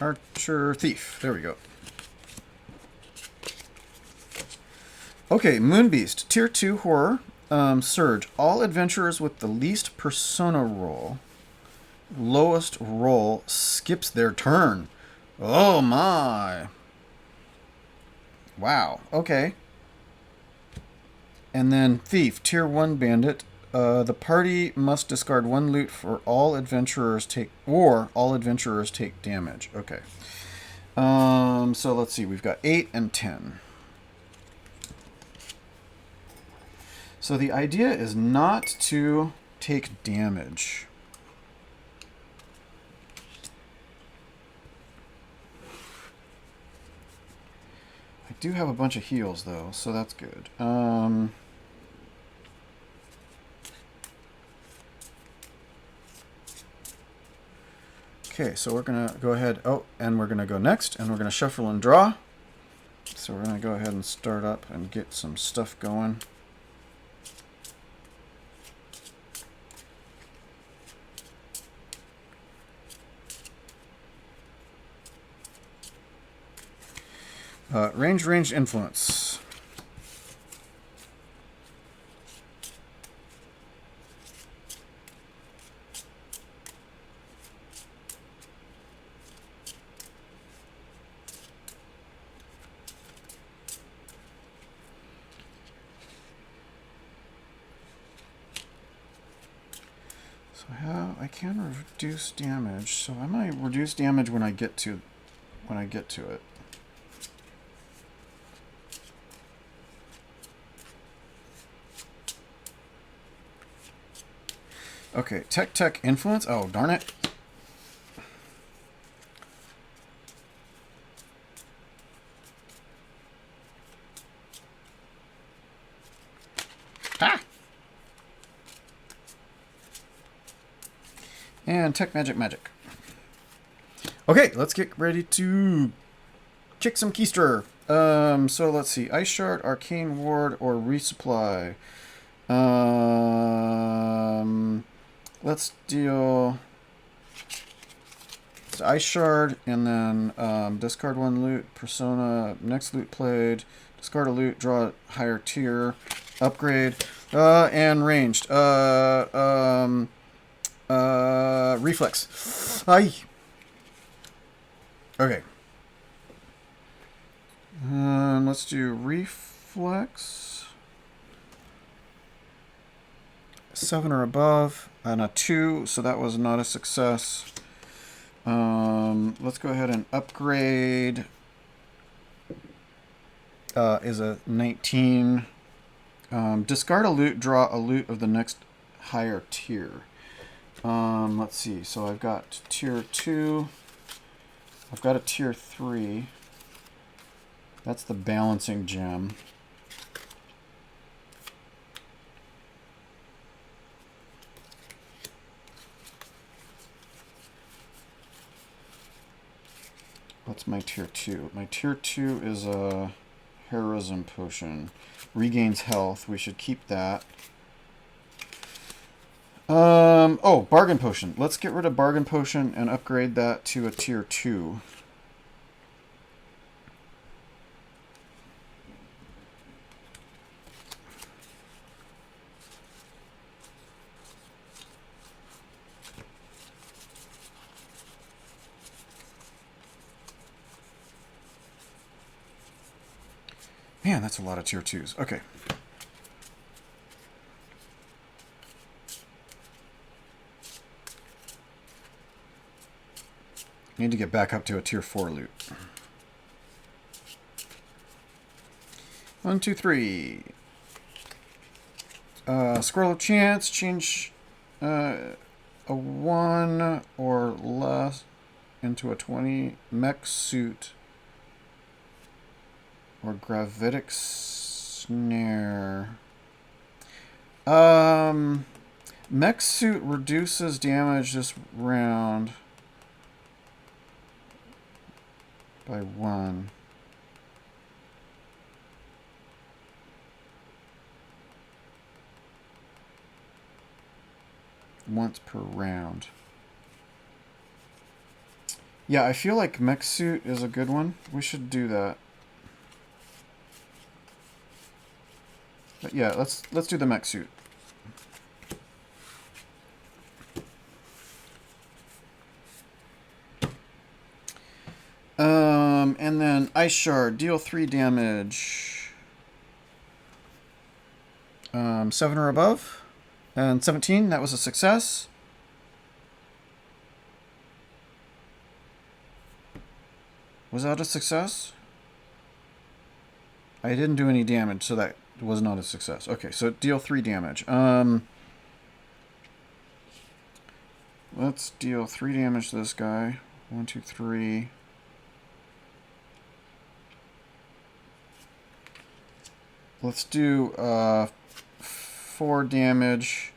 Archer Thief. There we go. Okay, Moonbeast. Tier 2 Horror. Surge. All adventurers with the least persona roll. Lowest roll skips their turn. Oh my. Wow. Okay. And then Thief. Tier 1 Bandit. The party must discard 1 loot for all adventurers take damage. Okay. So let's see. We've got 8 and 10. So the idea is not to take damage. I do have a bunch of heals though, so that's good. Okay, so we're going to go ahead. Oh, and we're going to go next, and we're going to shuffle and draw. So we're going to go ahead and start up and get some stuff going. Range influence. I can reduce damage, so I might reduce damage when I get to it. Okay, tech influence. Oh, darn it. Ah! And tech magic. Okay, let's get ready to kick some keister. So let's see. Ice Shard, Arcane Ward, or Resupply. Let's deal Ice Shard, and then discard 1 loot, persona, next loot played, discard a loot, draw a higher tier, upgrade, and ranged. Reflex. Aye. Okay. Let's do reflex. 7 or above, and a 2, so that was not a success. Let's go ahead and upgrade. Is a 19. Discard a loot, draw a loot of the next higher tier. Let's see. So I've got tier 2. I've got a tier 3. That's the balancing gem. What's my tier 2? My tier 2 is a heroism potion. Regains health. We should keep that. Oh, bargain potion. Let's get rid of bargain potion and upgrade that to a tier 2. Man, that's a lot of tier 2s. Okay. Need to get back up to a tier 4 loot. 1, 2, 3. Scroll of Chance. Change a 1 or less into a 20. Mech suit. Or gravitic snare. Mech suit reduces damage this round by 1. Once per round. Yeah, I feel like mech suit is a good one. We should do that. But yeah, let's do the mech suit. And then Ice Shard, deal 3 damage. 7 or above. And 17, that was a success. Was that a success? I didn't do any damage, so that was not a success. Okay, so deal 3 damage. Let's deal 3 damage to this guy. 1, 2, 3. Let's do 4 damage.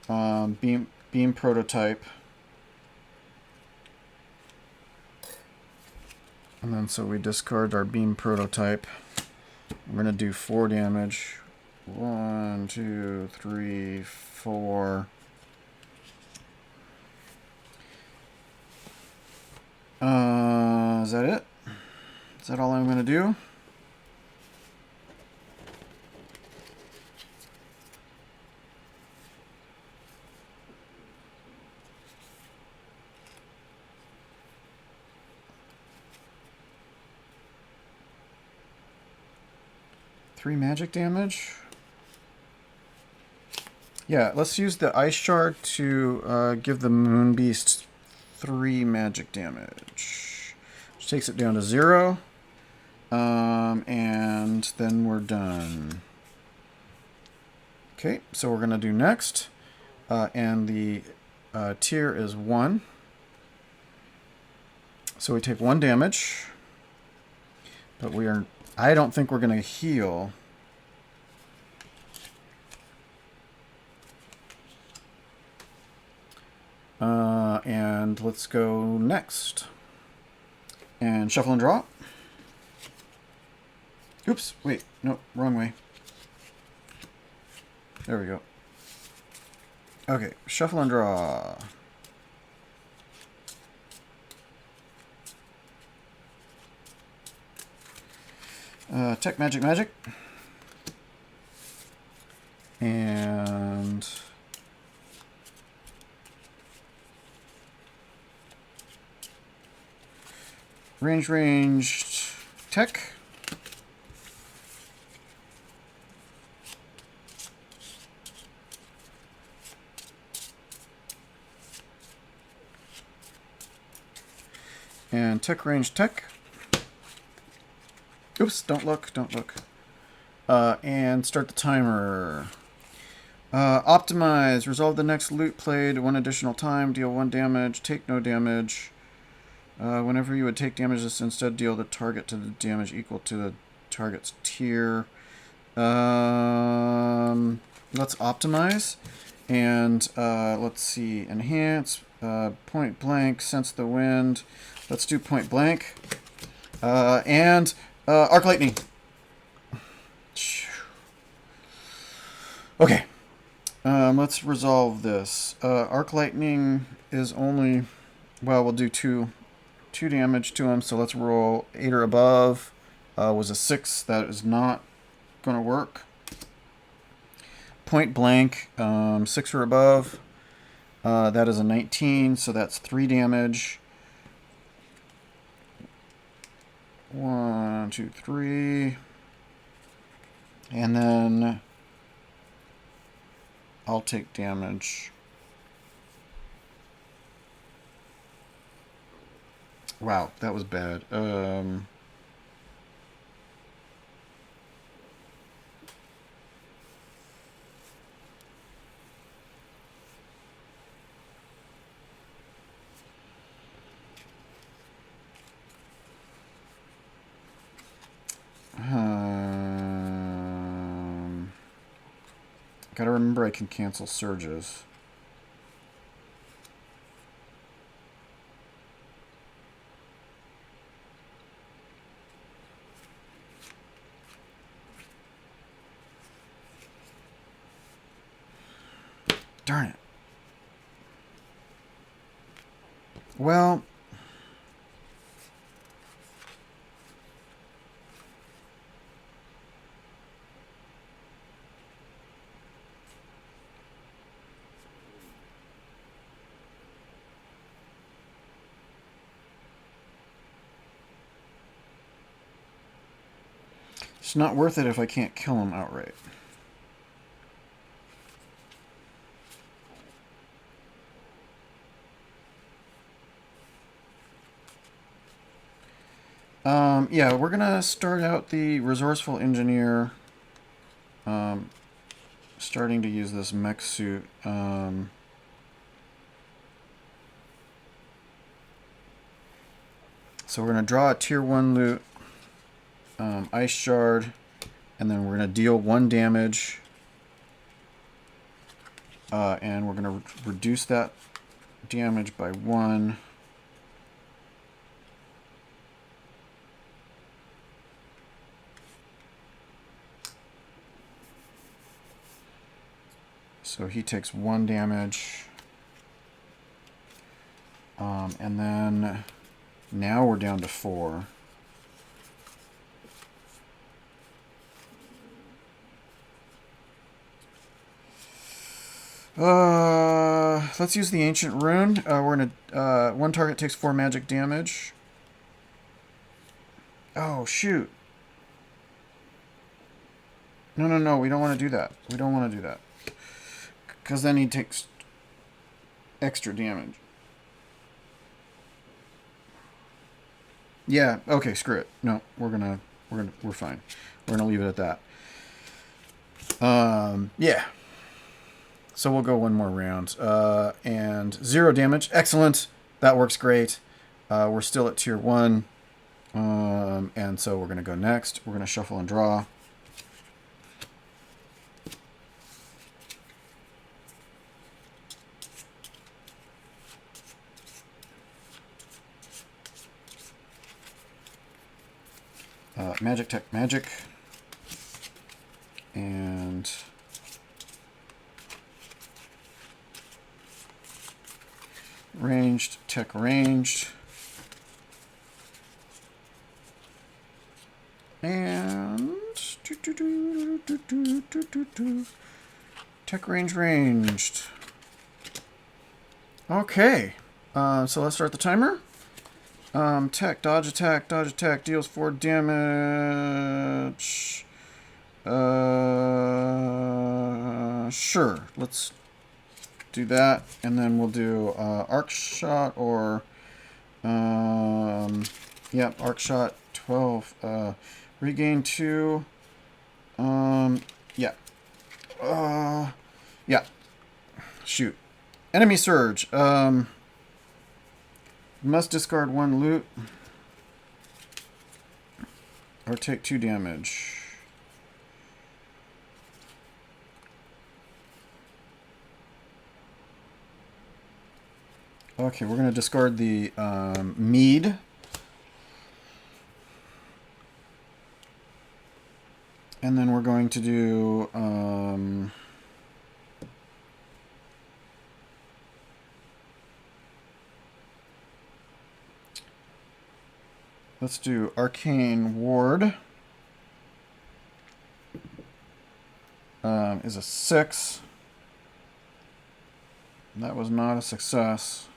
Beam prototype. And then so we discard our beam prototype. We're gonna do 4 damage. 1, 2, 3, 4. Is that it? Is that all I'm gonna do? Three magic damage. Yeah, let's use the Ice Shard to give the Moon Beast 3 magic damage. Which takes it down to 0. And then we're done. Okay, so we're going to do next. And the tier is 1. So we take 1 damage. But I don't think we're going to heal. And let's go next. And shuffle and draw. Oops, wait, no, wrong way. There we go. Okay, shuffle and draw. Tech magic. And ranged tech. And tech range tech. Oops, don't look. And start the timer. Optimize. Resolve the next loot played 1 additional time. Deal 1 damage. Take no damage. Whenever you would take damage, just instead deal the target to the damage equal to the target's tier. Let's optimize. And let's see. Enhance. Point blank. Sense the wind. Let's do point blank. And arc lightning. Okay. Let's resolve this. Arc lightning is only, well, we'll do 2 damage to him. So let's roll 8 or above. Was a 6. That is not going to work. Point blank, 6 or above. That is a 19. So that's 3 damage. 1, 2, 3. And then I'll take damage. Wow, that was bad. Gotta remember I can cancel surges. Darn it. Well, it's not worth it if I can't kill him outright. Yeah, we're gonna start out the resourceful engineer. Starting to use this mech suit. So we're gonna draw a tier 1 loot, ice shard, and then we're gonna deal 1 damage. And we're gonna reduce that damage by 1. So he takes 1 damage. And then now we're down to 4. Let's use the ancient rune. We're gonna 1 target takes 4 magic damage. Oh shoot. No, we don't want to do that. We don't want to do that. Because then he takes extra damage. Yeah, okay, screw it. No, we're fine. We're gonna leave it at that. Yeah. So we'll go 1 more round. And 0 damage. Excellent. That works great. We're still at tier 1. And so we're gonna go next. We're gonna shuffle and draw. Magic, tech, magic. And ranged, tech, ranged. And tech, range, ranged. Okay. So let's start the timer. Tech, dodge attack, deals 4 damage. Sure, let's do that, and then we'll do arc shot or yep, arc shot 12. Regain 2. Yeah. Yeah. Shoot. Enemy surge. Must discard 1 loot or take 2 damage. Okay, we're going to discard the mead. And then we're going to do let's do Arcane Ward. Is a 6. That was not a success.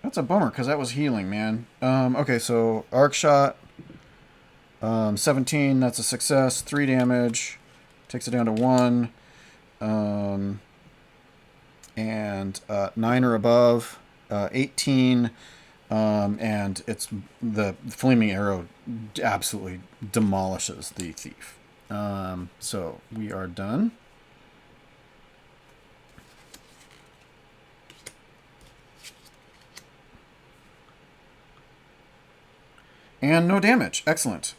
That's a bummer, because that was healing, man. Okay, so Arc Shot. 17, that's a success. 3 damage. Takes it down to 1. And 9 or above. 18. And it's the flaming arrow absolutely demolishes the thief. So we are done. And no damage. Excellent.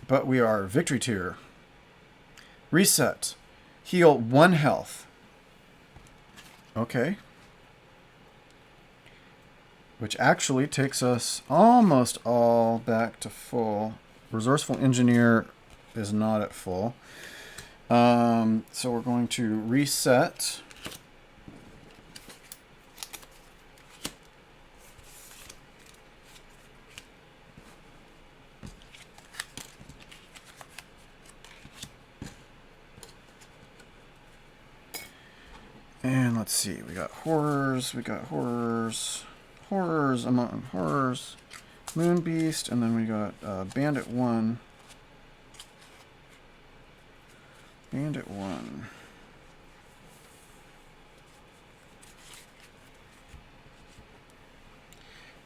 But we are victory tier. Reset. Heal 1 health. Okay. Which actually takes us almost all back to full. Resourceful engineer is not at full. So we're going to reset. Let's see. We got horrors. We got horrors. Horrors among horrors. Moon Beast. And then we got Bandit 1. Bandit 1.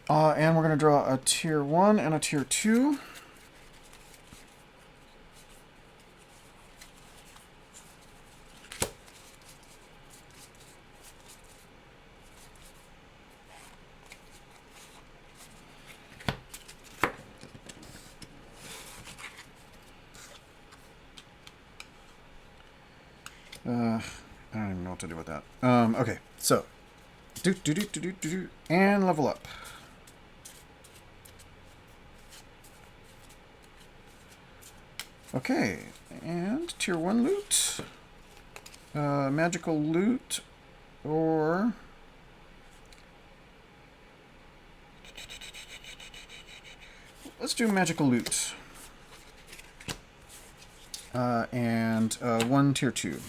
And we're going to draw a tier 1 and a tier 2. I don't even know what to do with that. Okay, so and level up. Okay, and tier 1 loot. Magical loot, or let's do magical loot. And 1 tier 2.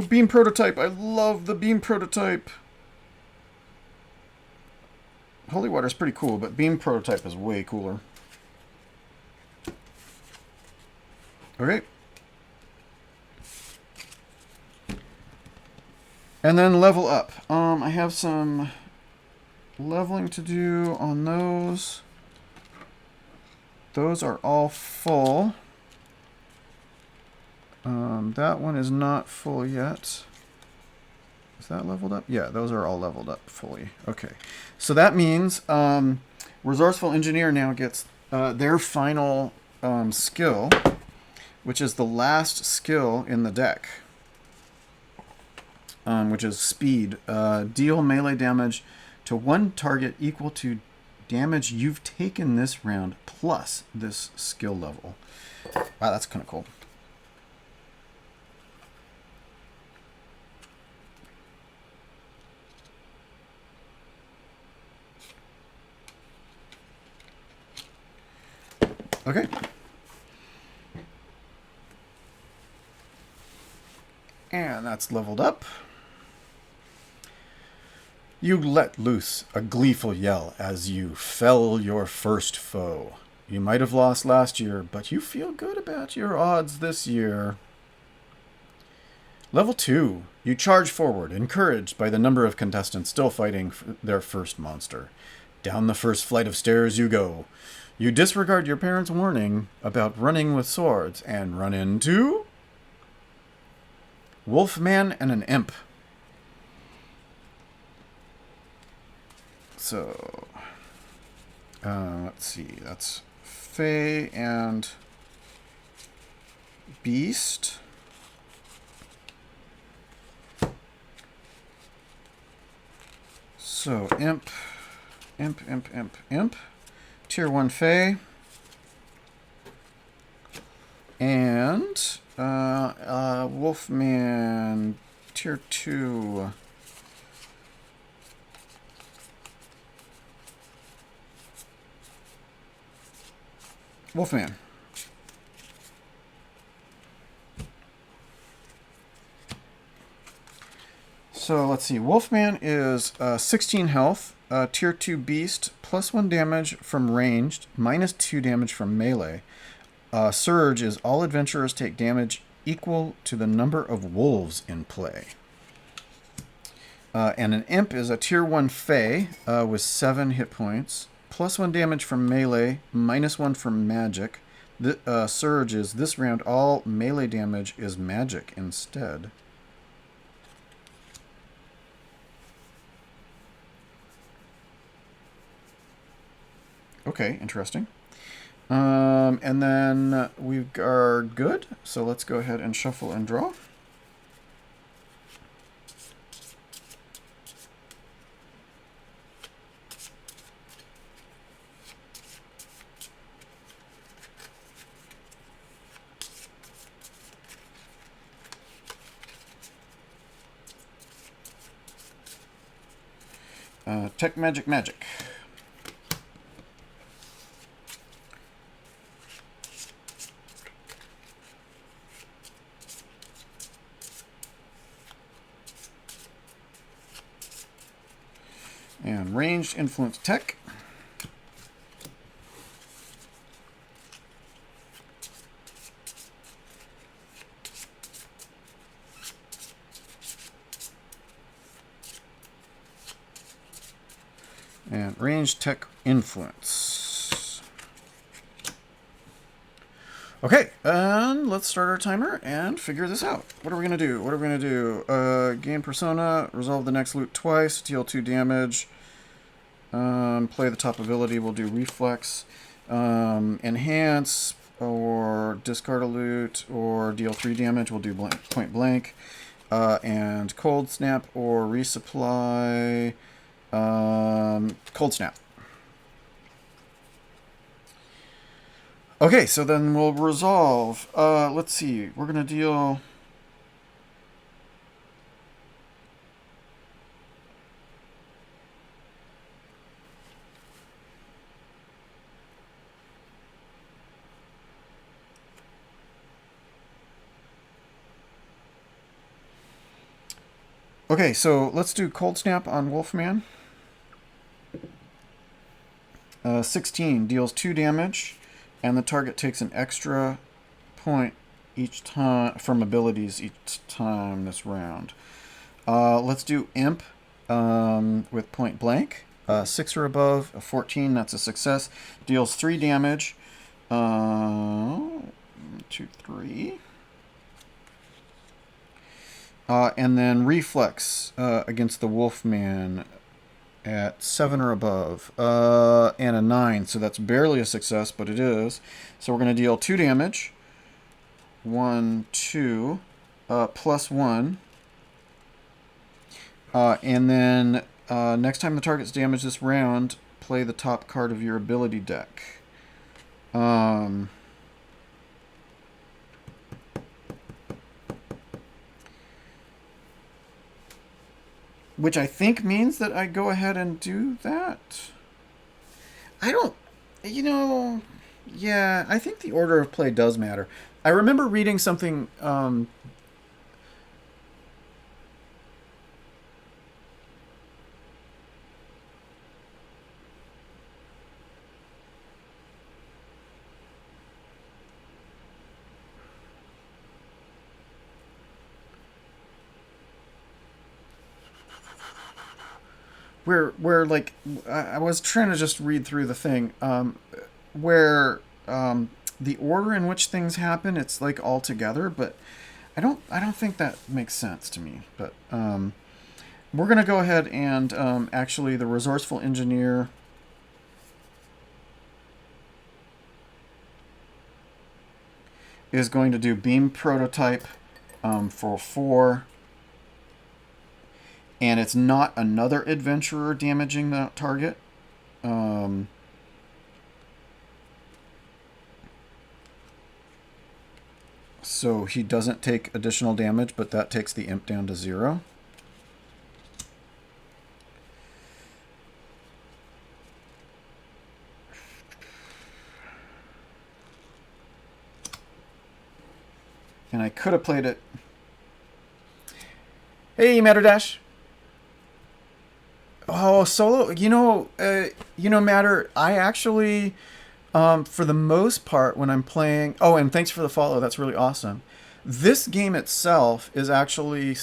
Beam prototype. I love the beam prototype. Holy Water's pretty cool, but beam prototype is way cooler. Okay. And then level up. I have some leveling to do on those. Those are all full. That one is not full yet. Is that leveled up? Yeah, those are all leveled up fully. Okay. So that means Resourceful Engineer now gets their final skill, which is the last skill in the deck, which is Speed. Deal melee damage to one target equal to damage you've taken this round plus this skill level. Wow, that's kind of cool. Okay. And that's leveled up. You let loose a gleeful yell as you fell your first foe. You might have lost last year, but you feel good about your odds this year. Level 2. You charge forward, encouraged by the number of contestants still fighting for their first monster. Down the first flight of stairs you go. You disregard your parents' warning about running with swords and run into Wolfman and an imp. So, let's see. That's Fae and Beast. So, imp. Tier 1 Fae. And Wolfman Tier 2. Wolfman. So let's see. Wolfman is 16 health, tier 2 beast, plus 1 damage from ranged, minus 2 damage from melee. Surge is all adventurers take damage equal to the number of wolves in play. And an imp is a tier 1 Fae with 7 hit points, plus 1 damage from melee, minus 1 from magic. The Surge is this round all melee damage is magic instead. Okay, interesting. And then we are good. So let's go ahead and shuffle and draw. Tech Magic Magic. And Ranged Influence Tech. And Ranged Tech Influence. Okay, and let's start our timer and figure this out. What are we going to do? What are we going to do? Gain Persona, resolve the next loot twice, deal 2 damage. Play the top ability, we'll do Reflex. Enhance, or discard a loot, or deal 3 damage, we'll do point blank. And Cold Snap or Resupply. Cold Snap. Okay, so then we'll resolve. Let's see. We're going to deal... Okay, so let's do Cold Snap on Wolfman. 16 deals 2 damage, and the target takes an extra point each time from abilities each time this round. Let's do Imp with point blank. 6 or above, a 14, that's a success. Deals 3 damage. 2, 3. And then Reflex against the Wolfman at 7 or above, and a 9, so that's barely a success, but it is. So we're going to deal 2 damage. 1, 2, plus 1. And then next time the target's damaged this round, play the top card of your ability deck. Which I think means that I go ahead and do that. I don't, yeah, I think the order of play does matter. I remember reading something, where like I was trying to just read through the thing, where the order in which things happen, it's like all together, but I don't think that makes sense to me. But we're gonna go ahead and actually the Resourceful Engineer is going to do Beam Prototype for 4. And it's not another adventurer damaging the target. So he doesn't take additional damage, but that takes the imp down to 0. And I could have played it. Hey, Matter Dash. Oh, solo, Matter, I actually, for the most part, when I'm playing... Oh, and thanks for the follow. That's really awesome. This game itself is actually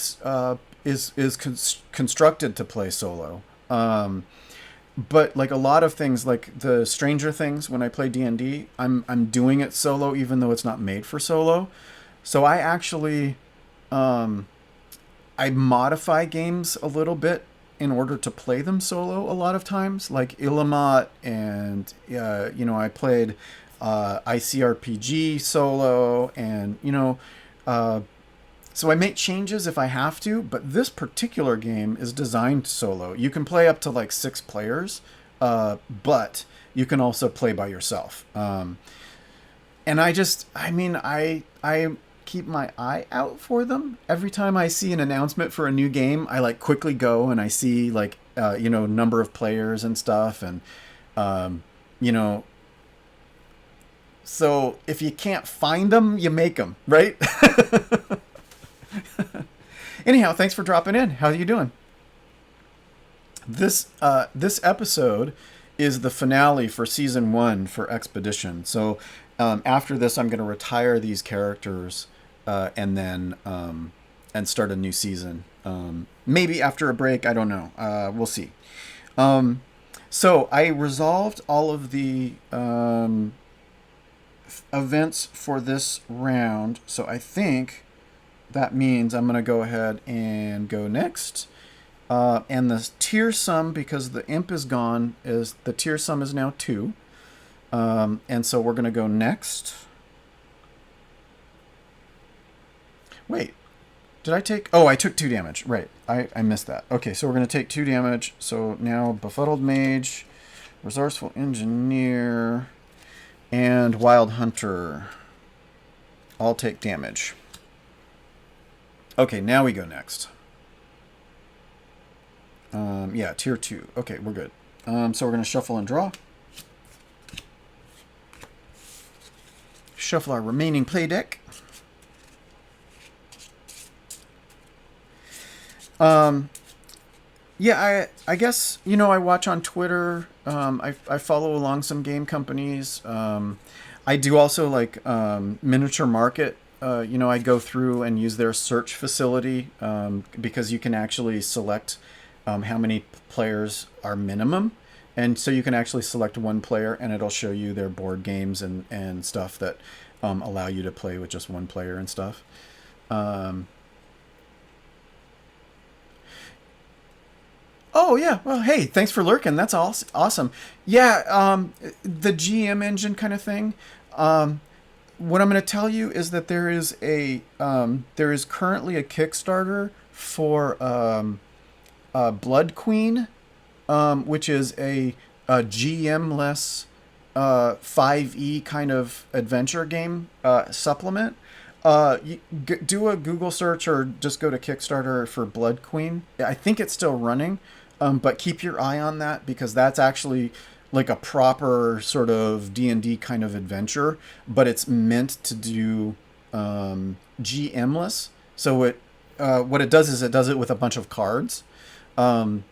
constructed to play solo. But like a lot of things, like the Stranger Things, when I play D&D, I'm doing it solo, even though it's not made for solo. So I actually, I modify games a little bit in order to play them solo a lot of times, like Ilamat, and I played ICRPG solo, and so I make changes if I have to, but this particular game is designed solo. You can play up to like 6 players, but you can also play by yourself. And I keep my eye out for them. Every time I see an announcement for a new game, I like quickly go and I see like number of players and stuff. And, you know, so if you can't find them, you make them, right? Anyhow, thanks for dropping in. How are you doing? This episode is the finale for season 1 for Expedition. So after this, I'm going to retire these characters and then and start a new season. Maybe after a break, I don't know. We'll see. So I resolved all of the events for this round. So I think that means I'm going to go ahead and go next. And the tier sum, because the imp is gone, is the tier sum is now 2. And so we're going to go next. Wait, did I take... Oh, I took 2 damage. Right, I missed that. Okay, so we're going to take 2 damage. So now Befuddled Mage, Resourceful Engineer, and Wild Hunter all take damage. Okay, now we go next. Yeah, tier 2. Okay, we're good. So we're going to shuffle and draw. Shuffle our remaining play deck. Yeah, I guess, I watch on Twitter. I follow along some game companies. I do also like Miniature Market. I go through and use their search facility because you can actually select how many players are minimum. And so you can actually select one player and it'll show you their board games and stuff that allow you to play with just one player and stuff. Oh, yeah. Well, hey, thanks for lurking. That's awesome. Yeah, the GM engine kind of thing. What I'm going to tell you is that there is currently a Kickstarter for Blood Queen, which is a GM-less 5e kind of adventure game supplement. Do a Google search or just go to Kickstarter for Blood Queen. I think it's still running, but keep your eye on that because that's actually like a proper sort of D&D kind of adventure, but it's meant to do GM-less. So what it does is it does it with a bunch of cards. And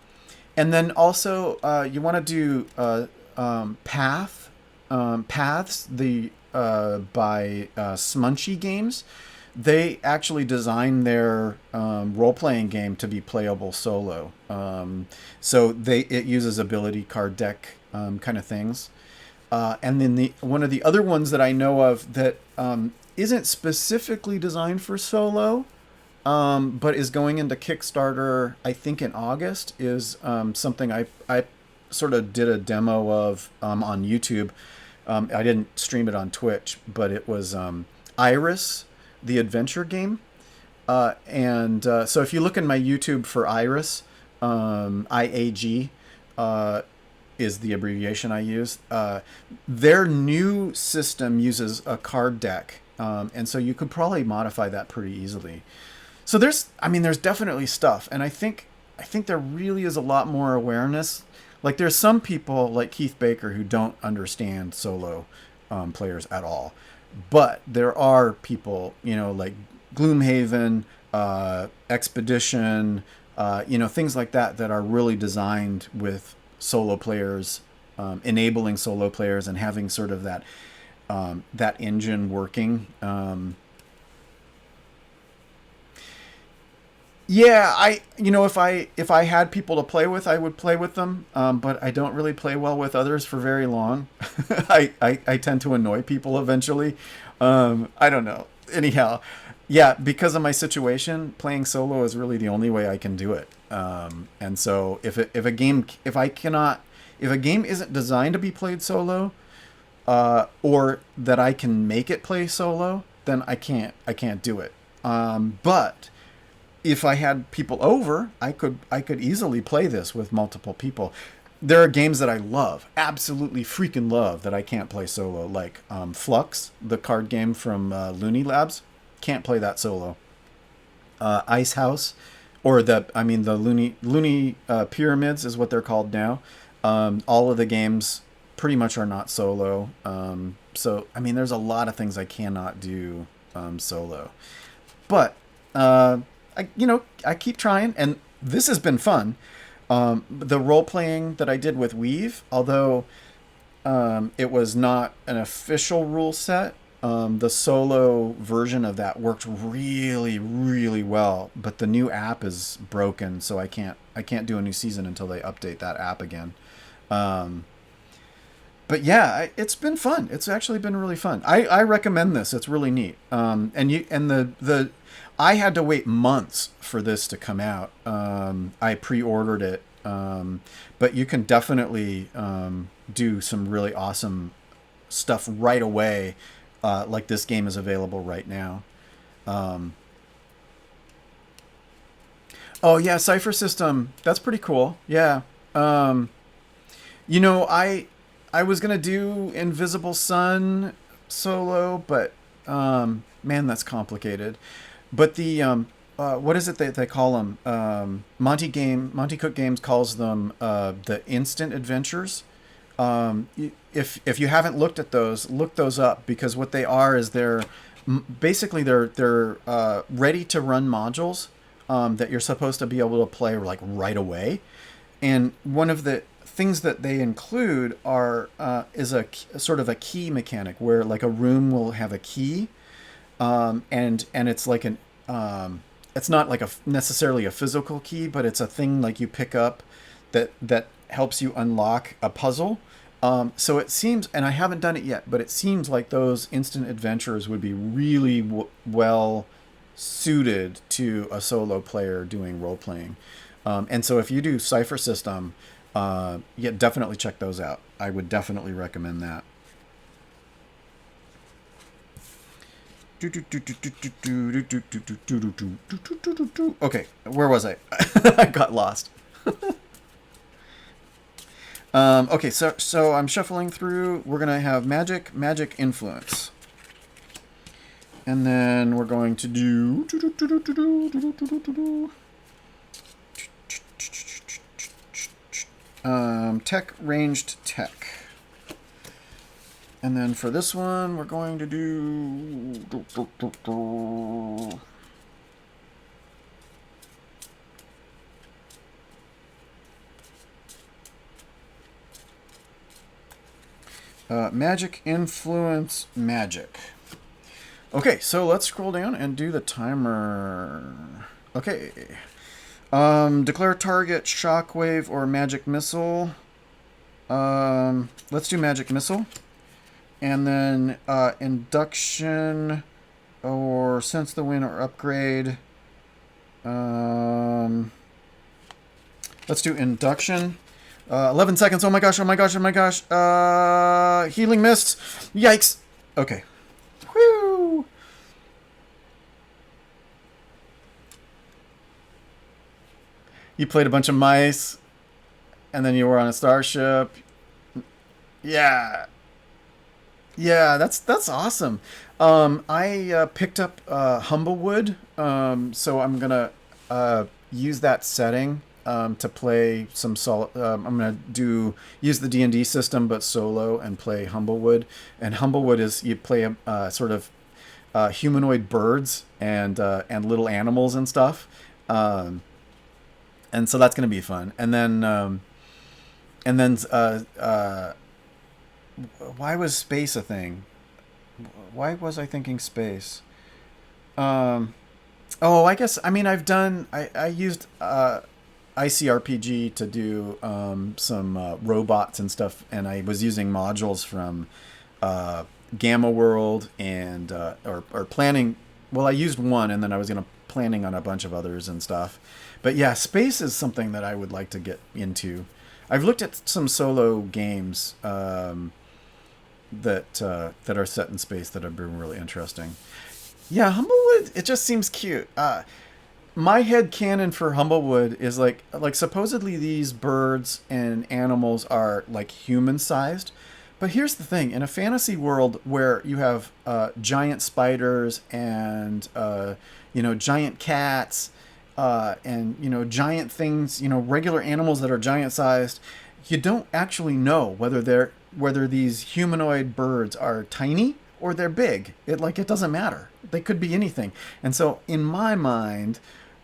then also you want to do Paths by Smunchy Games. They actually designed their role-playing game to be playable solo. So it uses ability card deck kind of things. And then one of the other ones that I know of that isn't specifically designed for solo, but is going into Kickstarter, I think in August, is something I sort of did a demo of on YouTube. I didn't stream it on Twitch, but it was Iris, the adventure game. So if you look in my YouTube for Iris, IAG is the abbreviation I use. Their new system uses a card deck, and so you could probably modify that pretty easily. So there's definitely stuff, and I think there really is a lot more awareness. Like there's some people like Keith Baker who don't understand solo players at all, but there are people, like Gloomhaven, Expedition, things like that are really designed with solo players, enabling solo players and having sort of that engine working. Yeah, if I had people to play with, I would play with them. But I don't really play well with others for very long. I tend to annoy people eventually. I don't know. Anyhow, yeah, because of my situation, playing solo is really the only way I can do it. And so if a game isn't designed to be played solo, or that I can make it play solo, then I can't do it. But if I had people over, I could easily play this with multiple people. There are games that I love, absolutely freaking love, that I can't play solo, like Flux, the card game from Looney Labs. Can't play that solo. Ice House, or the loony pyramids is what they're called now. All of the games pretty much are not solo. So I mean, there's a lot of things I cannot do solo, but I keep trying, and this has been fun. The role playing that I did with Weave, although it was not an official rule set. The solo version of that worked really, really well, but the new app is broken, so I can't do a new season until they update that app again. But yeah, it's been fun. It's actually been really fun. I recommend this. It's really neat. The I had to wait months for this to come out. I pre-ordered it, but you can definitely do some really awesome stuff right away. Like this game is available right now. Oh yeah, Cipher System. That's pretty cool. Yeah. I was gonna do Invisible Sun solo, but man, that's complicated. But the what is it they call them? Monty Cook Games calls them the instant adventures. If you haven't looked at those, look those up, because what they are is they're ready to run modules that you're supposed to be able to play like right away. And one of the things that they include is a sort of a key mechanic where like a room will have a key, and it's like it's not like necessarily a physical key, but it's a thing like you pick up that helps you unlock a puzzle. So it seems, and I haven't done it yet, but it seems like those instant adventures would be really well suited to a solo player doing role playing. And so if you do Cipher System, yeah, definitely check those out. I would definitely recommend that. Okay, where was I? I got lost. Okay, so I'm shuffling through. We're gonna have magic influence, and then we're going to do tech, ranged tech. And then for this one, we're going to do magic influence magic. Okay, so let's scroll down and do the timer. Okay. Declare target shockwave or magic missile. Let's do magic missile. And then induction or sense the wind or upgrade. Let's do induction. 11 seconds. Oh my gosh, oh my gosh, oh my gosh. Healing mist. Yikes. Okay. Whew. You played a bunch of mice, and then you were on a starship. Yeah. Yeah, that's awesome. I picked up Humblewood, so I'm gonna use that setting to play some I'm gonna use the D&D system but solo and play Humblewood. And Humblewood is you play sort of humanoid birds and little animals and stuff, and so that's gonna be fun. And then why was space a thing? Why was I thinking space? Oh, I guess, I mean, I used ICRPG to do some robots and stuff, and I was using modules from Gamma World and, or planning, well, I used one, and then I was planning on a bunch of others and stuff. But yeah, space is something that I would like to get into. I've looked at some solo games that are set in space that have been really interesting. Yeah, Humblewood, it just seems cute. My head canon for Humblewood is like supposedly these birds and animals are like human sized, but here's the thing: in a fantasy world where you have giant spiders and giant cats, and giant things, regular animals that are giant sized. You don't actually know whether these humanoid birds are tiny or they're big. It doesn't matter. They could be anything. And so in my mind,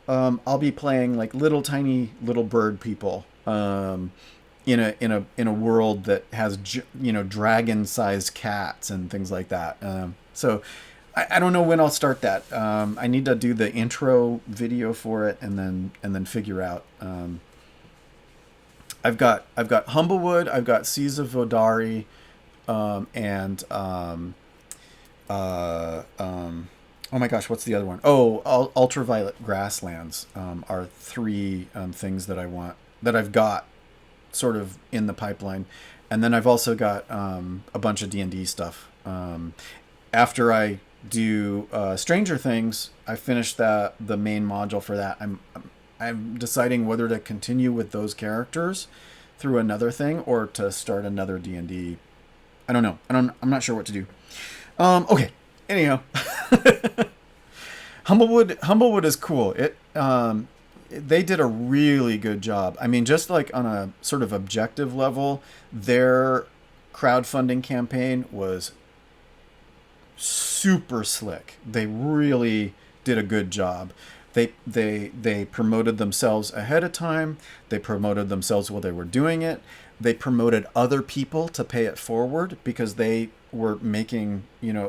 I'll be playing like little tiny little bird people. In a world that has dragon sized cats and things like that. So I don't know when I'll start that. I need to do the intro video for it and then figure out. I've got Humblewood, I've got Seas of Vodari, and oh my gosh, what's the other one? Oh, Ultraviolet Grasslands are three things that I've got sort of in the pipeline. And then I've also got a bunch of D&D stuff. After I do Stranger Things, I finished the main module for that. I'm deciding whether to continue with those characters through another thing or to start another D&D. I don't know. I'm not sure what to do. Okay. Anyhow, Humblewood is cool. They did a really good job. I mean, just like on a sort of objective level, their crowdfunding campaign was super slick. They really did a good job. They promoted themselves ahead of time. They promoted themselves while they were doing it. They promoted other people to pay it forward because they were making,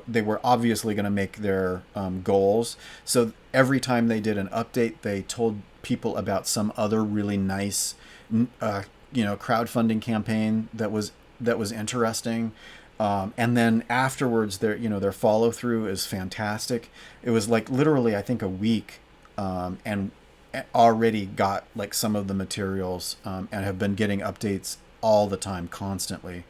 they were obviously going to make their goals. So every time they did an update, they told people about some other really nice, crowdfunding campaign that was interesting. And then afterwards, their follow through is fantastic. It was like literally, I think, a week, and already got like some of the materials, and have been getting updates all the time, constantly.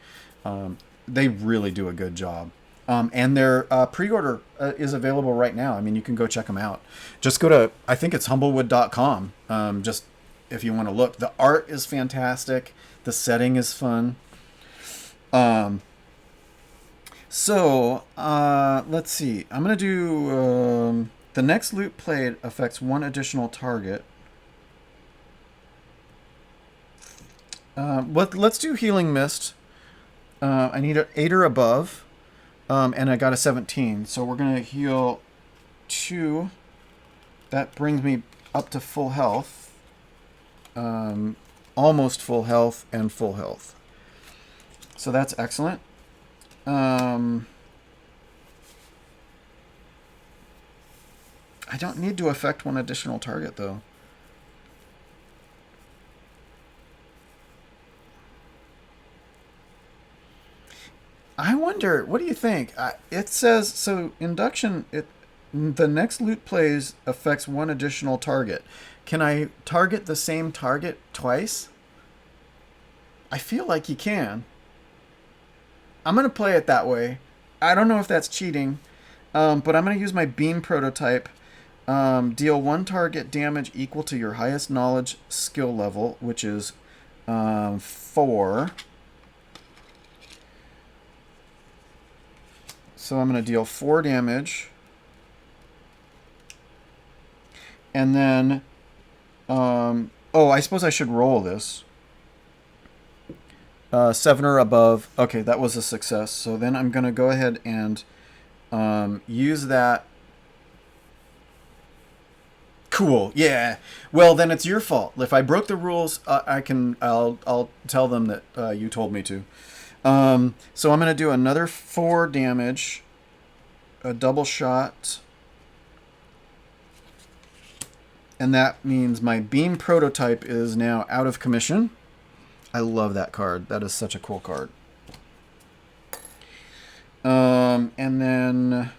They really do a good job. And their pre-order is available right now. I mean, you can go check them out. Just go to, I think it's humblewood.com. Just if you want to look. The art is fantastic. The setting is fun. So, let's see. I'm going to do... the next loot played affects one additional target. Let's do Healing Mist. I need an 8 or above. And I got a 17. So we're going to heal 2. That brings me up to full health. Almost full health and full health. So that's excellent. I don't need to affect one additional target, though. I wonder, what do you think? It says, so induction, the next loot plays affects one additional target. Can I target the same target twice? I feel like you can. I'm going to play it that way. I don't know if that's cheating, but I'm going to use my beam prototype. Deal one target damage equal to your highest knowledge skill level, which is 4. So I'm going to deal 4 damage. And then, I suppose I should roll this. 7 or above. Okay, that was a success. So then I'm going to go ahead and use that. Cool. Yeah. Well, then it's your fault. If I broke the rules, I'll tell them that you told me to. So I'm going to do another 4 damage, a double shot. And that means my beam prototype is now out of commission. I love that card. That is such a cool card. And then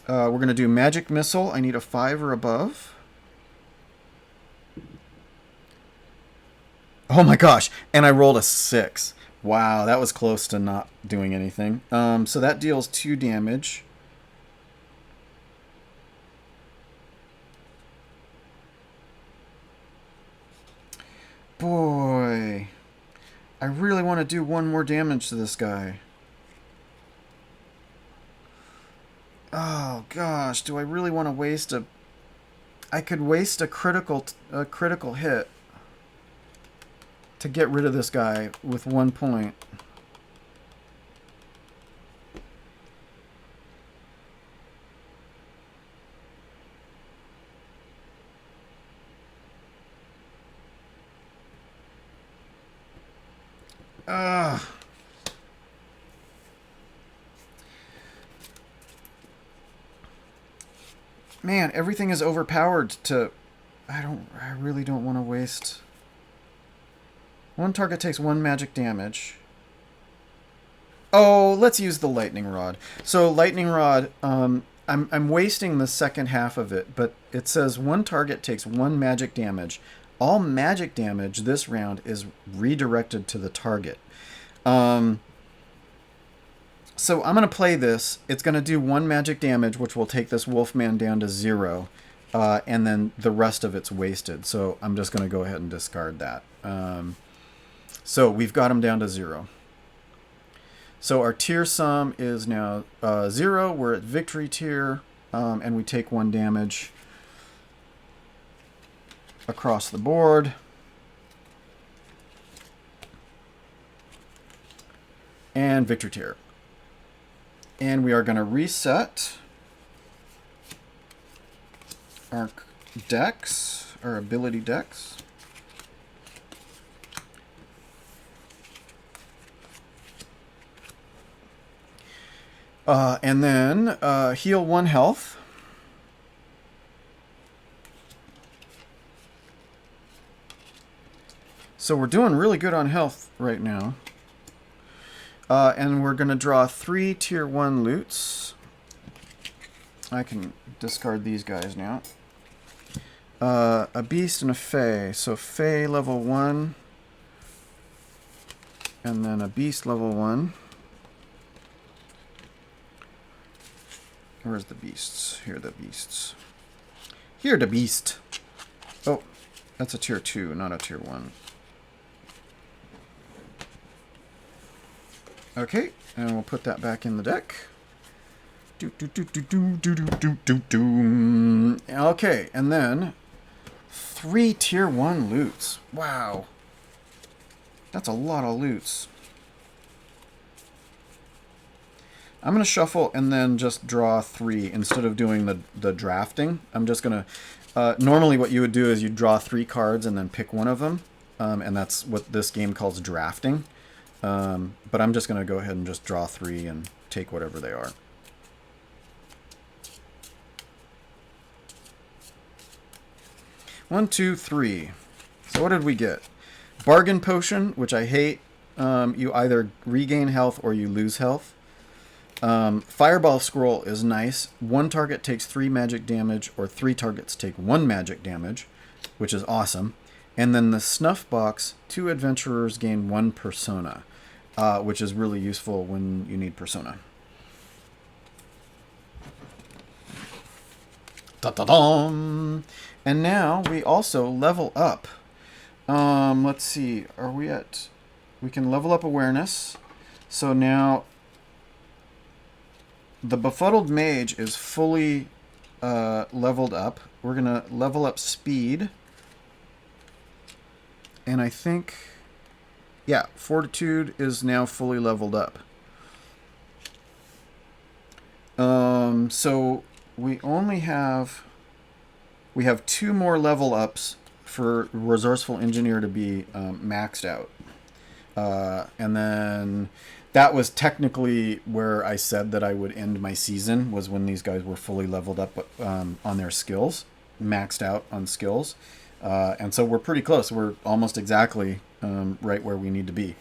we're going to do magic missile. I need a 5 or above. Oh my gosh. And I rolled a 6. Wow, that was close to not doing anything. So that deals 2 damage. Boy, I really want to do 1 more damage to this guy. Oh gosh, do I really want to waste a... I could waste a critical hit to get rid of this guy with 1 point. Man, everything is overpowered to... I really don't want to waste... One target takes 1 magic damage. Oh, let's use the lightning rod. So lightning rod, I'm wasting the second half of it, but it says 1 target takes 1 magic damage. All magic damage this round is redirected to the target. So I'm going to play this. It's going to do 1 magic damage, which will take this Wolfman down to 0. And then the rest of it's wasted. So I'm just going to go ahead and discard that. So we've got him down to 0. So our tier sum is now 0. We're at victory tier. And we take 1 damage across the board. And victory tier. And we are going to reset our decks, our ability decks. And then heal 1 health. So we're doing really good on health right now. And we're going to draw 3 tier 1 loots. I can discard these guys now. A beast and a fae. So fae level 1. And then a beast level 1. Where's the beasts? Here are the beasts. Here the beast. Oh, that's a tier 2, not a tier 1. Okay, and we'll put that back in the deck. Okay, and then 3 tier 1 loots. Wow. That's a lot of loots. I'm going to shuffle and then just draw 3 instead of doing the drafting. I'm just going to... normally what you would do is you draw 3 cards and then pick one of them. And that's what this game calls drafting. But I'm just going to go ahead and just draw 3 and take whatever they are. One, two, three. So what did we get? Bargain Potion, which I hate. You either regain health or you lose health. Fireball Scroll is nice. 1 target takes 3 magic damage, or 3 targets take 1 magic damage, which is awesome. And then the Snuff Box, 2 adventurers gain 1 persona, which is really useful when you need persona. Da-da-dum! And now we also level up. Let's see, are we at... We can level up awareness. So now the Befuddled Mage is fully leveled up. We're going to level up speed. And I think... Yeah, Fortitude is now fully leveled up. So we only have... We have 2 more level ups for Resourceful Engineer to be maxed out. And then that was technically where I said that I would end my season, was when these guys were fully leveled up on their skills, maxed out on skills. And so we're pretty close. We're almost exactly right where we need to be.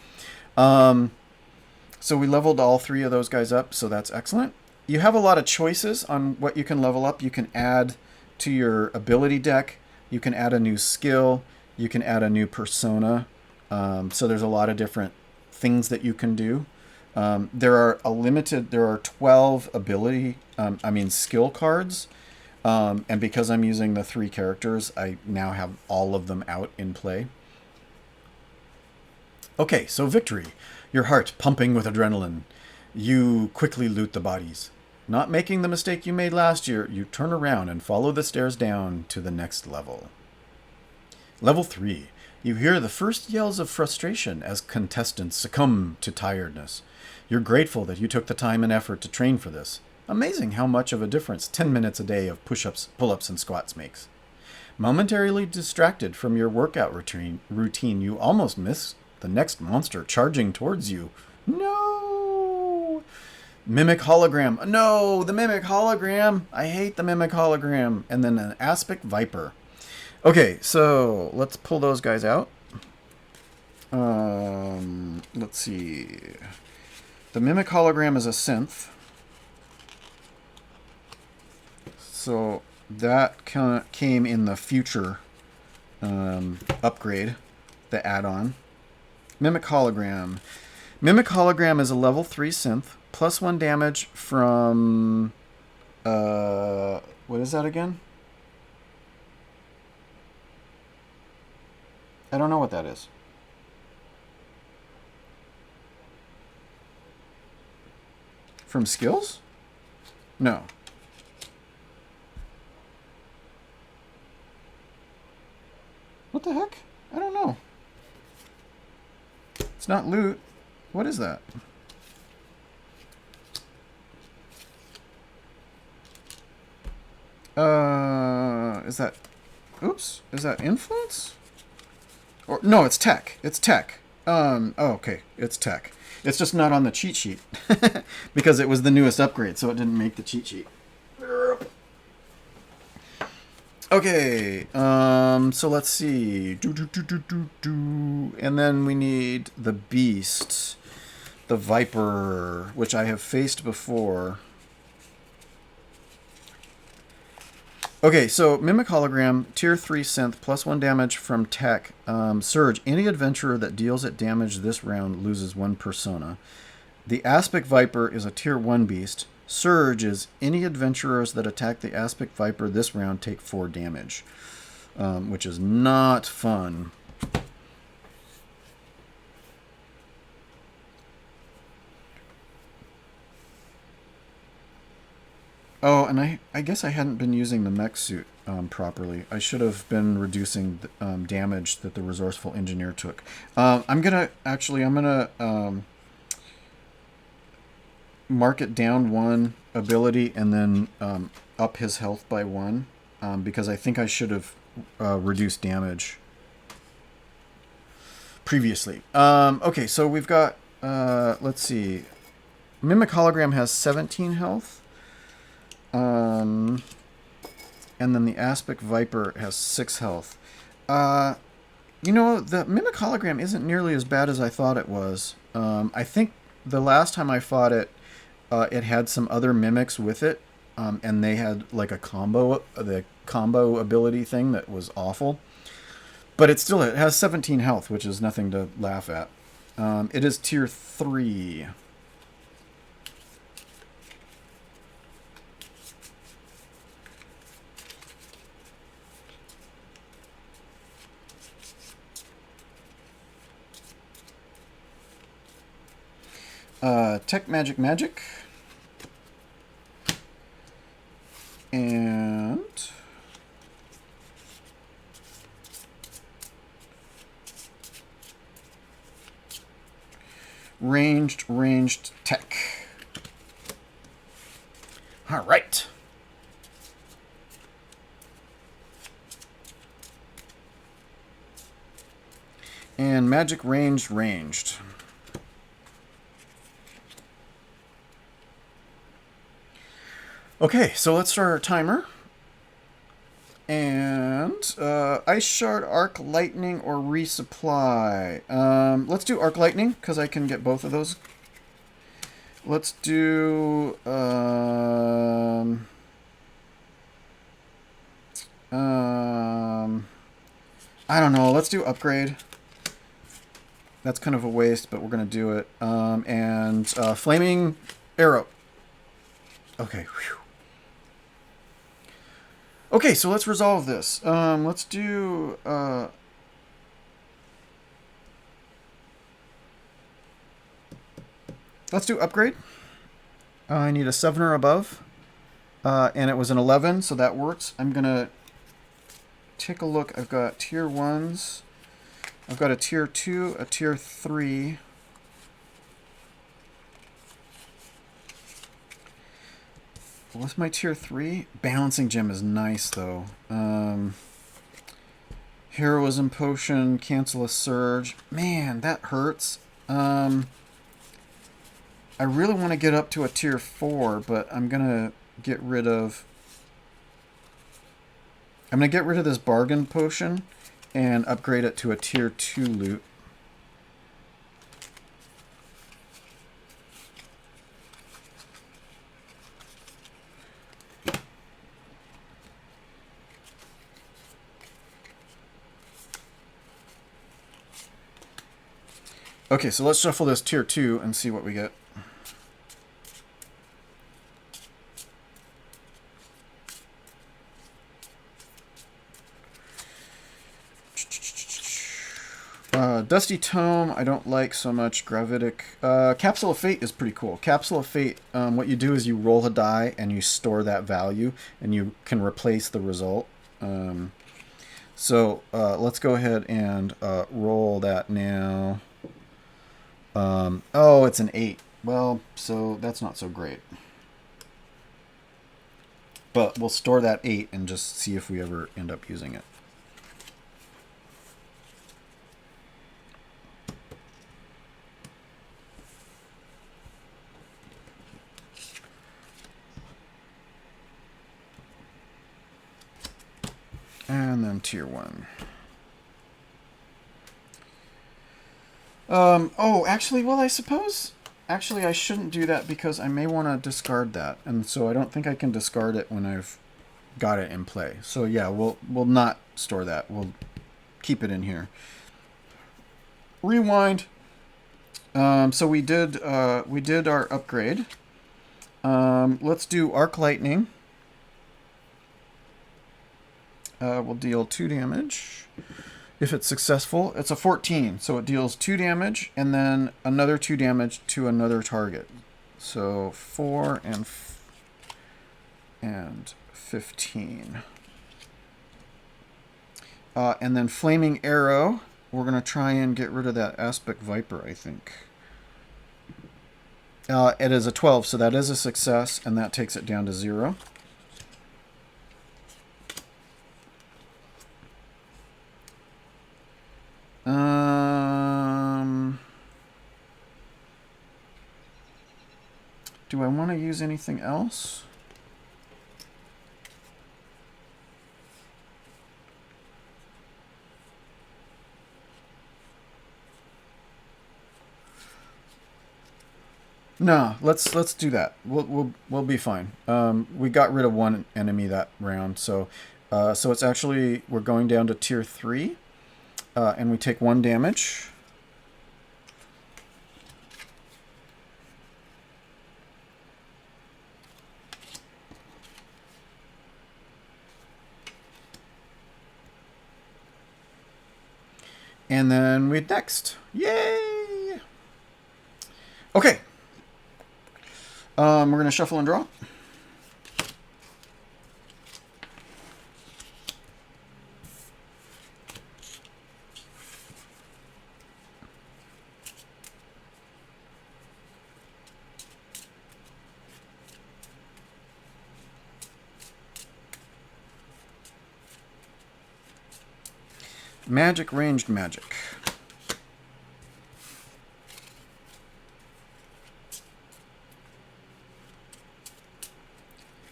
So we leveled all 3 of those guys up, so that's excellent. You have a lot of choices on what you can level up. You can add to your ability deck. You can add a new skill. You can add a new persona. So there's a lot of different things that you can do. There are 12 ability, skill cards. And because I'm using the 3 characters, I now have all of them out in play. Okay, so victory. Your heart pumping with adrenaline. You quickly loot the bodies. Not making the mistake you made last year, you turn around and follow the stairs down to the next level. Level 3. You hear the first yells of frustration as contestants succumb to tiredness. You're grateful that you took the time and effort to train for this. Amazing how much of a difference 10 minutes a day of push-ups, pull-ups, and squats makes. Momentarily distracted from your workout routine, you almost miss the next monster charging towards you. No! Mimic hologram. No, the mimic hologram. I hate the mimic hologram. And then an aspic viper. Okay, so let's pull those guys out. Let's see. The mimic hologram is a synth. So that came in the future upgrade, the add-on. Mimic hologram. Mimic hologram is a level 3 synth. +1 damage from... what is that again? I don't know what that is. From skills? No. What the heck? I don't know. It's not loot. What is that? Is that... Oops. Is that influence? Or no, it's tech. It's tech. Oh, okay. It's tech. It's just not on the cheat sheet. Because it was the newest upgrade, so it didn't make the cheat sheet. Okay, so let's see. And then we need the beast. The viper, which I have faced before. Okay, so Mimic Hologram, Tier 3 Synth, +1 damage from Tech. Surge, any adventurer that deals it damage this round loses 1 persona. The Aspic Viper is a Tier 1 beast. Surge is any adventurers that attack the Aspic Viper this round take 4 damage, which is not fun. Oh, and I guess I hadn't been using the mech suit properly. I should have been reducing the damage that the Resourceful engineer took. I'm gonna mark it down 1 ability and then up his health by 1 because I think I should have reduced damage previously. Okay, so we've got let's see. Mimic Hologram has 17 health. And then the Aspic Viper has 6 health. You know, the Mimic Hologram isn't nearly as bad as I thought it was. I think the last time I fought it, it had some other mimics with it, and they had like a combo, the combo ability thing that was awful. But it has 17 health, which is nothing to laugh at. It is Tier 3. Tech Magic. And ranged tech. All right. And magic ranged. Okay, so let's start our timer. And Ice Shard, Arc Lightning, or Resupply. Let's do Arc Lightning, because I can get both of those. Let's do... I don't know, let's do Upgrade. That's kind of a waste, but we're going to do it. And Flaming Arrow. Okay, whew. Okay, so let's resolve this. Let's do... let's do Upgrade. I need a 7 or above. And it was an 11, so that works. I'm going to take a look. I've got tier 1s. I've got a tier 2, a tier 3. What's my tier 3? Balancing gem is nice, though. Heroism potion, cancel a surge. Man, that hurts. I really want to get up to a tier 4, but I'm going to get rid of... I'm going to get rid of this bargain potion and upgrade it to a tier 2 loot. Okay, so let's shuffle this tier 2 and see what we get. Dusty Tome, I don't like so much. Gravitic. Capsule of Fate is pretty cool. Capsule of Fate, what you do is you roll a die and you store that value, and you can replace the result. So let's go ahead and roll that now. Oh, it's an 8. Well, so that's not so great. But we'll store that 8 and just see if we ever end up using it. And then tier 1. Oh, actually, well, I suppose... Actually, I shouldn't do that because I may want to discard that. And so I don't think I can discard it when I've got it in play. So yeah, we'll not store that. We'll keep it in here. Rewind. So we did our upgrade. Let's do Arc Lightning. We'll deal 2 damage. If it's successful, it's a 14. So it deals 2 damage and then another 2 damage to another target. So 4 and 15. And then Flaming Arrow. We're going to try and get rid of that Aspect Viper, I think. It is a 12, so that is a success, and that takes it down to 0. Do I want to use anything else? No, let's do that. We'll be fine. We got rid of 1 enemy that round, so it's actually we're going down to tier 3, and we take 1 damage. And then we next. Yay! Okay. We're going to shuffle and draw. Magic, ranged magic.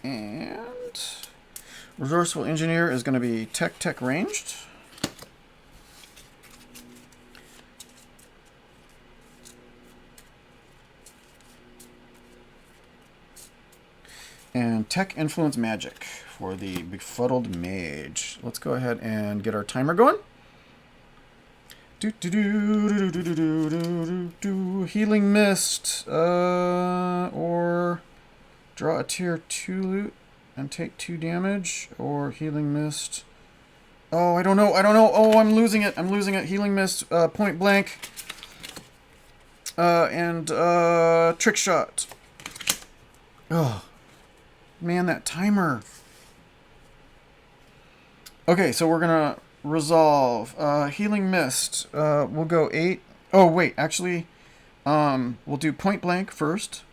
And Resourceful Engineer is going to be tech ranged. And Tech Influence Magic for the Befuddled Mage. Let's go ahead and get our timer going. Healing Mist, or draw a tier 2 loot and take 2 damage, or Healing Mist. Oh, I don't know. Oh, I'm losing it. Healing Mist, point blank, and Trick Shot. Oh, man, that timer. Okay, so we're gonna resolve. Healing Mist. We'll go 8. Oh, wait, actually, we'll do Point Blank first.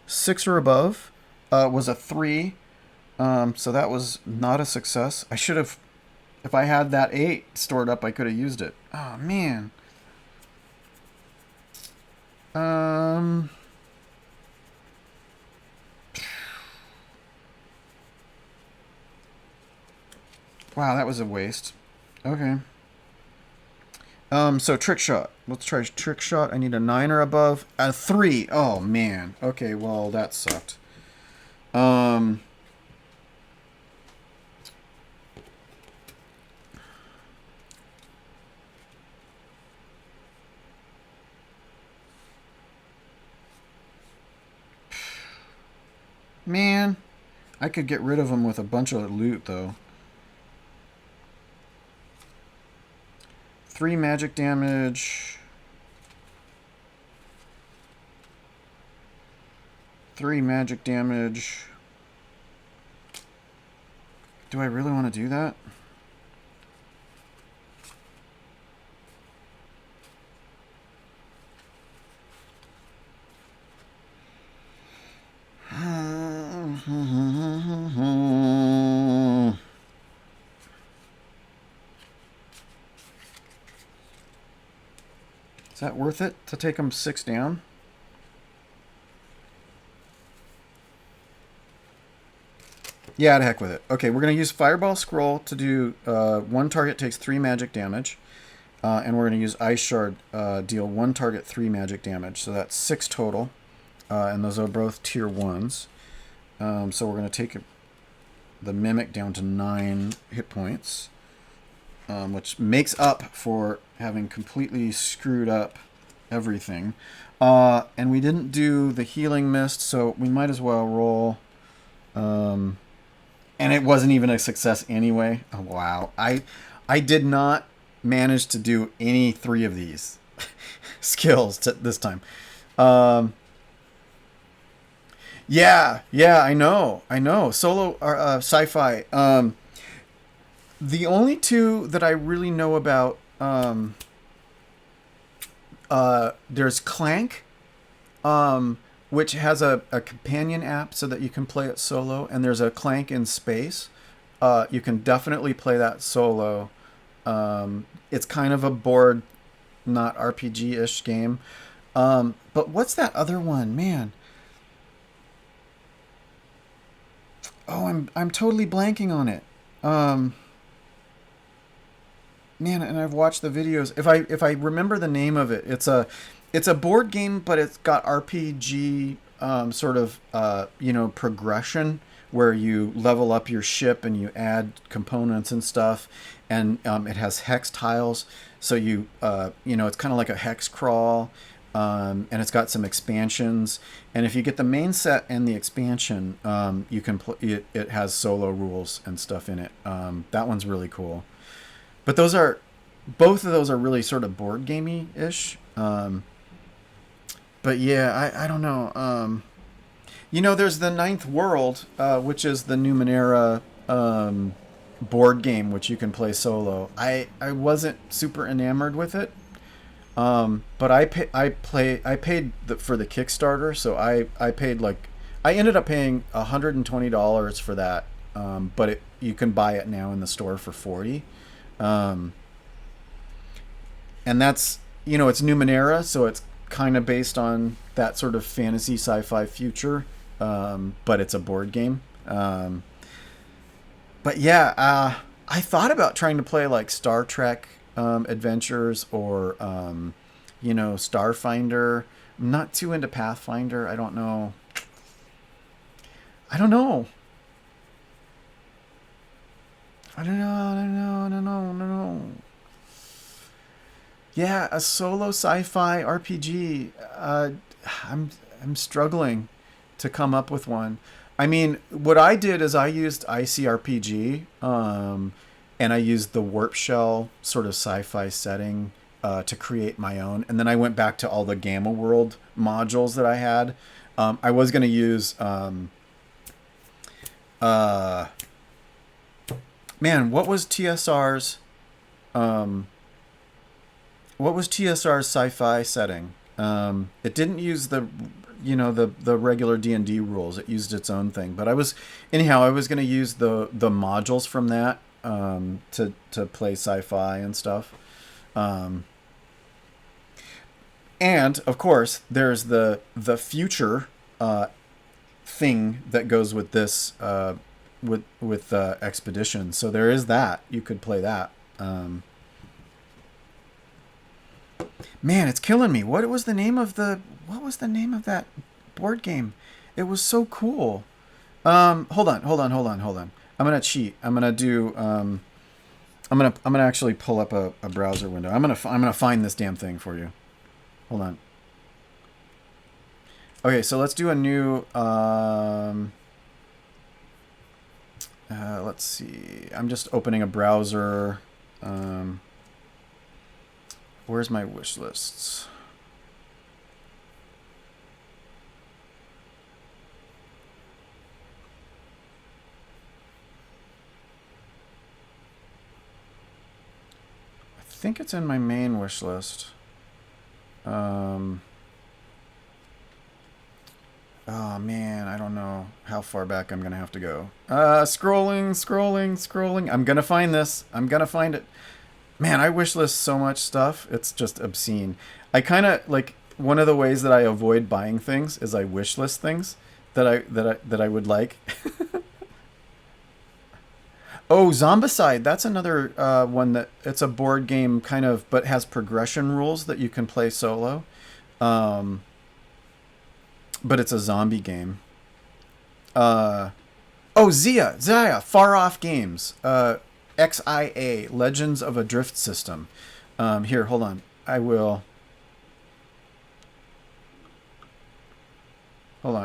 6 or above was a 3. So that was not a success. I should have, if I had that 8 stored up, I could have used it. Oh, man. Wow, that was a waste. Okay. So Trick Shot. Let's try Trick Shot. I need a 9 or above. A 3. Oh, man. Okay, well, that sucked. Man, I could get rid of him with a bunch of loot, though. 3 magic damage. 3 magic damage. Do I really want to do that? Is that worth it to take them 6 down? Yeah, to heck with it. Okay, we're going to use Fireball Scroll to do 1 target takes 3 magic damage. And we're going to use Ice Shard, deal 1 target 3 magic damage. So that's 6 total. And those are both tier 1s. So we're going to take the Mimic down to 9 hit points. Which makes up for having completely screwed up everything. And we didn't do the Healing Mist, so we might as well roll. And it wasn't even a success anyway. Oh, wow. I did not manage to do any 3 of these skills this time. Yeah, I know. Solo sci-fi. The only 2 that I really know about, there's Clank, which has a companion app so that you can play it solo, and there's a Clank in Space. You can definitely play that solo. It's kind of a board, not RPG-ish game. But what's that other one, man? Oh, I'm totally blanking on it. Man, and I've watched the videos. If I remember the name of it, it's a board game, but it's got RPG sort of progression where you level up your ship and you add components and stuff, and it has hex tiles. So it's kind of like a hex crawl, and it's got some expansions. And if you get the main set and the expansion, you can it has solo rules and stuff in it. That one's really cool. But both of those are really sort of board gamey-ish. But yeah, I don't know. There's the Ninth World, which is the Numenera board game, which you can play solo. I wasn't super enamored with it, but I paid for the Kickstarter, so I paid I ended up paying $120 for that, but you can buy it now in the store for $40. And that's, it's Numenera, so it's kind of based on that sort of fantasy sci-fi future, but it's a board game. But yeah, I thought about trying to play like Star Trek Adventures or, Starfinder. I'm not too into Pathfinder. I don't know. Yeah, a solo sci-fi RPG. I'm struggling to come up with one. I mean, what I did is I used ICRPG, and I used the Warp Shell sort of sci-fi setting to create my own, and then I went back to all the Gamma World modules that I had. I was going to use Man, what was TSR's sci-fi setting? It didn't use the regular D&D rules. It used its own thing. But I was going to use the modules from that to play sci-fi and stuff. And of course, there's the future thing that goes with this with expedition. So there is that. You could play that. Man, it's killing me. What was the name of that board game? It was so cool. Hold on. I'm gonna cheat. I'm gonna actually pull up a browser window. I'm gonna find this damn thing for you. Hold on. Okay, so let's do a new. Let's see. I'm just opening a browser. Where's my wish lists? I think it's in my main wish list. Oh man, I don't know how far back I'm gonna have to go. Scrolling. I'm gonna find this. I'm gonna find it. Man, I wish list so much stuff. It's just obscene. I kind of like one of the ways that I avoid buying things is I wish list things that I would like. Oh, Zombicide. That's another one that it's a board game kind of, but has progression rules that you can play solo. But it's a zombie game. Zia, Far Off Games. XIA, Legends of a Drift System. Here, hold on. I will. Hold on.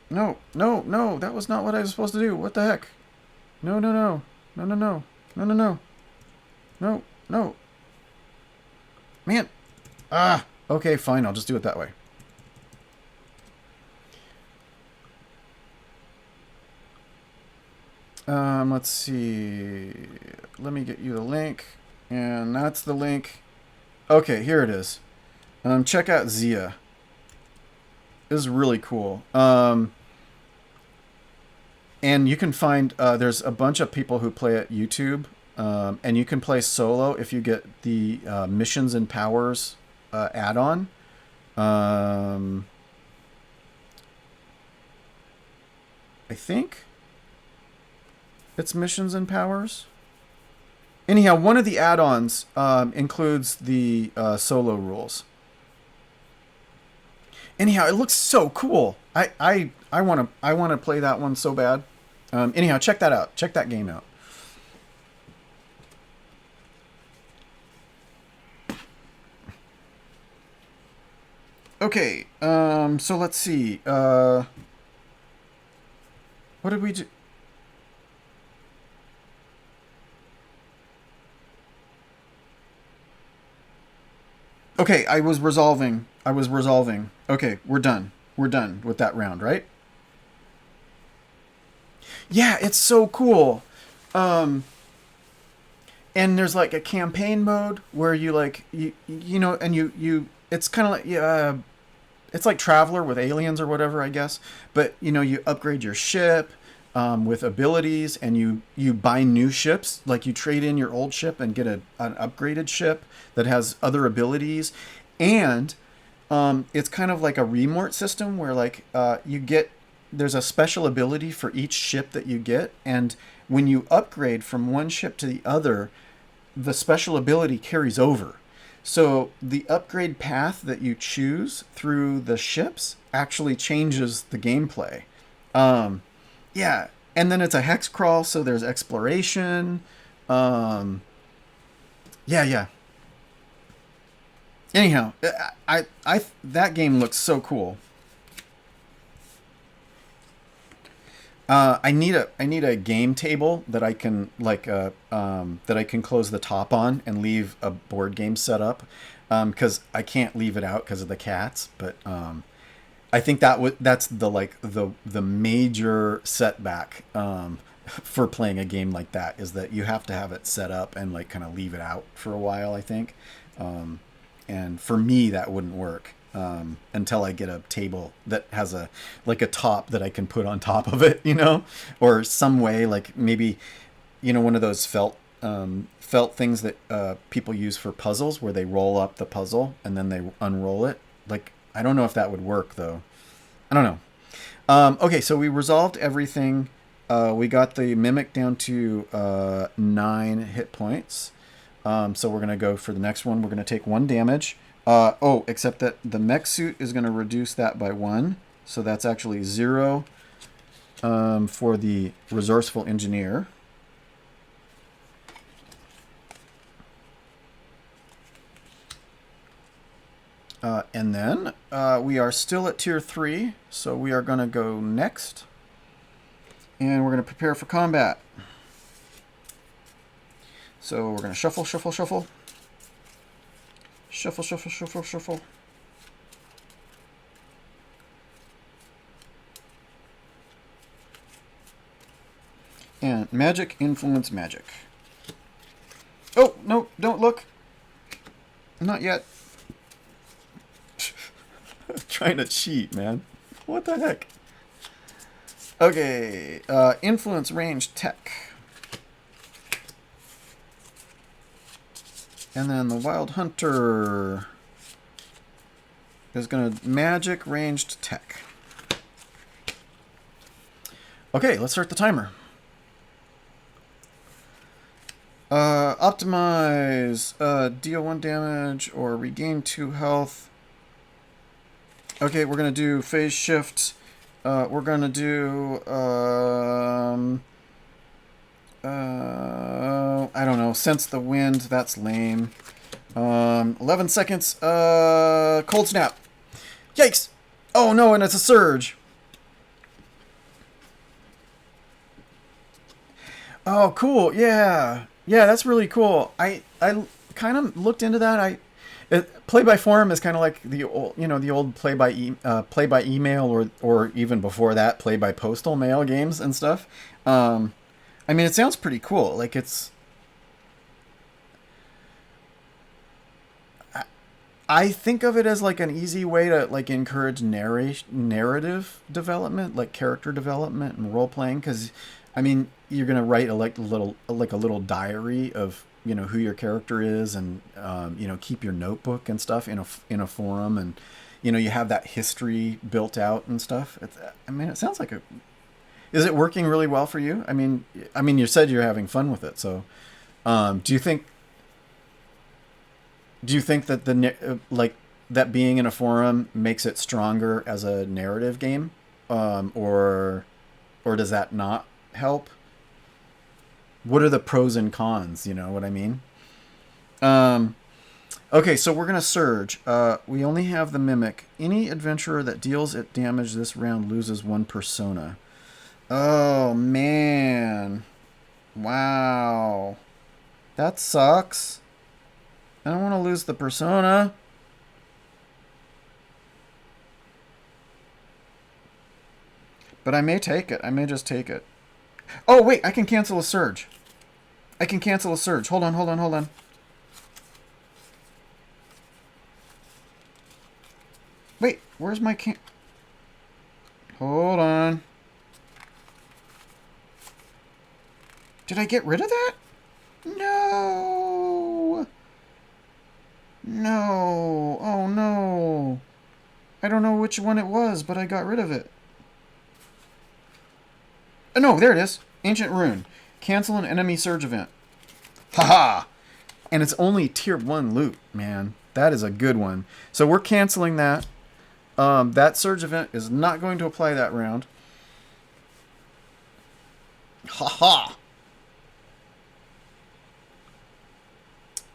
No, that was not what I was supposed to do. What the heck? No. Man. Okay, fine. I'll just do it that way. Let's see. Let me get you the link. And that's the link. Okay, here it is. Check out Zia. This is really cool. And you can find, there's a bunch of people who play at YouTube. And you can play solo if you get the Missions and Powers add-on. I think it's Missions and Powers. Anyhow, one of the add-ons includes the solo rules. Anyhow, it looks so cool. I want to play that one so bad. Anyhow, check that out. Check that game out. Okay, so let's see. What did we do? Okay, I was resolving. Okay, we're done. We're done with that round, right? Yeah, it's so cool. And there's like a campaign mode where you like and you it's kind of like it's like Traveler with aliens or whatever, I guess. But you upgrade your ship with abilities, and you buy new ships. Like you trade in your old ship and get an upgraded ship that has other abilities, and it's kind of like a remort system where like there's a special ability for each ship that you get, and when you upgrade from one ship to the other, the special ability carries over. So the upgrade path that you choose through the ships actually changes the gameplay. Yeah, and then it's a hex crawl, so there's exploration. Yeah. Anyhow, I that game looks so cool. I need a game table that I can that I can close the top on and leave a board game set up, because I can't leave it out because of the cats. But I think that's the major setback for playing a game like that, is that you have to have it set up and like kind of leave it out for a while, I think. And for me, that wouldn't work. Until I get a table that has a top that I can put on top of it, or some way, like maybe, one of those felt things that people use for puzzles, where they roll up the puzzle and then they unroll it. Like, I don't know if that would work though. I don't know. Okay, so we resolved everything. We got the mimic down to 9 hit points. So we're gonna go for the next one. We're gonna take 1 damage. Except that the mech suit is going to reduce that by 1. So that's actually 0 for the resourceful engineer. And then we are still at tier 3. So we are going to go next. And we're going to prepare for combat. So we're going to shuffle, shuffle, shuffle. Shuffle, shuffle, shuffle, shuffle. And magic, influence, magic. Oh, no, don't look. Not yet. Trying to cheat, man. What the heck? Okay, influence, range, tech. And then the Wild Hunter is going to magic, ranged, tech. Okay, let's start the timer. Optimize, deal 1 damage or regain 2 health. Okay, we're going to do phase shift. We're going to do... I don't know. Sense the wind. That's lame. 11 seconds. Cold snap. Yikes! Oh no, and it's a surge. Oh, cool. Yeah, that's really cool. I kind of looked into that. Play by forum is kind of like the old play by email, or even before that, play by postal mail games and stuff. I mean, it sounds pretty cool. Like, I think of it as like an easy way to like encourage narrative development, like character development and role playing. Because, I mean, you're gonna write a little diary of who your character is, and keep your notebook and stuff in a forum, and you have that history built out and stuff. I mean, it sounds like a... Is it working really well for you? I mean, you said you're having fun with it. So, do you think that that being in a forum makes it stronger as a narrative game, or does that not help? What are the pros and cons? You know what I mean? Okay, so we're gonna surge. We only have the mimic. Any adventurer that deals it damage this round loses 1 persona. Oh, man. Wow. That sucks. I don't want to lose the persona. But I may take it. I may just take it. Oh, wait. I can cancel a surge. Hold on. Wait. Where's my Hold on. Did I get rid of that? No. Oh, no. I don't know which one it was, but I got rid of it. Oh, no, there it is. Ancient Rune. Cancel an enemy surge event. Haha. And it's only tier 1 loot, man. That is a good one. So we're canceling that. That surge event is not going to apply that round. Haha.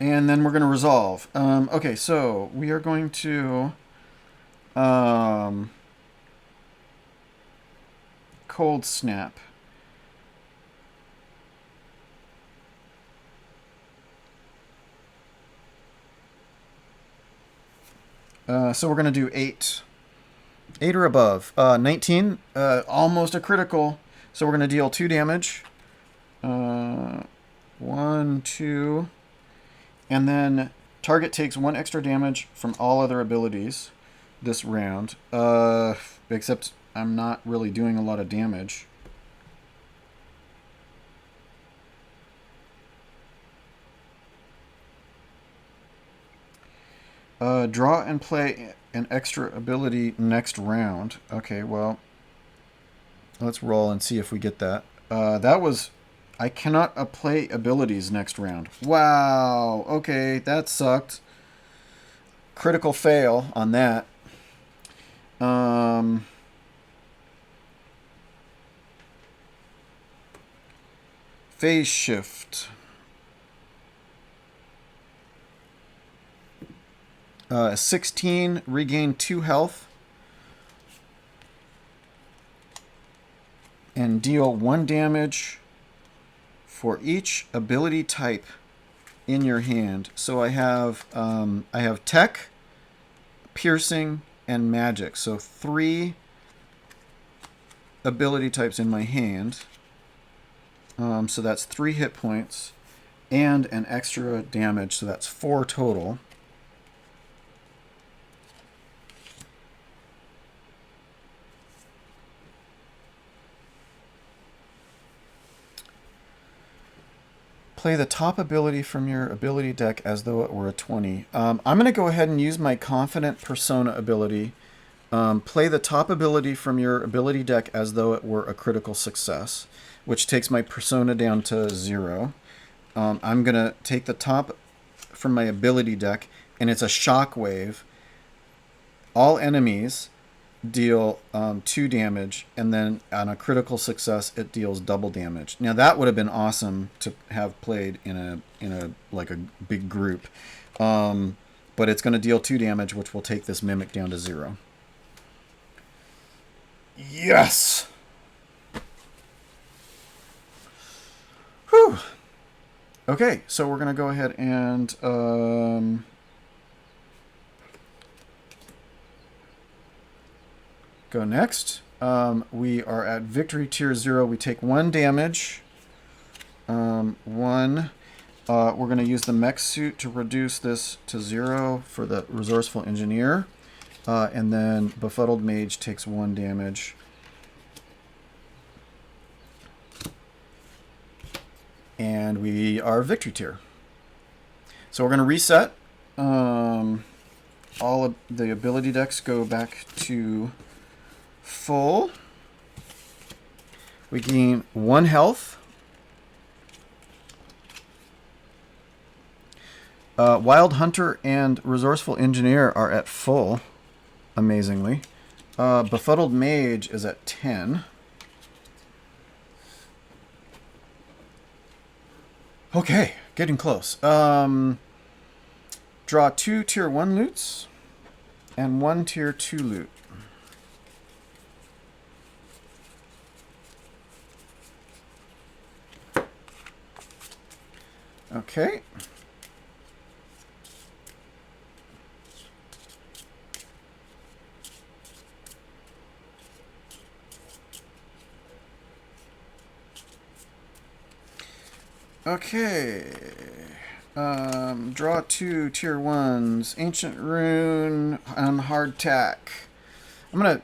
And then we're going to resolve. Okay, so we are going to... Cold Snap. So we're going to do 8. 8 or above. 19, almost a critical. So we're going to deal 2 damage. 1, 2. And then target takes 1 extra damage from all other abilities this round. Except I'm not really doing a lot of damage. Draw and play an extra ability next round. Okay, well, let's roll and see if we get that. That was... I cannot play abilities next round. Wow. Okay, that sucked. Critical fail on that. Phase shift. 16, regain 2 health. And deal 1 damage for each ability type in your hand. So I have tech, piercing, and magic. So 3 ability types in my hand. So that's 3 hit points and an extra damage. So that's 4 total. Play the top ability from your ability deck as though it were a 20. I'm going to go ahead and use my Confident Persona ability. Play the top ability from your ability deck as though it were a critical success, which takes my Persona down to 0. I'm going to take the top from my ability deck, and it's a shockwave. All enemies deal 2 damage, and then on a critical success it deals double damage. Now that would have been awesome to have played in a like a big group, but it's going to deal 2 damage, which will take this mimic down to 0. Yes. Whew. Okay, so we're going to go ahead and go next. We are at victory tier 0. We take 1 damage. 1. We're going to use the mech suit to reduce this to 0 for the resourceful engineer. And then Befuddled Mage takes 1 damage. And we are victory tier. So we're going to reset. All of the ability decks go back to full. We gain 1 health. Wild Hunter and Resourceful Engineer are at full, amazingly. Befuddled Mage is at 10. Okay, getting close. Draw 2 tier 1 loots and 1 tier 2 loot. Okay. Okay. Draw 2 tier 1s. Ancient Rune and Hardtack. I'm going to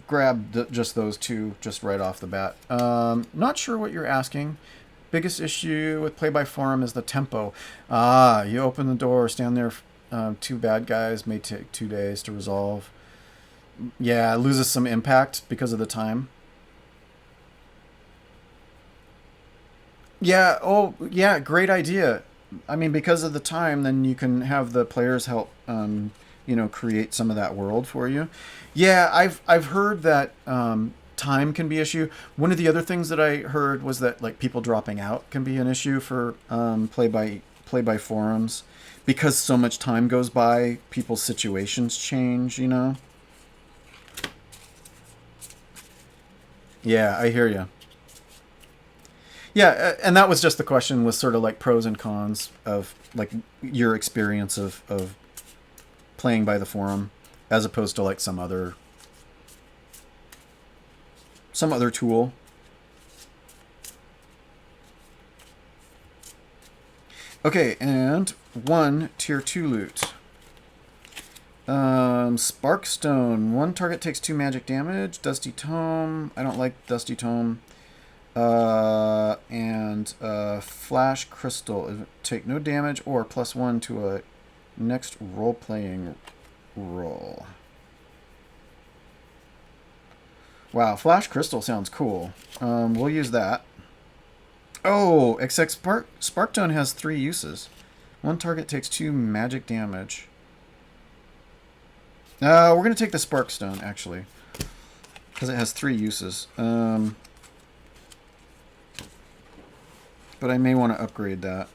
grab just those 2 just right off the bat. Not sure what you're asking. Biggest issue with play by forum is the tempo. You open the door, stand there, 2 bad guys, may take 2 days to resolve. Yeah, it loses some impact because of the time. Yeah, oh, yeah, great idea. I mean, because of the time, then you can have the players help, create some of that world for you. Yeah, I've heard that time can be an issue. One of the other things that I heard was that like people dropping out can be an issue for play by forums, because so much time goes by, people's situations change. Yeah, I hear you. Yeah, and that was just the question, was sort of like pros and cons of like your experience of playing by the forum as opposed to like some other tool. Okay, and 1 tier 2 loot. Sparkstone. 1 target takes 2 magic damage. Dusty Tome. I don't like Dusty Tome. And Flash Crystal. Take no damage or +1 to a next role-playing roll. Wow, Flash Crystal sounds cool. We'll use that. Oh, XX Sparktone has 3 uses. 1 target takes 2 magic damage. We're going to take the Sparkstone, actually. Because it has 3 uses. But I may want to upgrade that.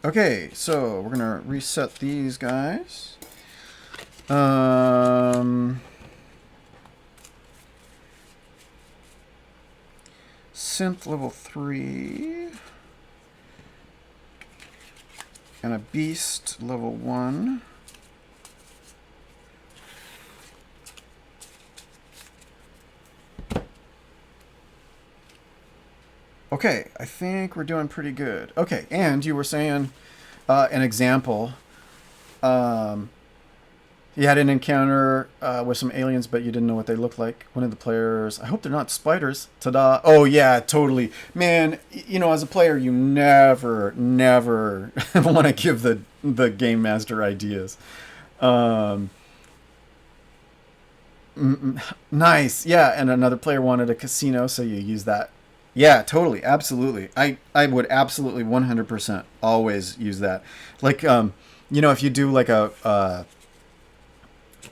Okay, so we're going to reset these guys. Synth level 3. And a beast level 1. Okay, I think we're doing pretty good. Okay, and you were saying an example. You had an encounter with some aliens, but you didn't know what they looked like. One of the players, I hope they're not spiders. Ta-da. Oh, yeah, totally. Man, you know, as a player, you never want to give the game master ideas. Nice. Yeah, and another player wanted a casino, so you use that. Yeah, totally. Absolutely. I would absolutely 100% always use that. Like, you know, if you do like a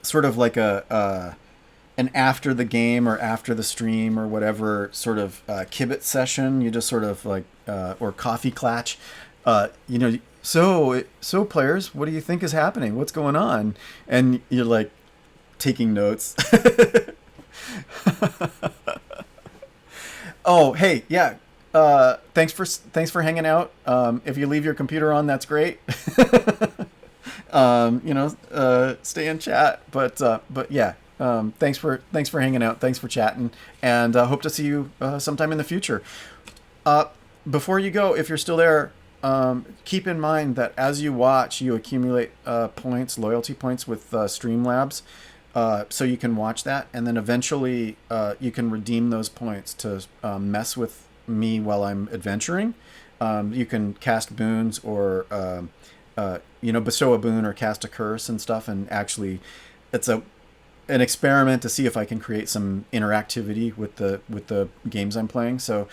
sort of like an after the game or after the stream or whatever sort of kibitz session, you just sort of like or coffee clatch, you know, so players, what do you think is happening? What's going on? And you're like taking notes. Oh, hey, yeah. Thanks for hanging out. If you leave your computer on, that's great. You know, stay in chat. But yeah, thanks for hanging out. Thanks for chatting, and hope to see you sometime in the future. Before you go, if you're still there, keep in mind that as you watch, you accumulate points, loyalty points with Streamlabs. So you can watch that, and then eventually you can redeem those points to mess with me while I'm adventuring. You can cast boons or you know, bestow a boon or cast a curse and stuff, and actually it's an experiment to see if I can create some interactivity with the games I'm playing. So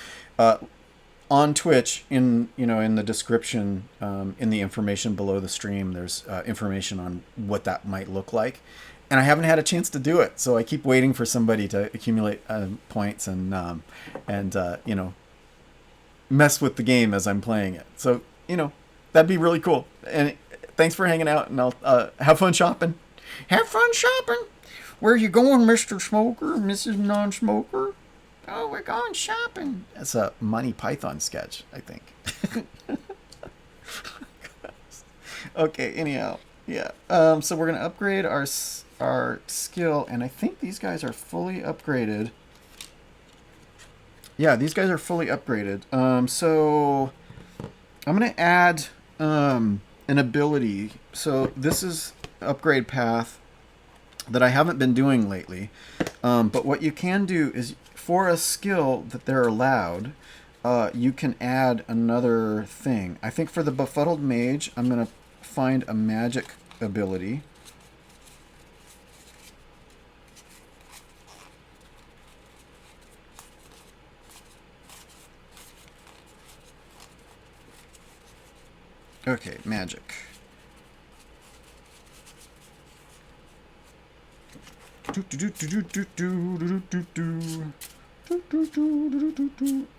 on Twitch, in the description, in the information below the stream, there's information on what that might look like. And I haven't had a chance to do it, so I keep waiting for somebody to accumulate points and you know, mess with the game as I'm playing it. So, you know, that'd be really cool. And thanks for hanging out, and I'll have fun shopping. Have fun shopping. Where are you going, Mr. Smoker, Mrs. Non-Smoker? Oh, we're going shopping. That's a Monty Python sketch, I think. Okay, anyhow, yeah. So we're gonna upgrade our skill, and I think these guys are fully upgraded. Yeah, these guys are fully upgraded. So I'm gonna add an ability. So this is upgrade path that I haven't been doing lately. But what you can do is, for a skill that they're allowed, you can add another thing. I think for the Befuddled Mage, I'm gonna find a magic ability. Okay, magic.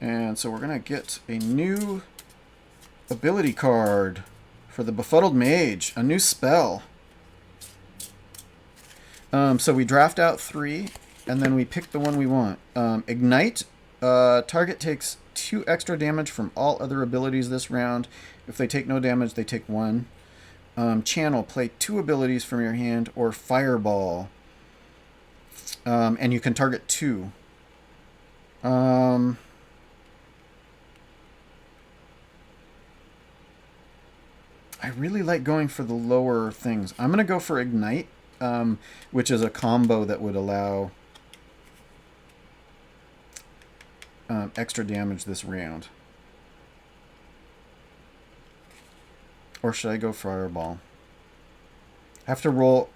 And so we're gonna get a new ability card. for the Befuddled Mage, a new spell. So we draft out 3, and then we pick the one we want. Ignite. Target takes 2 extra damage from all other abilities this round. If they take no damage, they take 1. Channel. Play 2 abilities from your hand, or Fireball. And you can target 2. I really like going for the lower things. I'm going to go for Ignite, which is a combo that would allow extra damage this round. Or should I go Fireball? I have to roll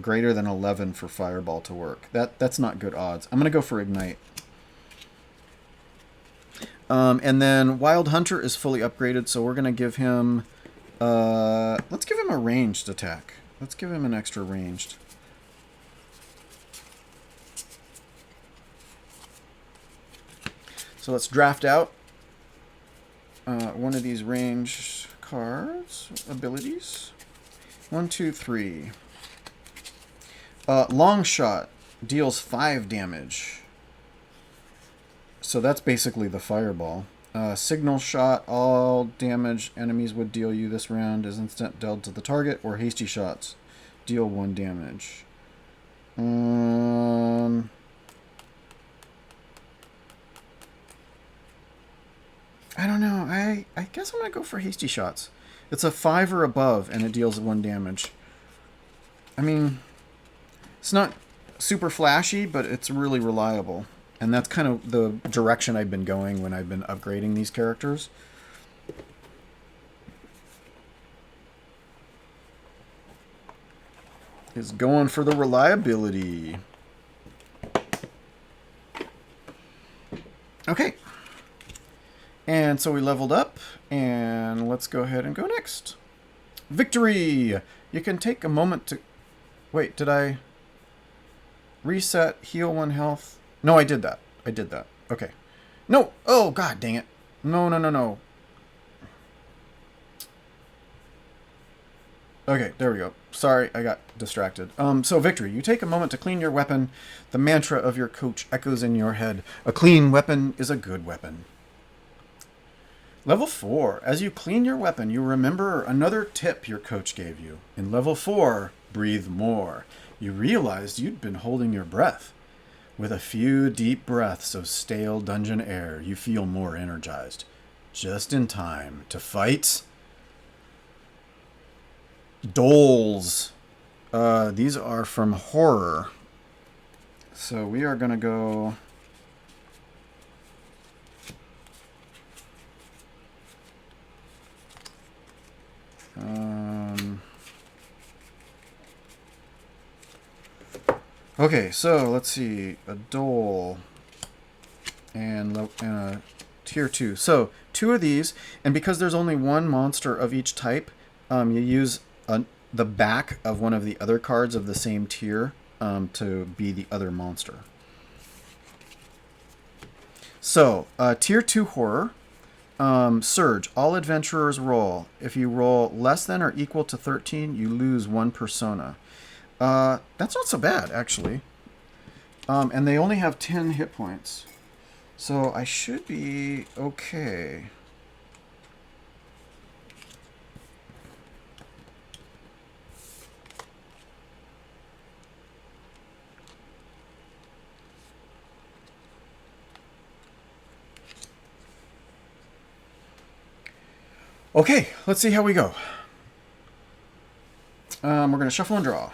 greater than 11 for Fireball to work. That's not good odds. I'm going to go for Ignite. And then Wild Hunter is fully upgraded, so we're going to give him... let's give him a ranged attack. Let's give him an extra ranged. So let's draft out one of these range cards, abilities. 1, 2, 3. Long Shot deals 5 damage. So that's basically the Fireball. Signal Shot, all damage enemies would deal you this round is instant dealt to the target, or Hasty Shots deal 1 damage. I don't know. I guess I'm going to go for Hasty Shots. It's a 5 or above, and it deals 1 damage. I mean, it's not super flashy, but it's really reliable. And that's kind of the direction I've been going when I've been upgrading these characters. Is going for the reliability. Okay. And so we leveled up, and let's go ahead and go next. Victory! You can take a moment to... Wait, did I... Reset, heal 1 health? No, I did that. I did that. Okay. No! Oh, god dang it. No, no, no, no. Okay, there we go. Sorry, I got distracted. So victory. You take a moment to clean your weapon. The mantra of your coach echoes in your head. A clean weapon is a good weapon. Level 4. As you clean your weapon, you remember another tip your coach gave you. In level 4, breathe more. You realized you'd been holding your breath. With a few deep breaths of stale dungeon air, you feel more energized. Just in time to fight... Dolls. These are from horror. So we are going to go... Okay, so let's see. A Dole and a tier 2. So 2 of these, and because there's only 1 monster of each type, you use the back of one of the other cards of the same tier to be the other monster. So, tier 2 horror. Surge. All adventurers roll. If you roll less than or equal to 13, you lose 1 persona. That's not so bad, actually. And they only have 10 hit points. So I should be okay. Okay, let's see how we go. We're going to shuffle and draw.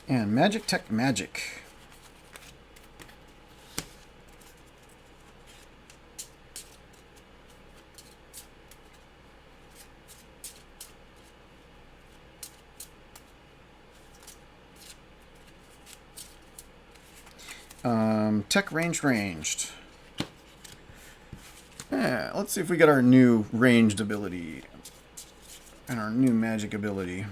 And Magic Tech Magic. Tech ranged. Yeah, let's see if we get our new ranged ability. And our new magic ability.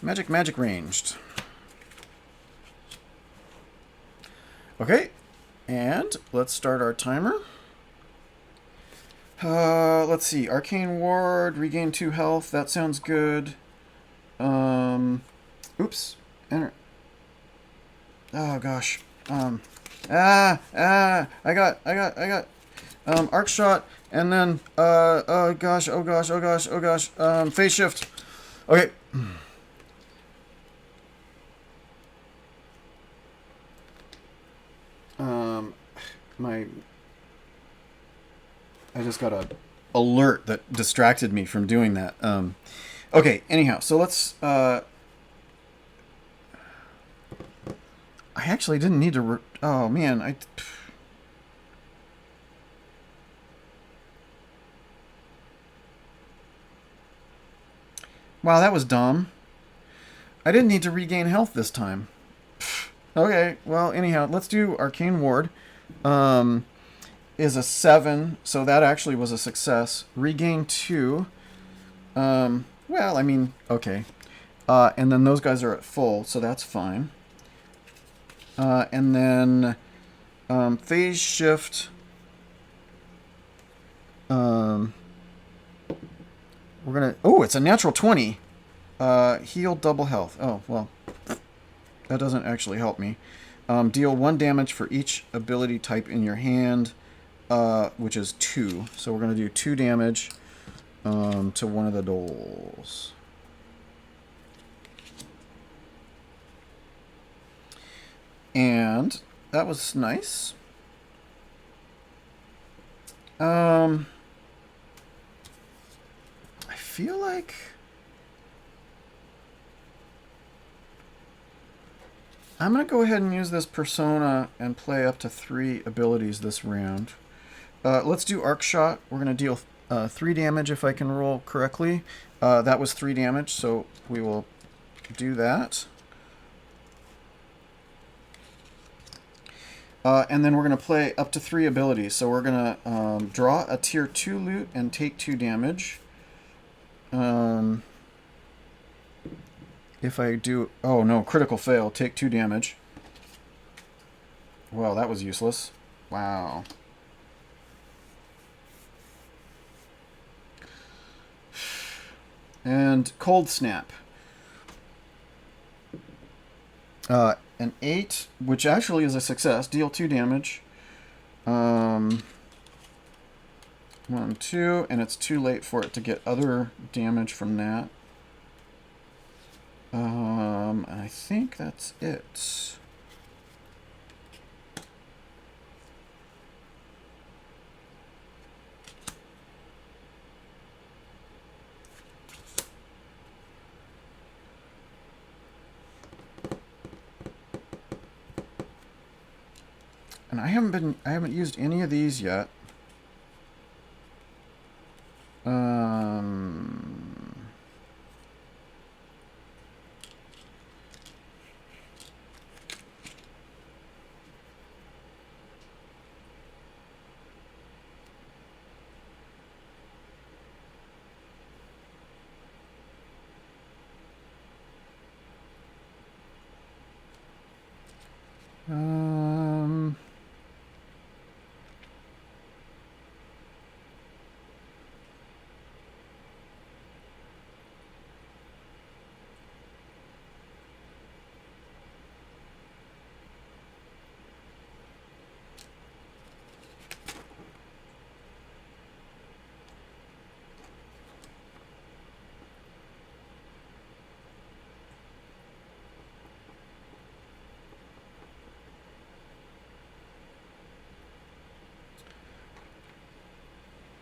Magic ranged. Okay, and let's start our timer. Let's see. Arcane Ward, regain 2 health. That sounds good. Oops. Enter. Oh gosh. I got. Arc shot, and then oh gosh. Phase shift. Okay. I just got a alert that distracted me from doing that. Okay, anyhow, so let's... I actually didn't need to... oh, man, wow, that was dumb. I didn't need to regain health this time. Okay, well, anyhow, let's do Arcane Ward. Is a 7, so that actually was a success. Regain 2. Well, I mean, okay. And then those guys are at full, so that's fine. And then phase shift. We're gonna... oh, it's a natural 20. Heal double health. Oh, well. That doesn't actually help me. Deal 1 damage for each ability type in your hand. Which is 2. So we're going to do 2 damage to one of the dolls. And that was nice. I feel like... I'm going to go ahead and use this persona and play up to 3 abilities this round. Let's do Arc Shot. We're going to deal 3 damage if I can roll correctly. That was 3 damage, so we will do that. And then we're going to play up to 3 abilities. So we're going to draw a tier 2 loot and take 2 damage. If I do... oh no, critical fail. Take 2 damage. Well, that was useless. Wow. And Cold Snap. An 8, which actually is a success. Deal 2 damage. 1, 2, and it's too late for it to get other damage from that. I think that's it. And I haven't used any of these yet.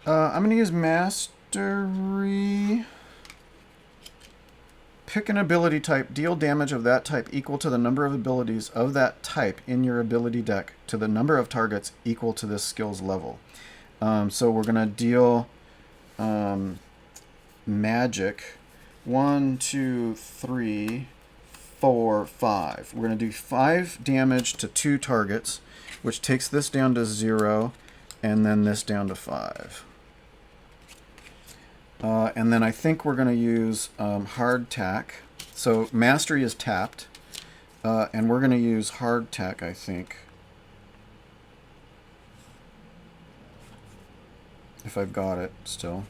I'm going to use Mastery. Pick an ability type. Deal damage of that type equal to the number of abilities of that type in your ability deck to the number of targets equal to this skill's level. So we're going to deal magic. 1, 2, 3, 4, 5. We're going to do 5 damage to 2 targets, which takes this down to 0, and then this down to 5. And then I think we're going to use hardtack. So mastery is tapped, and we're going to use hardtack, I think. If I've got it still.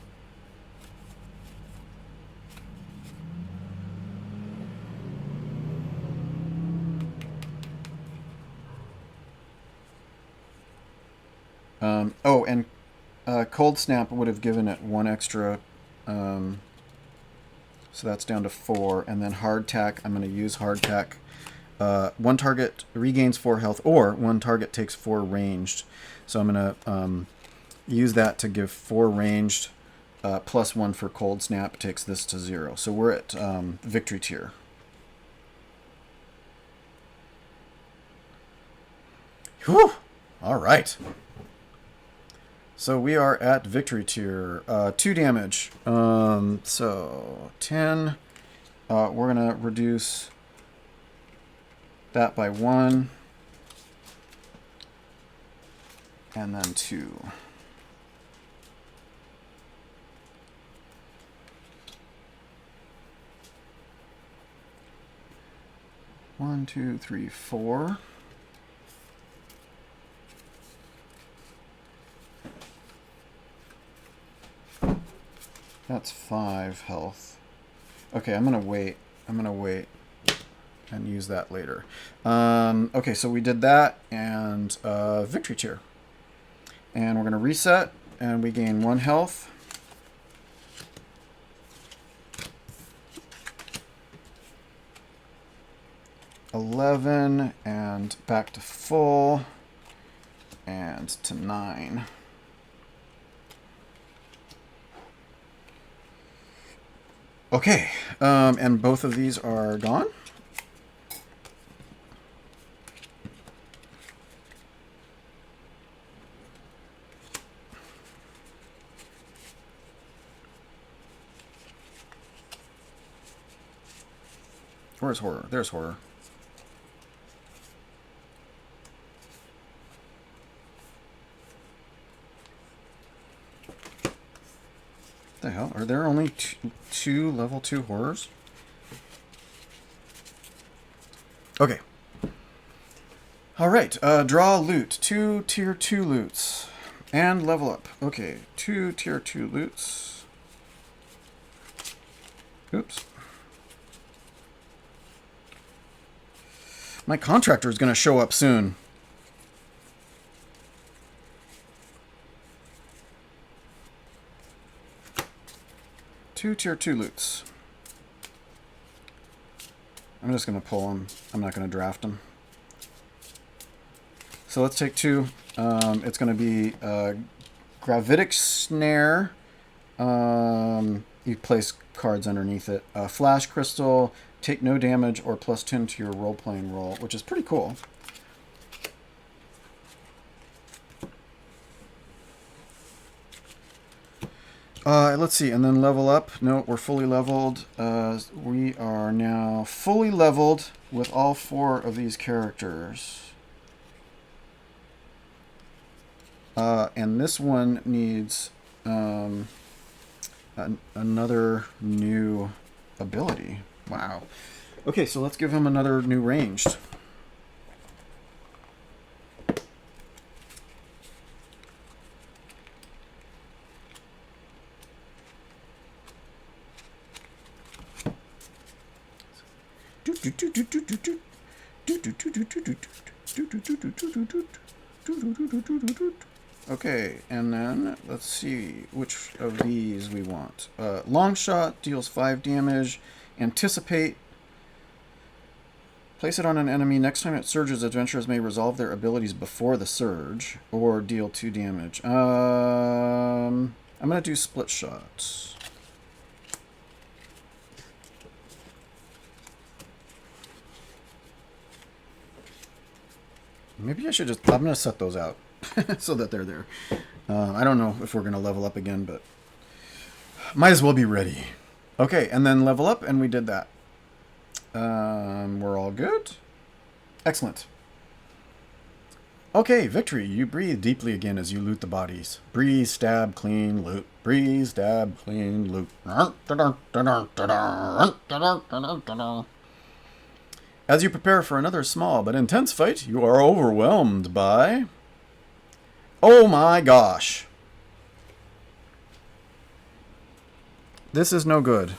Oh, and Cold Snap would have given it 1 extra, so that's down to 4. And then Hardtack, I'm going to use Hardtack. 1 target regains 4 health, or 1 target takes 4 ranged. So I'm going to use that to give 4 ranged, plus 1 for Cold Snap takes this to 0. So we're at victory tier. Whew! All right. So we are at victory tier. 2 damage. So 10. We're going to reduce that by 1. And then 2. One, 2, 3, 4. That's 5 health. Okay, I'm gonna wait. And use that later. Okay, so we did that, and victory tier. And we're gonna reset, and we gain 1 health. $11, and back to full, and to 9. Okay, and both of these are gone. Where's horror? There's horror. The hell? Are there only two level 2 horrors? Okay. Alright, draw loot. 2 tier 2 loots. And level up. Okay, 2 tier 2 loots. Oops. My contractor is going to show up soon. Two tier 2 loots. I'm just going to pull them. I'm not going to draft them. So let's take 2. It's going to be Gravitic Snare. You place cards underneath it. Flash Crystal. Take no damage or plus 10 to your role-playing roll, which is pretty cool. Let's see, and then level up. No, we're fully leveled. We are now fully leveled with all 4 of these characters. And this one needs another new ability. Wow. Okay, so let's give him another new ranged. Okay, and then let's see which of these we want. Long shot deals 5 damage. Anticipate. Place it on an enemy. Next time it surges, adventurers may resolve their abilities before the surge or deal 2 damage. I'm going to do split shots. Maybe I should just... I'm going to set those out so that they're there. I don't know if we're going to level up again, but might as well be ready. Okay, and then level up, and we did that. We're all good. Excellent. Okay, victory. You breathe deeply again as you loot the bodies. Breathe, stab, clean, loot. Breathe, stab, clean, loot. As you prepare for another small but intense fight, you are overwhelmed by... Oh my gosh. This is no good.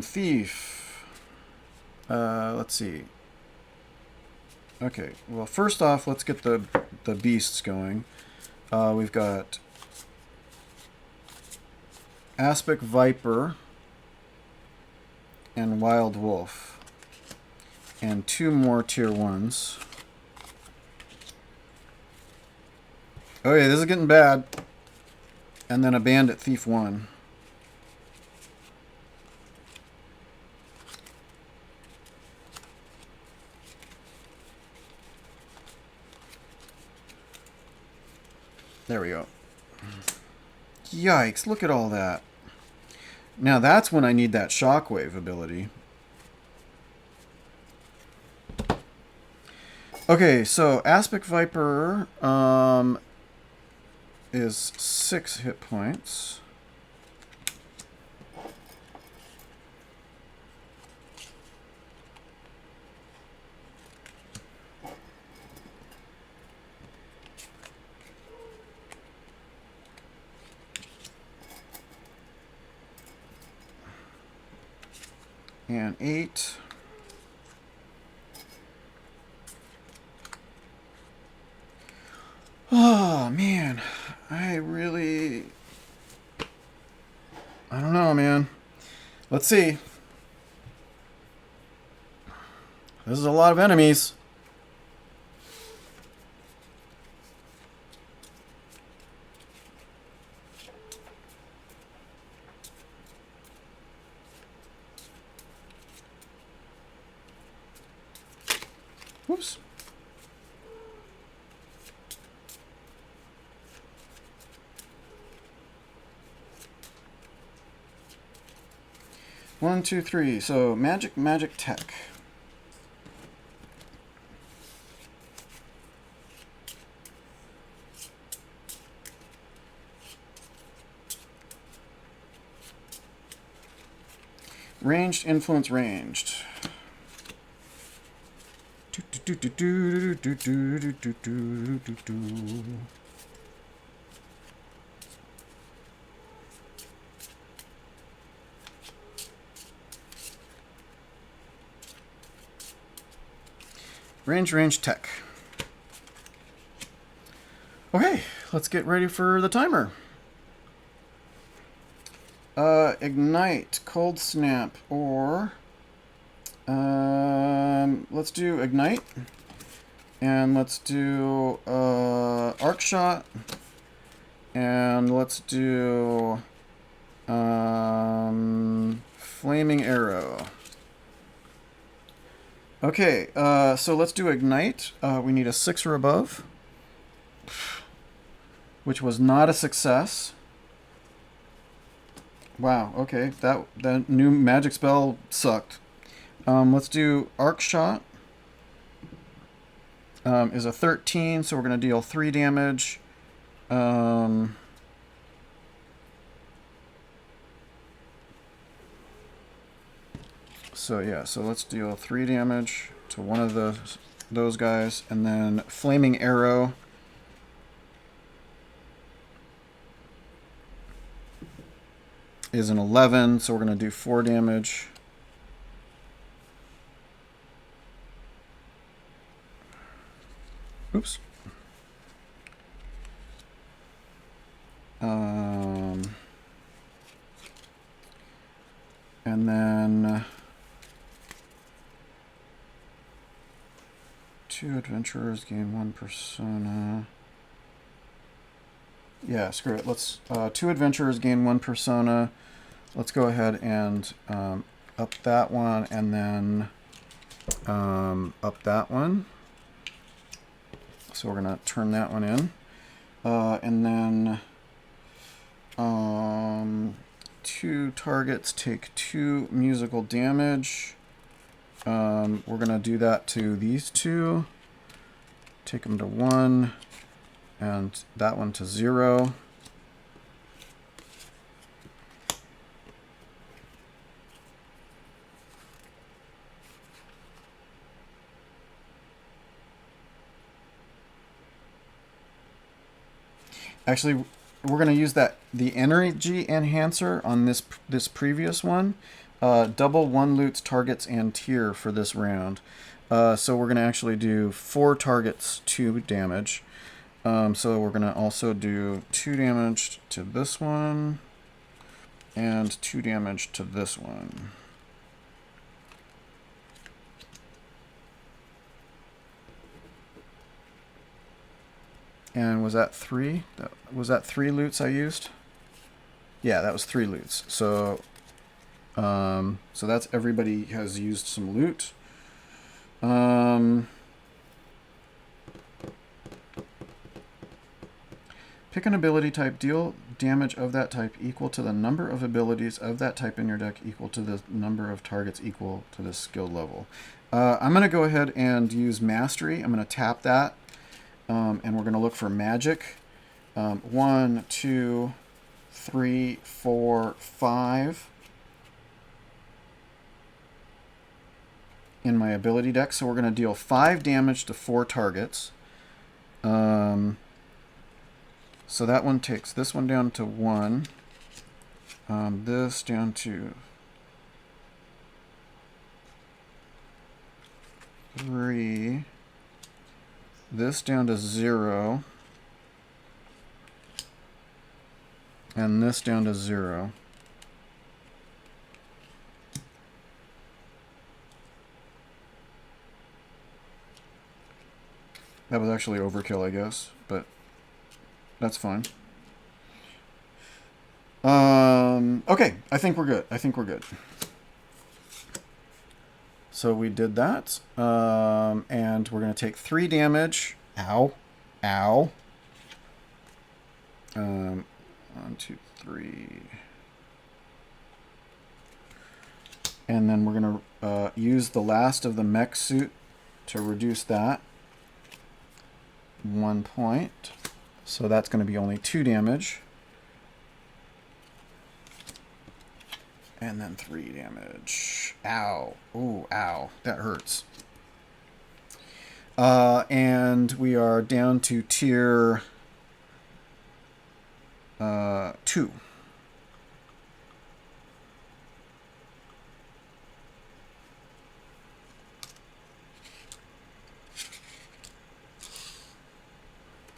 Thief. Let's see. Okay, well, first off, let's get the beasts going. We've got Aspic Viper and Wild Wolf. And 2 more tier 1s. Okay, this is getting bad. And then a Bandit Thief 1. There we go. Yikes, look at all that. Now that's when I need that shockwave ability. Okay, so Aspic Viper is 6 hit points. And 8. Oh, man. I don't know, man. Let's see. This is a lot of enemies. Whoops. One, two, three. So magic tech. Ranged, influence, ranged. Range, tech. Okay, let's get ready for the timer. Ignite, cold snap, or let's do ignite, and let's do arc shot, and let's do flaming arrow. Okay, so let's do ignite. We need a 6 or above, which was not a success. Wow, okay, that new magic spell sucked. Let's do arc shot. Is a 13, so we're going to deal 3 damage. So yeah, so let's deal 3 damage to one of those guys, and then flaming arrow. Is an 11, so we're going to do 4 damage. Oops. And then 2 adventurers gain 1 persona. Yeah, screw it. Let's 2 adventurers gain 1 persona. Let's go ahead and up that one, and then up that one. So we're gonna turn that one in, and then 2 targets take 2 musical damage. We're going to do that to these 2. Take them to 1, and that one to 0. Actually, we're going to use the energy enhancer on this previous one. Double 1 loot's targets and tier for this round. So we're going to actually do 4 targets, 2 damage. So we're going to also do 2 damage to this one and 2 damage to this one. And was that 3? Was that 3 loots I used? Yeah, that was 3 loots. So, so that's everybody has used some loot. Pick an ability type, deal damage of that type equal to the number of abilities of that type in your deck equal to the number of targets equal to the skill level. I'm going to go ahead and use Mastery. I'm going to tap that. And we're going to look for magic. 1, 2, 3, 4, 5 in my ability deck. So we're going to deal 5 damage to 4 targets. So that one takes this one down to 1. This down to 3. This down to 0. And this down to 0. That was actually overkill, I guess, but that's fine. Okay, I think we're good. I think we're good. So we did that, and we're going to take 3 damage. Ow. Ow. 1, 2, 3. And then we're going to use the last of the mech suit to reduce that. 1 point. So that's going to be only 2 damage. And then 3 damage. Ow. Ooh, ow. That hurts. And we are down to tier 2.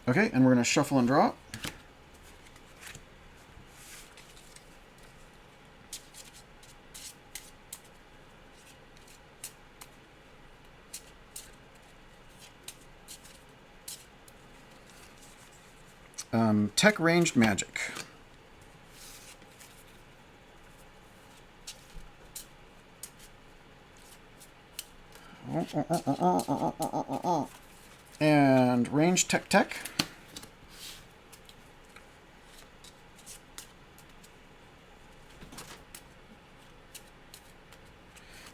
Okay, and we're going to shuffle and drop. Tech ranged magic. And range tech.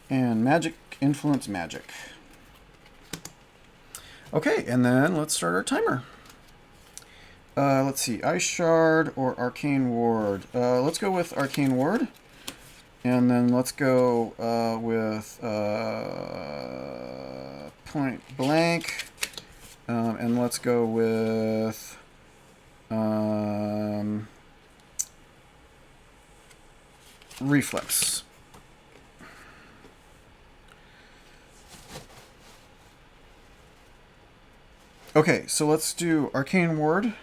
And magic influence magic. Okay, and then let's start our timer. Let's see, Ice Shard or Arcane Ward. Let's go with Arcane Ward. And then let's go with Point Blank. And let's go with Reflex. Okay, so let's do Arcane Ward.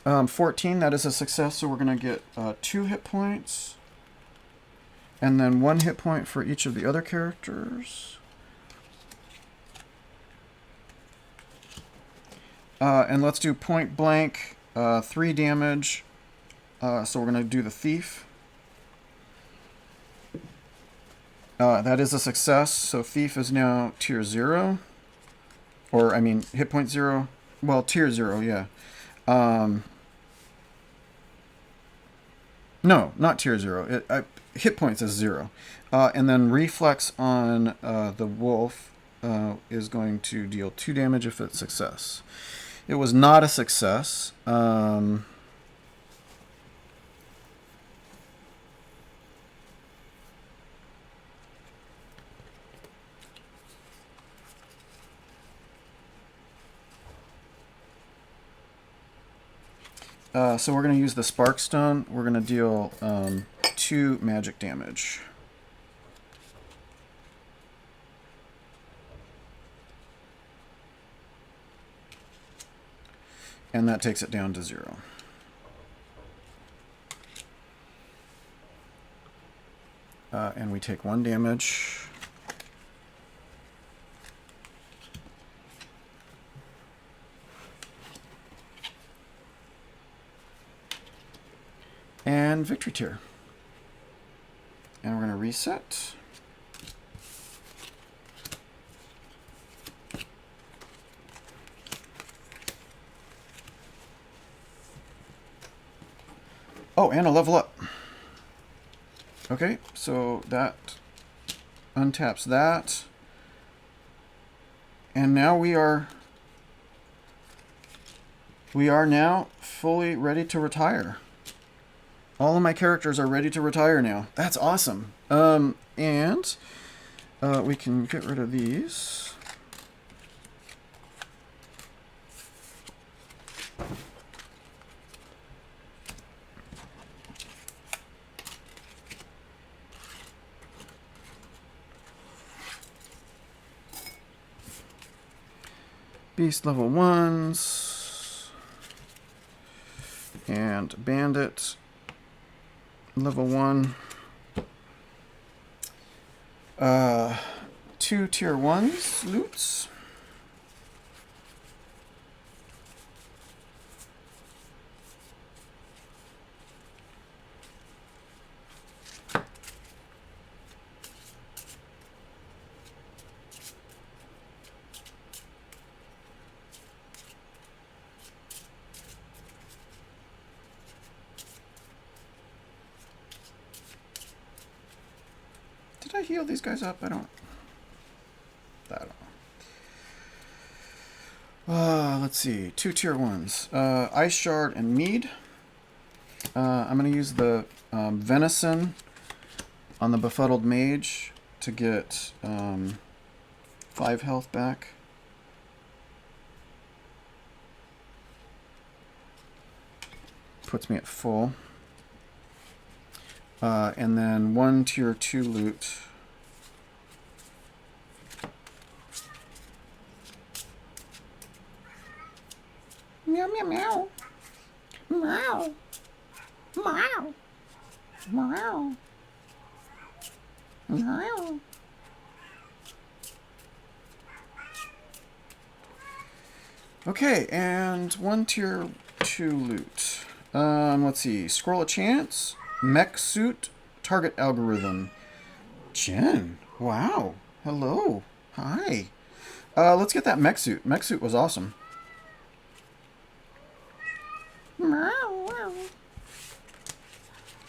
14, that is a success, so we're going to get 2 hit points. And then 1 hit point for each of the other characters. And let's do Point Blank, 3 damage. So we're going to do the Thief. That is a success, so Thief is now tier 0. Or, I mean, hit point 0. Well, tier 0, yeah. No, not tier 0. Hit points is 0. And then reflex on the wolf is going to deal 2 damage if it's success. It was not a success. So we're going to use the Sparkstone. We're going to deal 2 magic damage. And that takes it down to 0. And we take 1 damage. And victory tier. And we're going to reset. Oh, and a level up. Okay, so that untaps that. And now we are now fully ready to retire. All of my characters are ready to retire now. That's awesome. And we can get rid of these. Beast level 1s. And Bandit level 1. 2 tier 1s loots. Did I heal these guys up? I don't know. Let's see. 2 tier 1s. Ice Shard and Mead. I'm going to use the Venison on the Befuddled Mage to get 5 health back. Puts me at full. And then 1 tier 2 loot. Meow, meow, meow. Meow. Meow. Meow. Meow. Okay, and 1 tier 2 loot. Let's see. Scroll of Chance. Mech Suit. Target Algorithm. Jen. Wow. Hello. Hi. Let's get that Mech Suit. Mech Suit was awesome.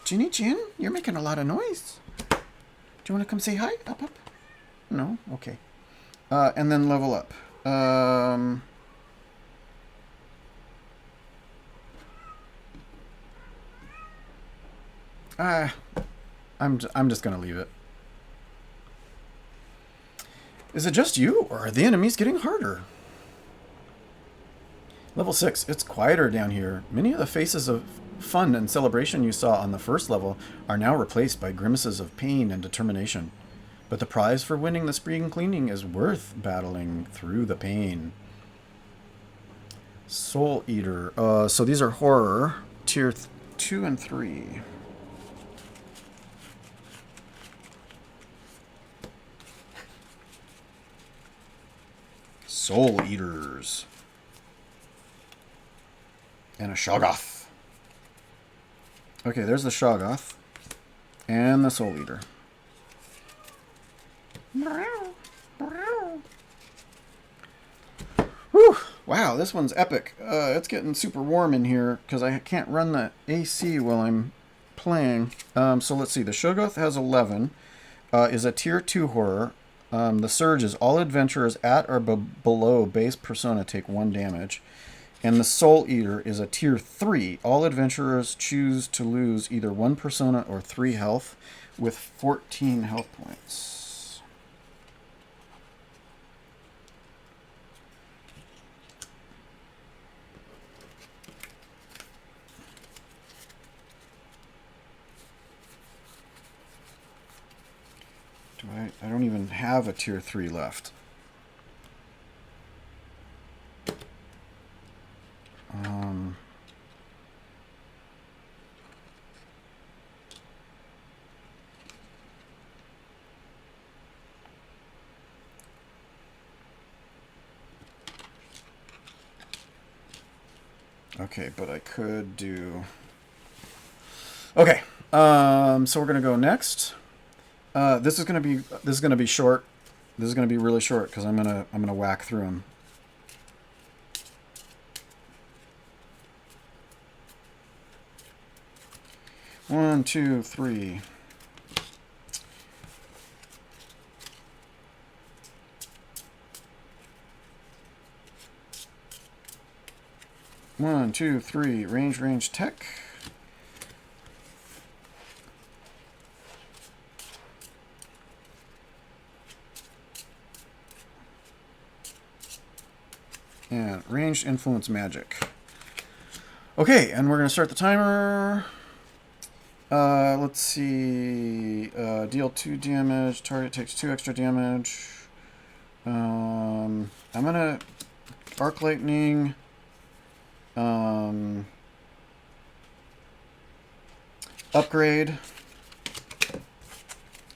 Ginny Jin, you're making a lot of noise. Do you want to come say hi? Up, up. No? Okay. And then level up. I'm just gonna leave it. Is it just you, or are the enemies getting harder? Level 6. It's quieter down here. Many of the faces of fun and celebration you saw on the first level are now replaced by grimaces of pain and determination. But the prize for winning the spring cleaning is worth battling through the pain. Soul Eater. So these are horror. Tier 2 and 3. Soul Eaters. And a Shoggoth. Okay, there's the Shoggoth. And the Soul Eater. Whew! Wow, this one's epic. It's getting super warm in here because I can't run the AC while I'm playing. So let's see. The Shoggoth has 11. Is a tier 2 horror. The Surge is all adventurers at or below base persona take 1 damage. And the Soul Eater is a tier 3. All adventurers choose to lose either 1 persona or 3 health with 14 health points. I don't even have a tier 3 left. Okay, but I could do... Okay, so we're gonna go next. This is gonna be short. This is gonna be really short because I'm gonna whack through them. One, two, three. One, two, three. Range, tech. And ranged influence magic. Okay, and we're going to start the timer. Let's see. Deal 2 damage. Target takes 2 extra damage. I'm going to Arc Lightning. Upgrade.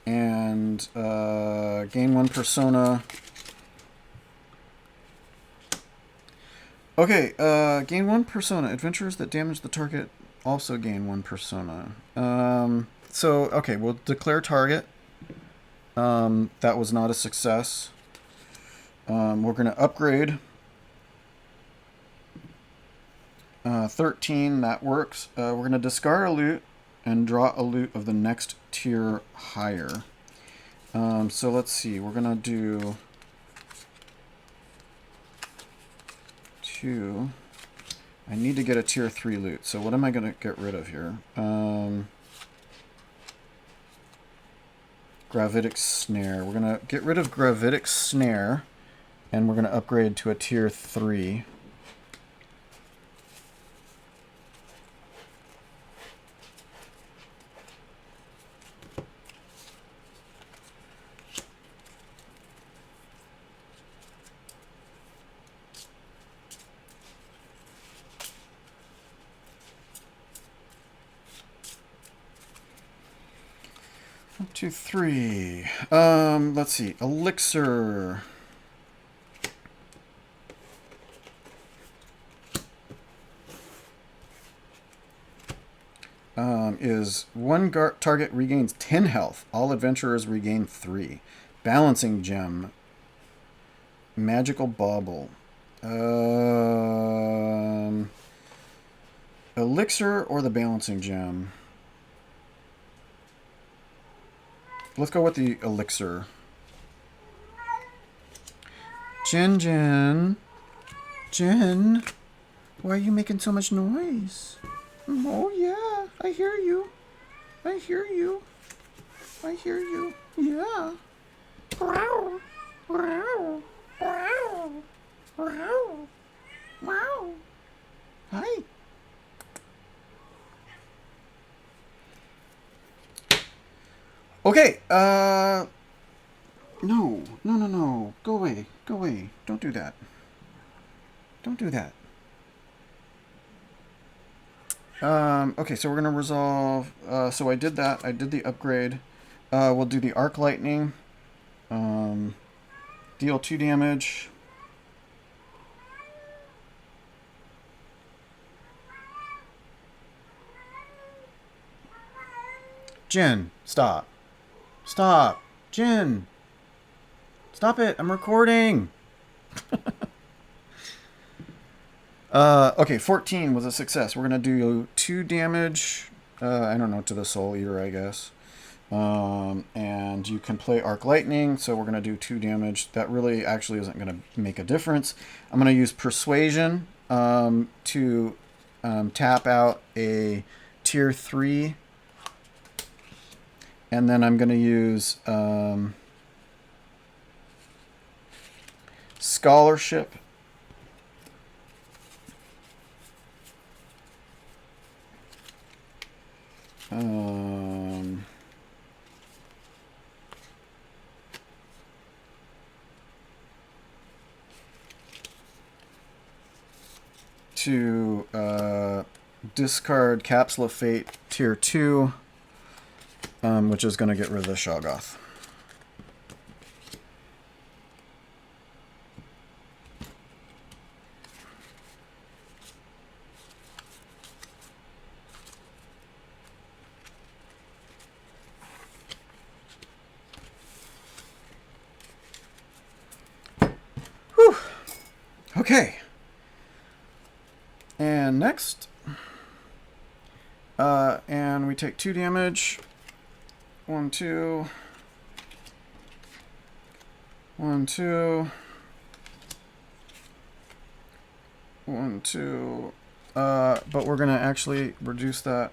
And gain 1 persona. Okay, gain 1 persona. Adventurers that damage the target also gain 1 persona. So, okay, we'll declare target. That was not a success. We're going to upgrade. 13, that works. We're going to discard a loot and draw a loot of the next tier higher. So let's see, we're going to do... 2. I need to get a tier 3 loot. So what am I going to get rid of here? Gravitic Snare. We're going to get rid of Gravitic Snare, and we're going to upgrade to a tier 3. One, two, three. Let's see. Elixir. Is one target regains 10 health. All adventurers regain 3. Balancing Gem. Magical Bauble. Elixir or the Balancing Gem? Let's go with the Elixir. Jen. Why are you making so much noise? Oh, yeah. I hear you. Yeah. Wow. Hi. Okay, no. Go away. Don't do that. Okay, so we're going to resolve, so I did that. I did the upgrade. We'll do the Arc Lightning. Deal 2 damage. Jen, stop. Jen. Stop it. I'm recording. Okay, 14 was a success. We're going to do 2 damage. I don't know, to the Soul Eater, I guess. And you can play Arc Lightning, so we're going to do 2 damage. That really actually isn't going to make a difference. I'm going to use Persuasion to tap out a tier 3. And then I'm going to use Scholarship. To discard Capsule of Fate tier 2, which is going to get rid of the Shoggoth. Whew. Okay. And next, and we take 2 damage. 1, 2. 1, 2. 1, 2. But we're going to actually reduce that.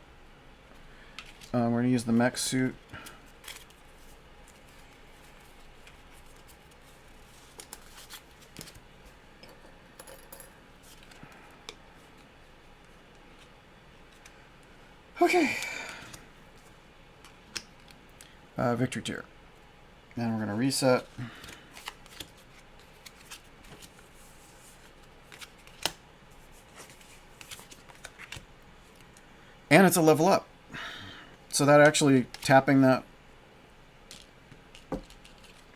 We're going to use the mech suit. Okay. Victory tier. Now we're going to reset. And it's a level up. So that actually, tapping that,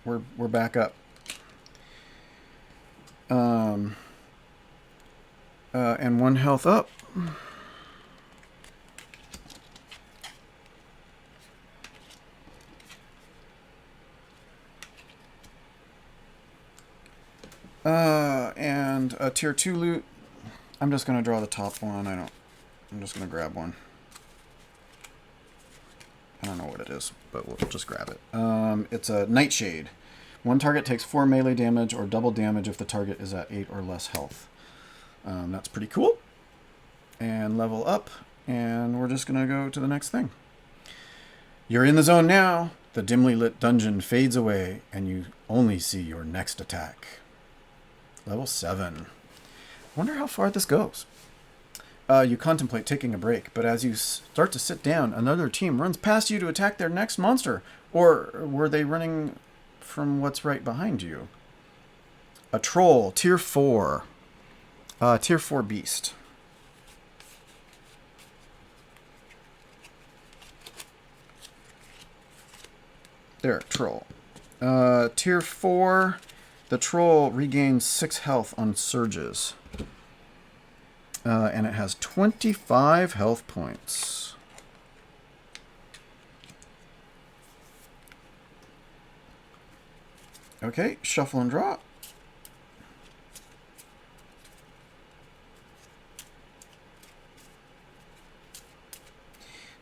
we're back up. And 1 health up. And a tier 2 loot. I'm just going to draw the top one. I'm just going to grab one. I don't know what it is, but we'll just grab it. It's a Nightshade. 1 target takes 4 melee damage or double damage if the target is at 8 or less health. That's pretty cool. And level up. And we're just going to go to the next thing. You're in the zone now. The dimly lit dungeon fades away, and you only see your next attack. Level 7. Wonder how far this goes. You contemplate taking a break, but as you start to sit down, another team runs past you to attack their next monster. Or were they running from what's right behind you? A troll, tier 4. Tier 4 beast. There, troll. Tier 4, the troll regains 6 health on surges. And it has 25 health points. Okay, shuffle and draw.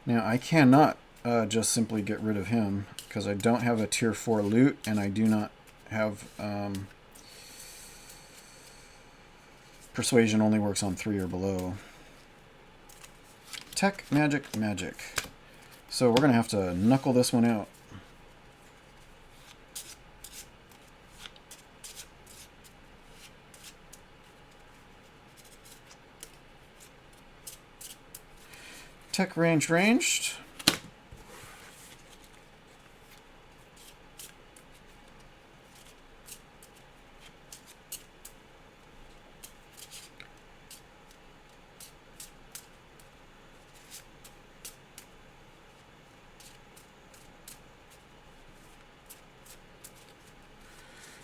Now, I cannot just simply get rid of him because I don't have a tier 4 loot and I do not have... Persuasion only works on 3 or below. Tech, magic, magic. So we're going to have to knuckle this one out. Tech ranged.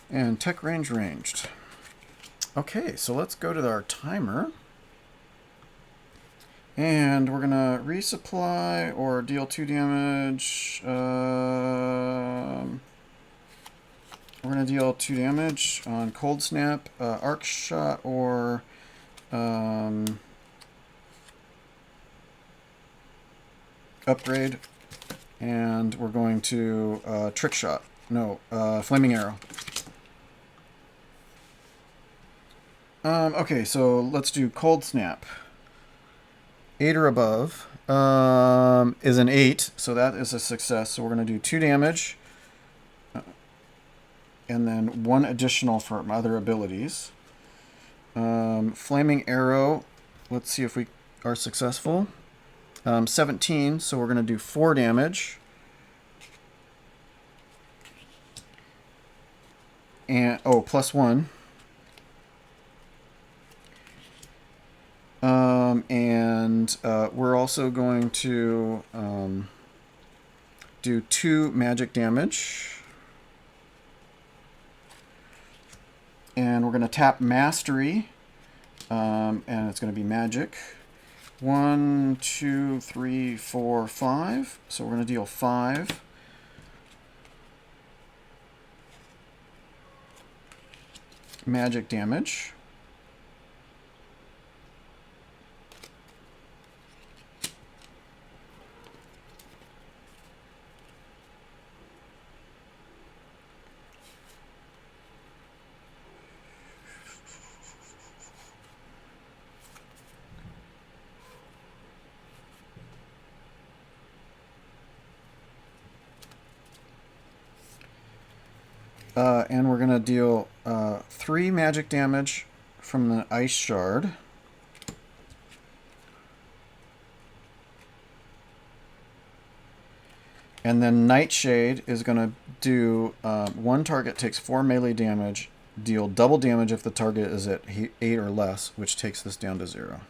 And tech ranged. Okay, so let's go to our timer. And we're going to resupply or deal 2 damage. We're going to deal 2 damage on Cold Snap, Arc Shot, or... upgrade, and we're going to trick shot. No, flaming arrow. Okay, so let's do cold snap. 8 or above is an 8, so that is a success. So we're going to do 2 damage, and then 1 additional for other abilities. Flaming arrow, let's see if we are successful. 17, so we're going to do 4 damage. And, oh, +1. We're also going to do 2 magic damage. And we're going to tap Mastery, and it's going to be magic. 1, 2, 3, 4, 5. So we're going to deal 5. Magic damage. And we're going to deal 3 magic damage from the ice shard. And then Nightshade is going to do 1 target takes 4 melee damage, deal double damage if the target is at 8 or less, which takes this down to 0.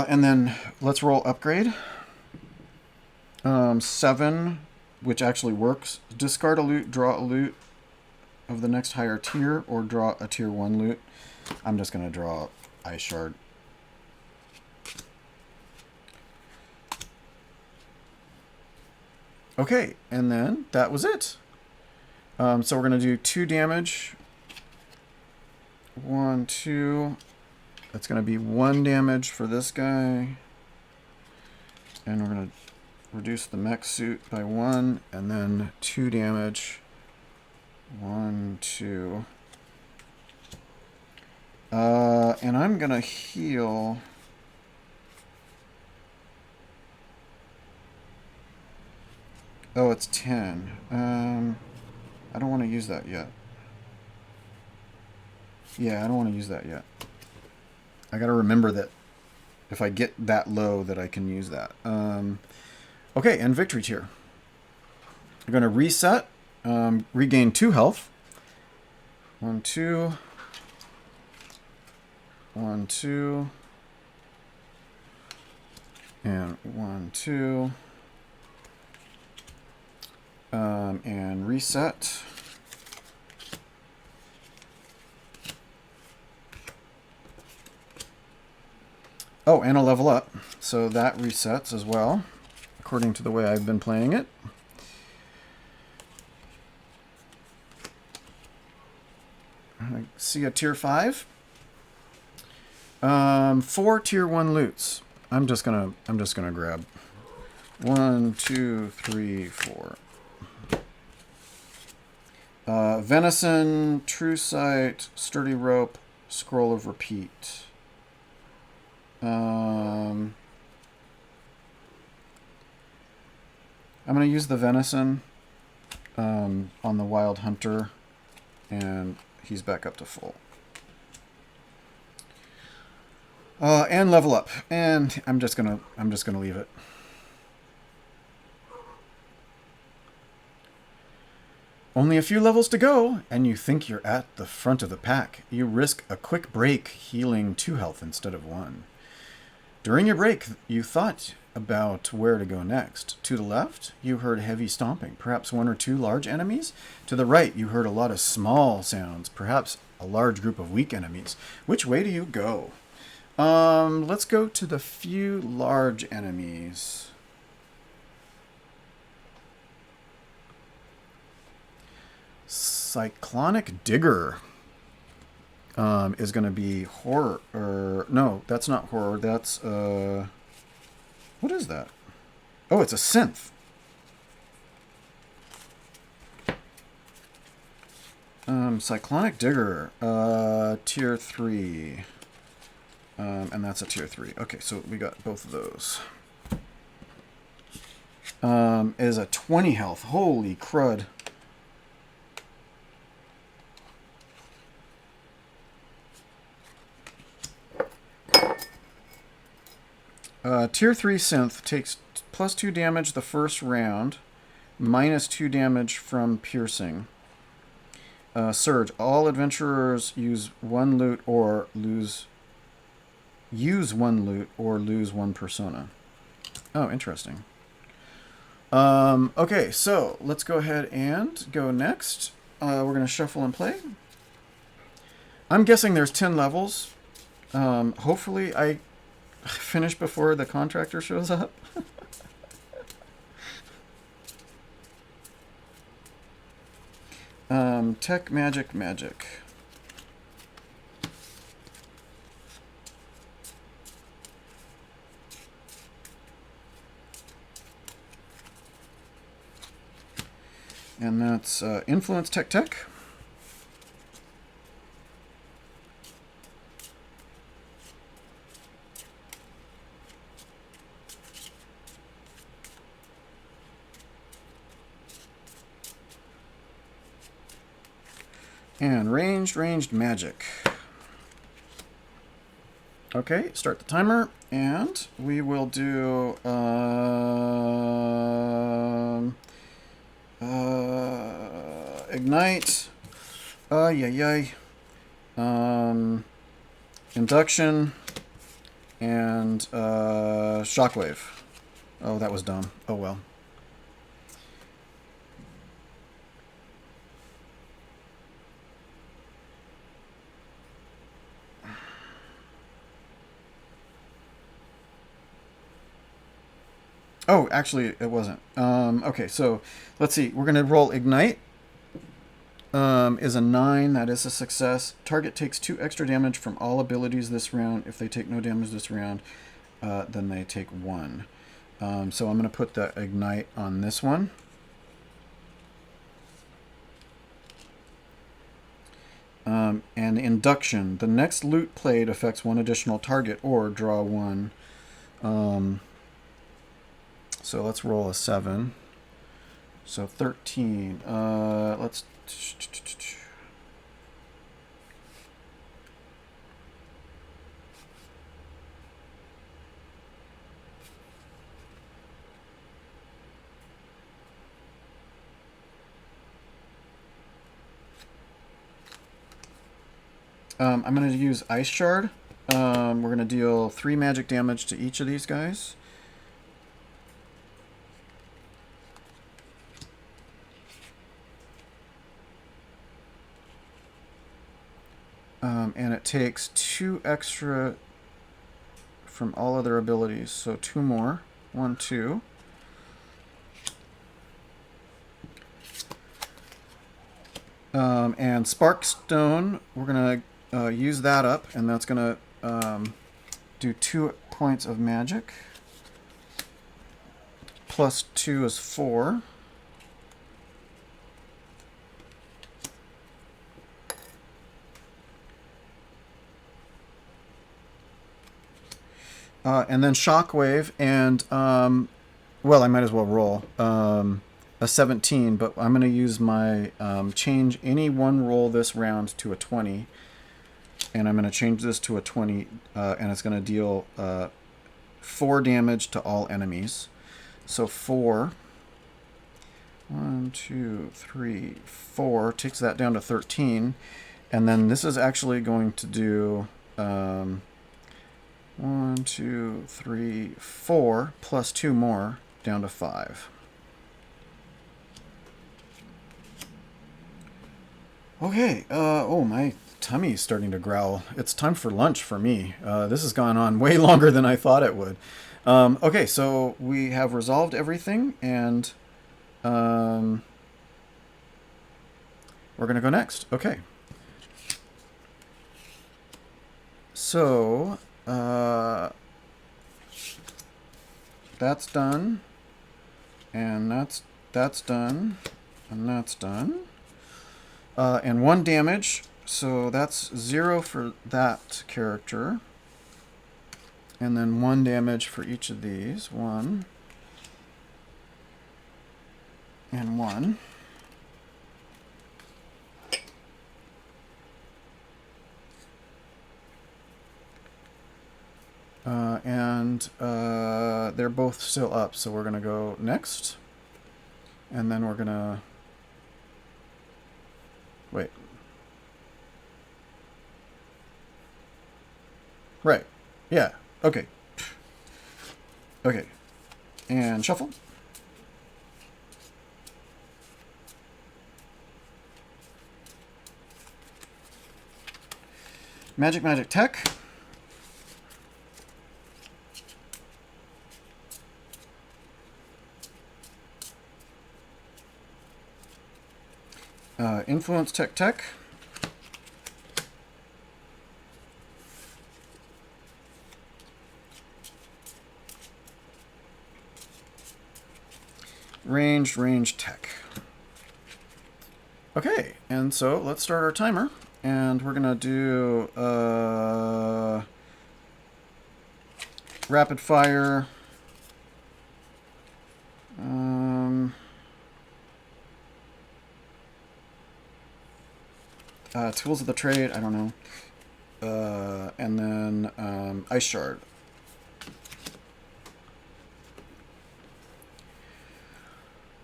And then let's roll upgrade. 7, which actually works. Discard a loot, draw a loot of the next higher tier, or draw a tier 1 loot. I'm just going to draw Ice Shard. Okay, and then that was it. So we're going to do 2 damage. 1, 2. That's going to be 1 damage for this guy. And we're going to reduce the mech suit by 1, and then 2 damage. 1, 2. And I'm going to heal. Oh, it's 10. I don't want to use that yet. Yeah, I don't want to use that yet. I got to remember that if I get that low that I can use that. Okay, and victory tier. I'm going to reset, regain 2 health. 1, 2. 1, 2. And 1, 2. And reset. Oh, and a level up. So that resets as well, according to the way I've been playing it. I see a tier 5. 4 tier 1 loots. I'm just gonna grab 1, 2, 3, 4. Venison, True Sight, Sturdy Rope, Scroll of Repeat. I'm going to use the Venison on the Wild Hunter, and he's back up to full. And level up, and I'm just gonna leave it. Only a few levels to go, and you think you're at the front of the pack. You risk a quick break, healing 2 health instead of 1. During your break, you thought about where to go next. To the left, you heard heavy stomping, perhaps 1 or 2 large enemies. To the right, you heard a lot of small sounds, perhaps a large group of weak enemies. Which way do you go? Let's go to the few large enemies. Cyclonic Digger is going to be horror. No, that's not horror. That's what is that? Oh, it's a synth. Cyclonic Digger, tier 3. And that's a tier 3. Okay, so we got both of those. Is a 20 health. Holy crud. Tier 3 synth takes +2 damage the first round, -2 damage from piercing. Surge. All adventurers use one loot or lose one persona. Oh, interesting. Okay, so let's go ahead and go next. We're going to shuffle and play. I'm guessing there's 10 levels. Hopefully I finish before the contractor shows up. Tech magic. And that's influence tech. And ranged magic. Okay, start the timer, and we will do ignite, induction, and shockwave. Oh, that was dumb. Oh well. Oh, actually, it wasn't. Okay, so let's see. We're going to roll Ignite. Is a 9. That is a success. Target takes 2 extra damage from all abilities this round. If they take no damage this round, then they take 1. So I'm going to put the Ignite on this one. And Induction. The next loot played affects 1 additional target or draw 1. So let's roll a 7. So 13. Let's... I'm going to use Ice Shard. We're going to deal 3 magic damage to each of these guys. And it takes 2 extra from all other abilities, so 2 more. 1, 2. And Sparkstone, we're going to use that up, and that's going to do 2 points of magic. Plus 2 is 4. And then Shockwave, and, well, I might as well roll a 17, but I'm going to use my change any one roll this round to a 20, and I'm going to change this to a 20, and it's going to deal 4 damage to all enemies. So 4. 1, 2, 3, 4 takes that down to 13, and then this is actually going to do 1, 2, 3, 4 plus 2 more down to 5. Okay, oh, my tummy's starting to growl. It's time for lunch for me. This has gone on way longer than I thought it would. Okay, so we have resolved everything, and we're going to go next. Okay. So, that's done. And that's done. And that's done. And 1 damage. So that's 0 for that character. And then 1 damage for each of these. 1. And 1. They're both still up, so we're going to go next. And then we're going to... Wait. Right. Yeah. Okay. Okay. And shuffle. Magic Tech. Influence Tech. Range Tech. Okay, and so let's start our timer. And we're going to do rapid fire. Tools of the trade, I don't know. And then Ice Shard.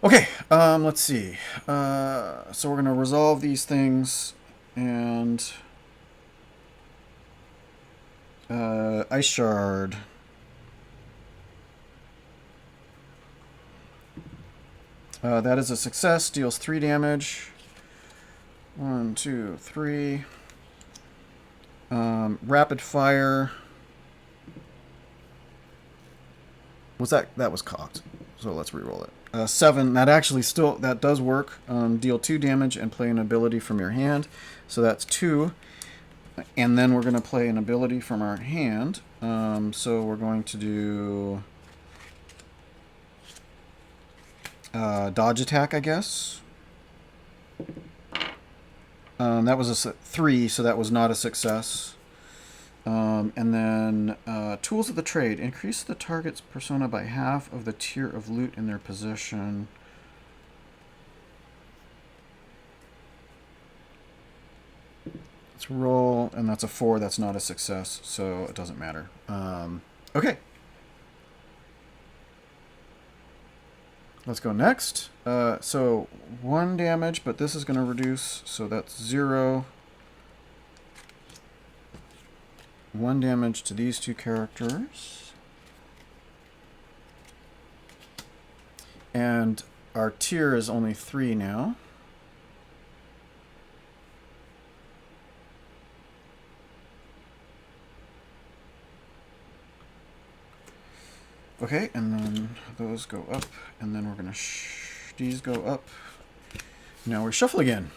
Okay, let's see. So we're going to resolve these things and Ice Shard. That is a success, deals 3 damage. 1, 2, 3. Rapid fire. That was cocked. So let's reroll it. 7. That actually that does work. Deal 2 damage and play an ability from your hand. So that's 2. And then we're going to play an ability from our hand. So we're going to do dodge attack, I guess. That was a 3, so that was not a success. And then Tools of the Trade. Increase the target's persona by half of the tier of loot in their possession. Let's roll, and that's a 4. That's not a success, so it doesn't matter. Okay. Let's go next. So 1 damage, but this is going to reduce, so that's 0. 1 damage to these 2 characters. And our tier is only 3 now. Okay, and then those go up, and then we're going to these go up. Now we shuffle again.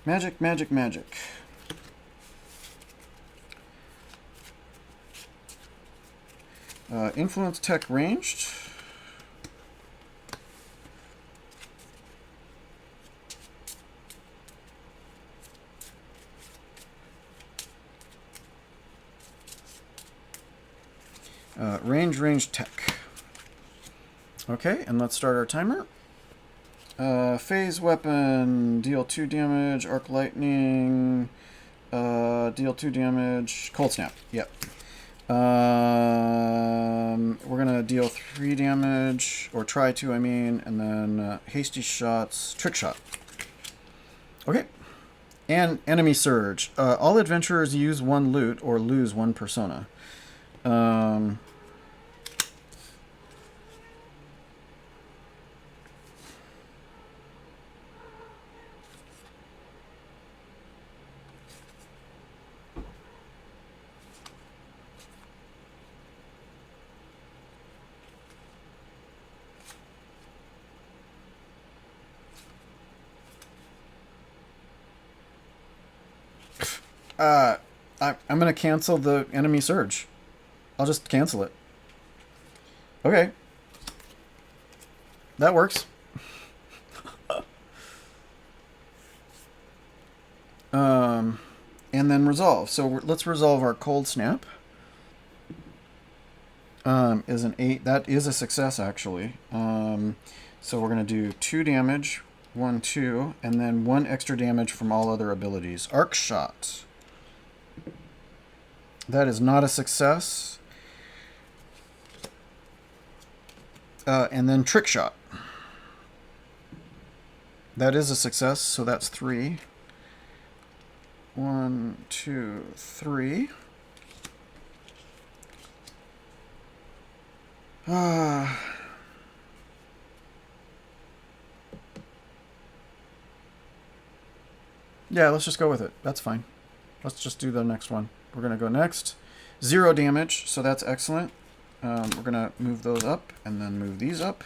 Magic. Influence Tech ranged. Range Tech. Okay, and let's start our timer. Phase Weapon, deal 2 damage. Arc Lightning, deal 2 damage. Cold Snap, yep. We're gonna deal 3 damage, or try to, I mean, and then Hasty Shots, Trick Shot. Okay. And Enemy Surge. All adventurers use 1 loot or lose 1 persona. I'm going to cancel the enemy surge. I'll just cancel it. Okay. That works. And then resolve. So let's resolve our cold snap. Is an 8. That is a success, actually. So we're going to do 2 damage, 1, 2, and then 1 extra damage from all other abilities. Arc shot. That is not a success. And then trick shot. That is a success, so that's 3. 1, 2, 3. Yeah, let's just go with it. That's fine. Let's just do the next one. We're going to go next. 0 damage, so that's excellent. We're going to move those up and then move these up.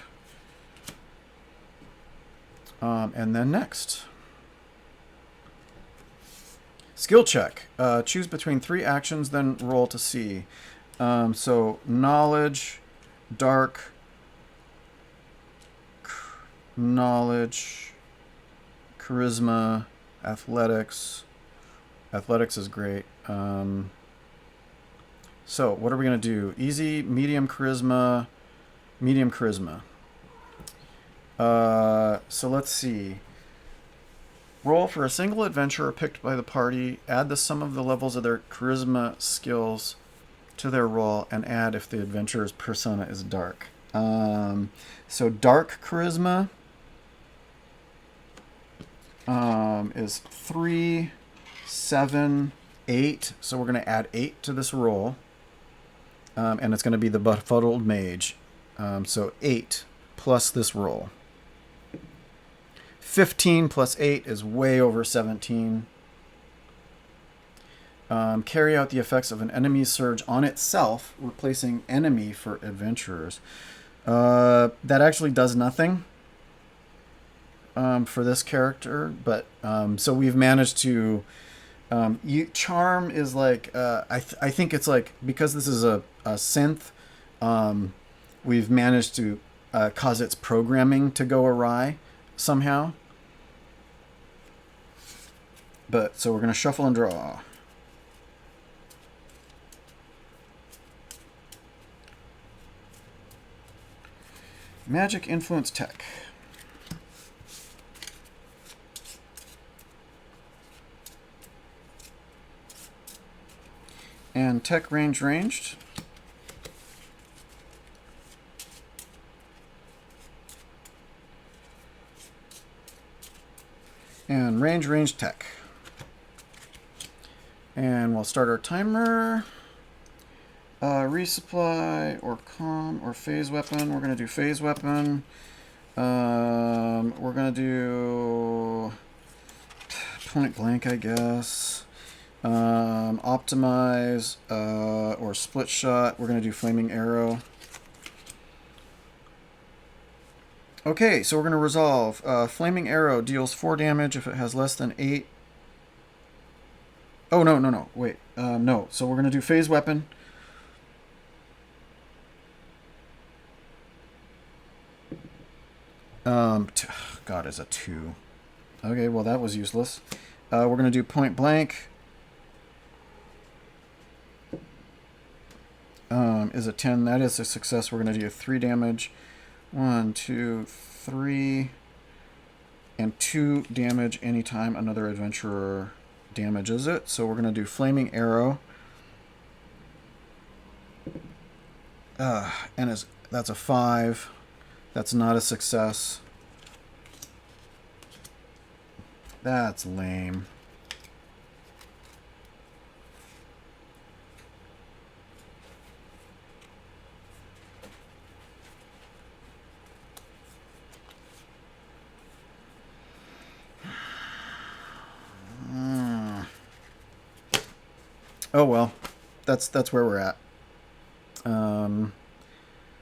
And then next. Skill check. Choose between 3 actions, then roll to see. So knowledge, dark, knowledge, charisma, athletics. Athletics is great. So what are we going to do? Easy, medium charisma, medium charisma. So let's see. Roll for a single adventurer picked by the party. Add the sum of the levels of their charisma skills to their roll, and add if the adventurer's persona is dark. So dark charisma is 3, 7, 8. So we're going to add 8 to this roll. And it's going to be the Befuddled Mage. So 8 plus this roll. 15 plus 8 is way over 17. Carry out the effects of an enemy's surge on itself, replacing enemy for adventurers. That actually does nothing for this character, but so we've managed to... charm is like... I think it's like, because this is a synth, we've managed to cause its programming to go awry somehow. But so we're going to shuffle and draw. Magic influence tech. And tech ranged. And range tech. And we'll start our timer. Resupply or com or phase weapon. We're going to do phase weapon. We're going to do point blank, I guess. Optimize or split shot. We're going to do flaming arrow. Okay, so we're going to resolve. Flaming arrow deals 4 damage if it has less than 8. Oh, no. Wait. No. So we're going to do phase weapon. God, is a 2. Okay, well, that was useless. We're going to do point blank. Is a 10. That is a success. We're going to do 3 damage. 1, 2, 3. And 2 damage anytime another adventurer damages it. So we're going to do flaming arrow. And that's a 5. That's not a success. That's lame. Oh well, that's where we're at.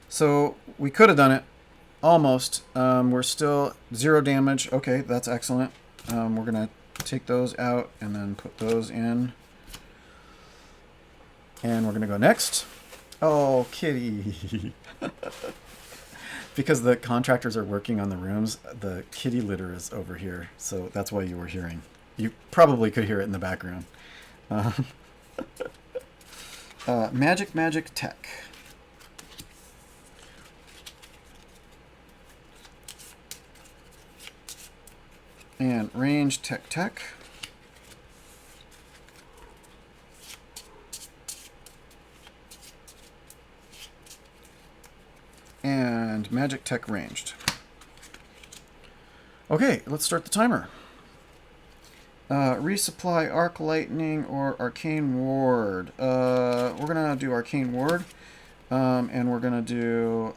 So we could have done it, almost. We're still 0 damage. Okay, that's excellent. We're gonna take those out and then put those in. And we're going to go next. Oh, kitty. Because the contractors are working on the rooms, the kitty litter is over here. So that's why you were hearing. You probably could hear it in the background. Magic Tech. And range Tech. And Magic Tech ranged. Okay, let's start the timer. Resupply Arc Lightning or Arcane Ward. We're gonna do Arcane Ward. And we're gonna do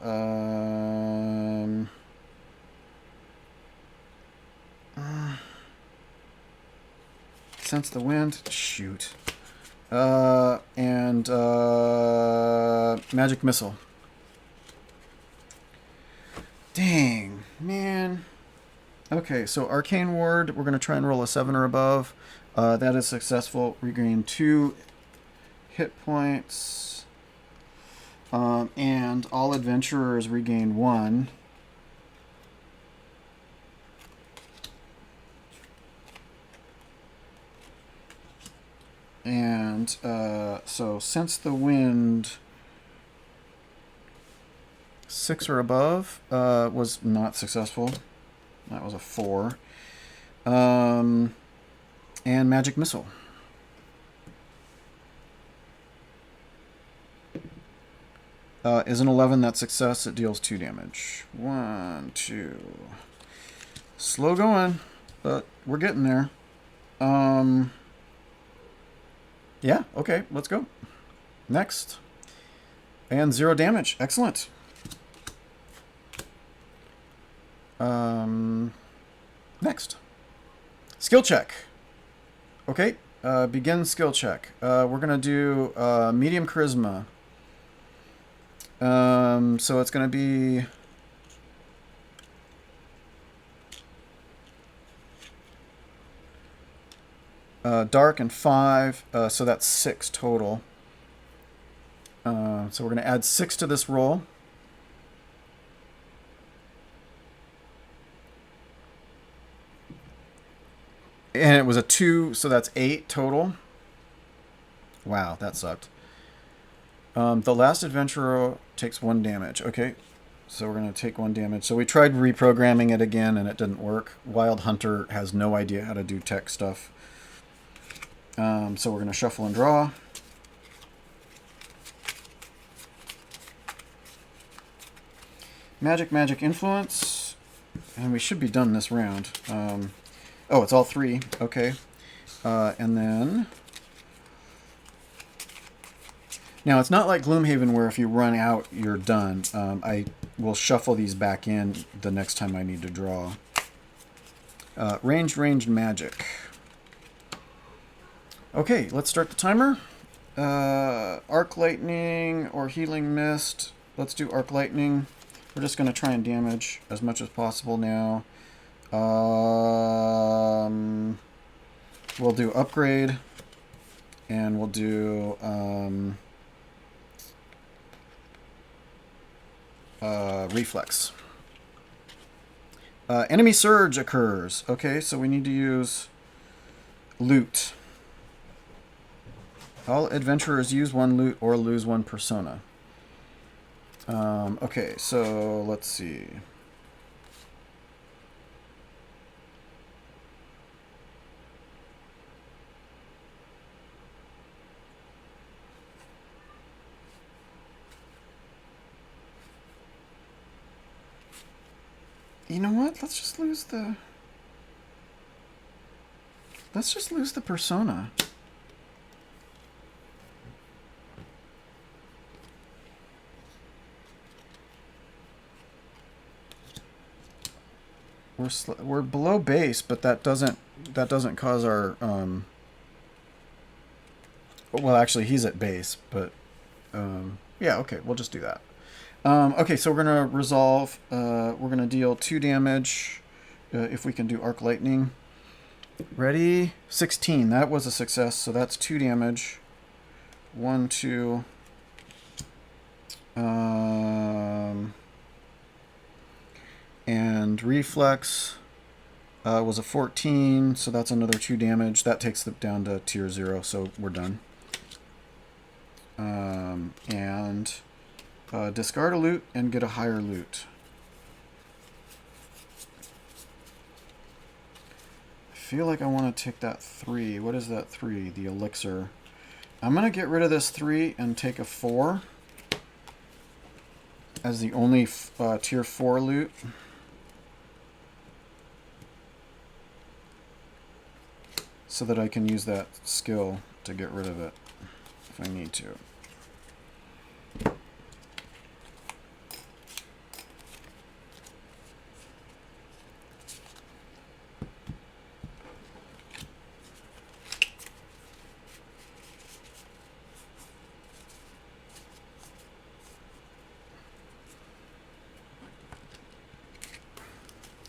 Sense the Wind. Shoot. And Magic Missile. Dang, man. Okay, so Arcane Ward, we're going to try and roll a 7 or above. That is successful. Regain 2 hit points. And all adventurers regain 1. And so Sense the Wind... 6 or above was not successful. That was a 4. And Magic Missile. Is an 11. That's success. It deals 2 damage. 1, 2. Slow going, but we're getting there. Yeah, okay, let's go. Next. And 0 damage. Excellent. Next. Skill check. Okay, begin skill check. We're going to do medium charisma. So it's going to be... dark and 5, so that's 6 total. So we're going to add 6 to this roll. And it was a 2, so that's 8 total. Wow, that sucked. The last adventurer takes 1 damage. Okay, so we're going to take 1 damage. So we tried reprogramming it again, and it didn't work. Wild Hunter has no idea how to do tech stuff. So we're going to shuffle and draw. Magic Influence. And we should be done this round. Oh, it's all 3. Okay. And then... Now, it's not like Gloomhaven where if you run out, you're done. I will shuffle these back in the next time I need to draw. Ranged magic. Okay, let's start the timer. Arc Lightning or Healing Mist. Let's do Arc Lightning. We're just going to try and damage as much as possible now. We'll do Upgrade. And we'll do... Reflex. Enemy Surge occurs. Okay, so we need to use Loot. All adventurers use 1 loot or lose 1 persona. Okay, so let's see. You know what? Let's just lose the persona. We're below base, but that doesn't cause our well, actually he's at base, but yeah, okay, we'll just do that. Okay, so we're gonna resolve. We're gonna deal 2 damage if we can do Arc Lightning. Ready? 16. That was a success, so that's 2 damage. 1, 2. And reflex was a 14, so that's another 2 damage. That takes them down to tier 0, so we're done. And discard a loot and get a higher loot. I feel like I want to take that 3. What is that 3? The elixir. I'm going to get rid of this 3 and take a 4 as the only tier 4 loot. So that I can use that skill to get rid of it if I need to.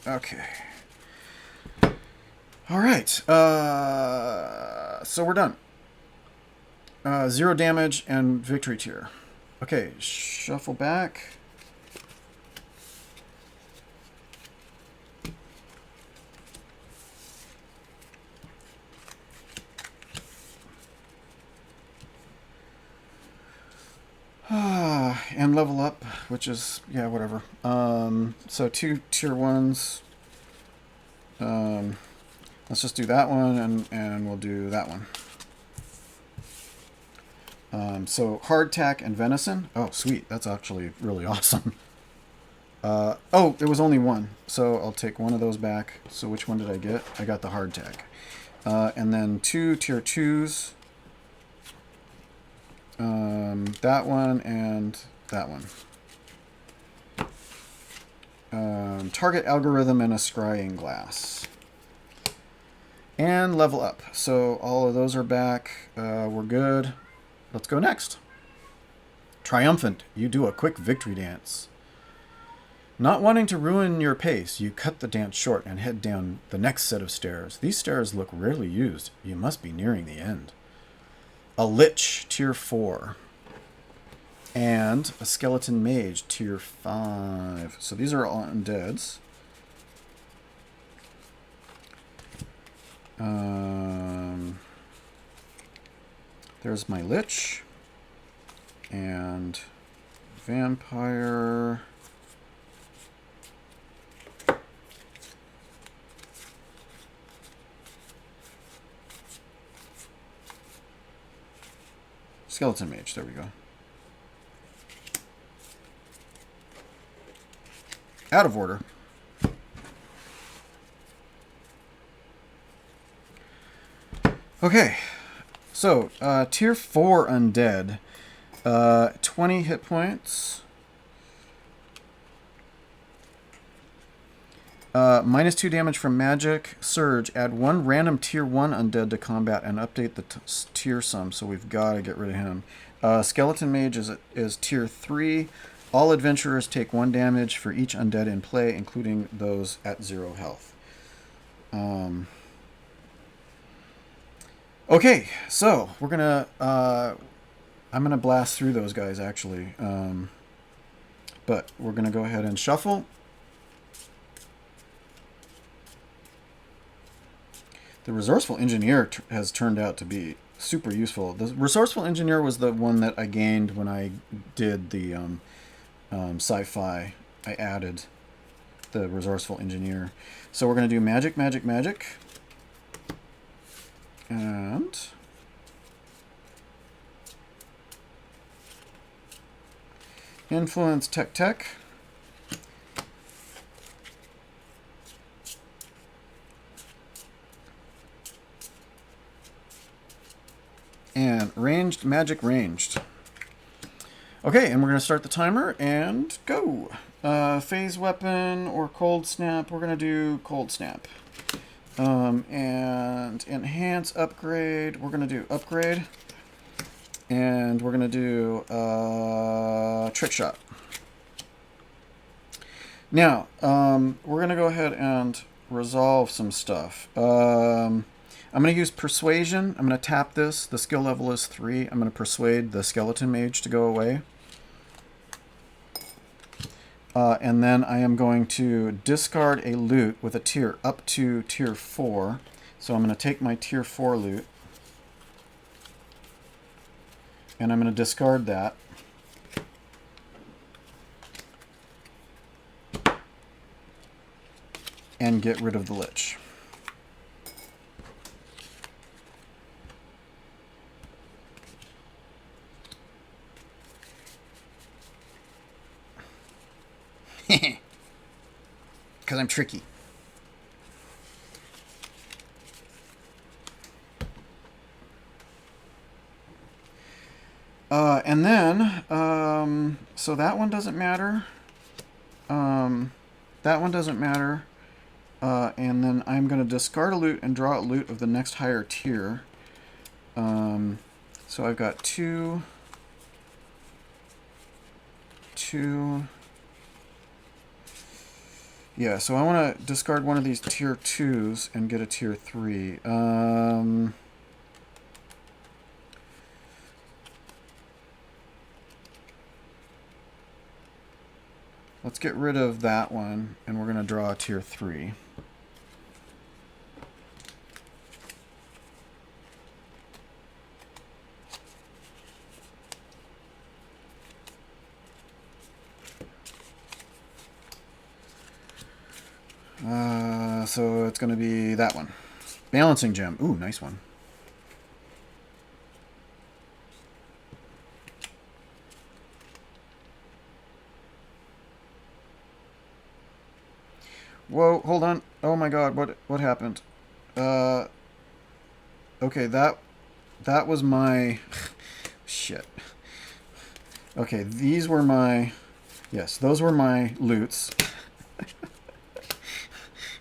Okay. All right. So we're done. 0 damage and victory tier. Okay, shuffle back. And level up, which is, yeah, whatever. So 2 tier 1s. Let's just do that one, and we'll do that one. So hardtack and venison. Oh, sweet. That's actually really awesome. Oh, there was only 1. So I'll take 1 of those back. So which one did I get? I got the hardtack. And then 2 tier 2s. That one and that one. Target algorithm and a scrying glass. And level up. So all of those are back. We're good. Let's go next. Triumphant. You do a quick victory dance. Not wanting to ruin your pace, you cut the dance short and head down the next set of stairs. These stairs look rarely used. You must be nearing the end. A Lich, tier 4. And a Skeleton Mage, tier 5. So these are all undeads. There's my Lich. And Vampire. Skeleton Mage, there we go. Out of order. Okay, so tier 4 undead, 20 hit points, -2 damage from magic, surge, add 1 random tier 1 undead to combat and update the tier sum, so we've got to get rid of him. Skeleton Mage is tier 3. All adventurers take 1 damage for each undead in play, including those at 0 health. Okay, so we're gonna I'm gonna blast through those guys actually, but we're gonna go ahead and shuffle. The Resourceful Engineer has turned out to be super useful. The Resourceful Engineer was the one that I gained when I did the sci-fi. I added the Resourceful Engineer. So we're gonna do magic, magic, magic. And influence tech. And ranged, magic, ranged. Okay, and we're going to start the timer and go. Phase weapon or cold snap. We're going to do cold snap. And enhance, upgrade. We're going to do upgrade. And we're going to do trick shot. Now, we're going to go ahead and resolve some stuff. I'm going to use Persuasion. I'm going to tap this. The skill level is 3. I'm going to persuade the skeleton mage to go away. And then I am going to discard a loot with a tier up to tier 4. So I'm going to take my tier 4 loot. And I'm going to discard that. And get rid of the Lich. Because I'm tricky. And then, so that one doesn't matter. That one doesn't matter. And then I'm going to discard a loot and draw a loot of the next higher tier. So I've got two. Yeah, so I want to discard one of these tier 2s and get a tier 3. Let's get rid of that one, and we're going to draw a tier 3. So it's going to be that one. Balancing gem. Ooh, nice one. Whoa, hold on. Oh my god, what happened? Okay, that was my shit. Okay, these were my those were my loots.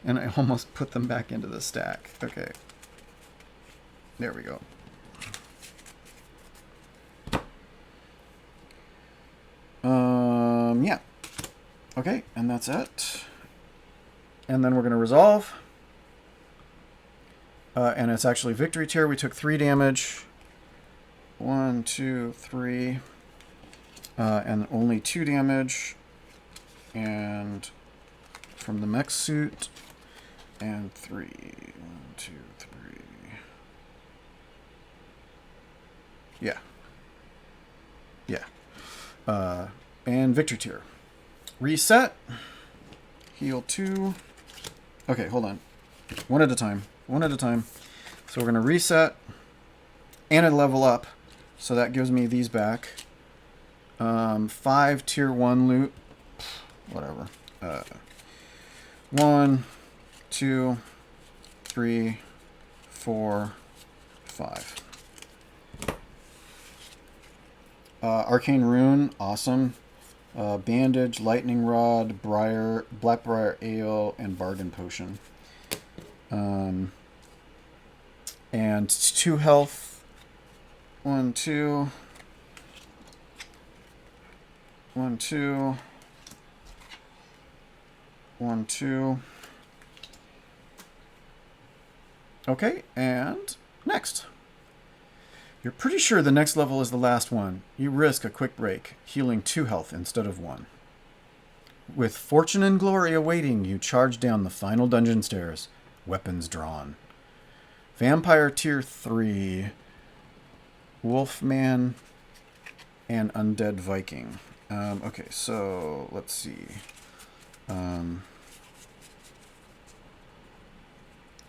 And I almost put them back into the stack. Okay. There we go. Yeah. Okay, and that's it. And then we're going to resolve. And it's actually victory tier. We took 3 damage. 1, 2, 3. And only 2 damage. And from the mech suit. And 3. 1, 2, 3. Yeah. Yeah. And victory tier. Reset. Heal 2. Okay, hold on. One at a time. One at a time. So we're going to reset. And a level up. So that gives me these back. 5 tier 1 loot. Whatever. 1, 2, 3, 4, 5. Arcane Rune, awesome. Bandage, Lightning Rod, Blackbriar Ale, and Bargain Potion. And 2 health. 1, 2. 1, 2. 1, 2. Okay, and next. You're pretty sure the next level is the last one. You risk a quick break, healing 2 health instead of 1. With fortune and glory awaiting, you charge down the final dungeon stairs, weapons drawn. Vampire tier 3, Wolfman, and Undead Viking. Okay, so let's see.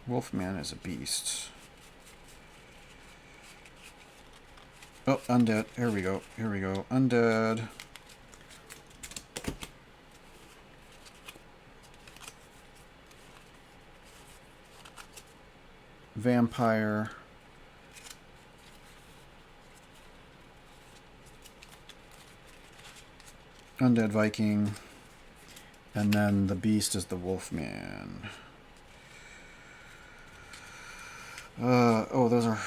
Wolfman is a beast. Oh, undead. Here we go. Here we go. Undead. Vampire. Undead Viking. And then the beast is the Wolfman. Oh, those are...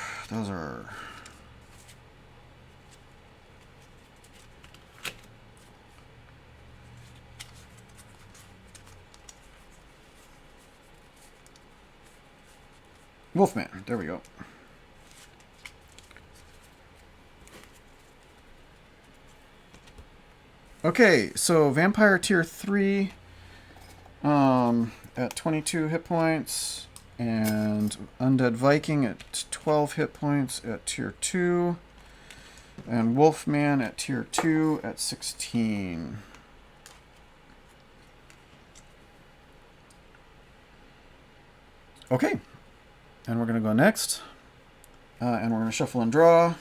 Wolfman. There we go. Okay, so Vampire Tier 3 at 22 hit points, and Undead Viking at 12 hit points at Tier 2, and Wolfman at Tier 2 at 16. Okay, and we're going to go next, and we're going to shuffle and draw.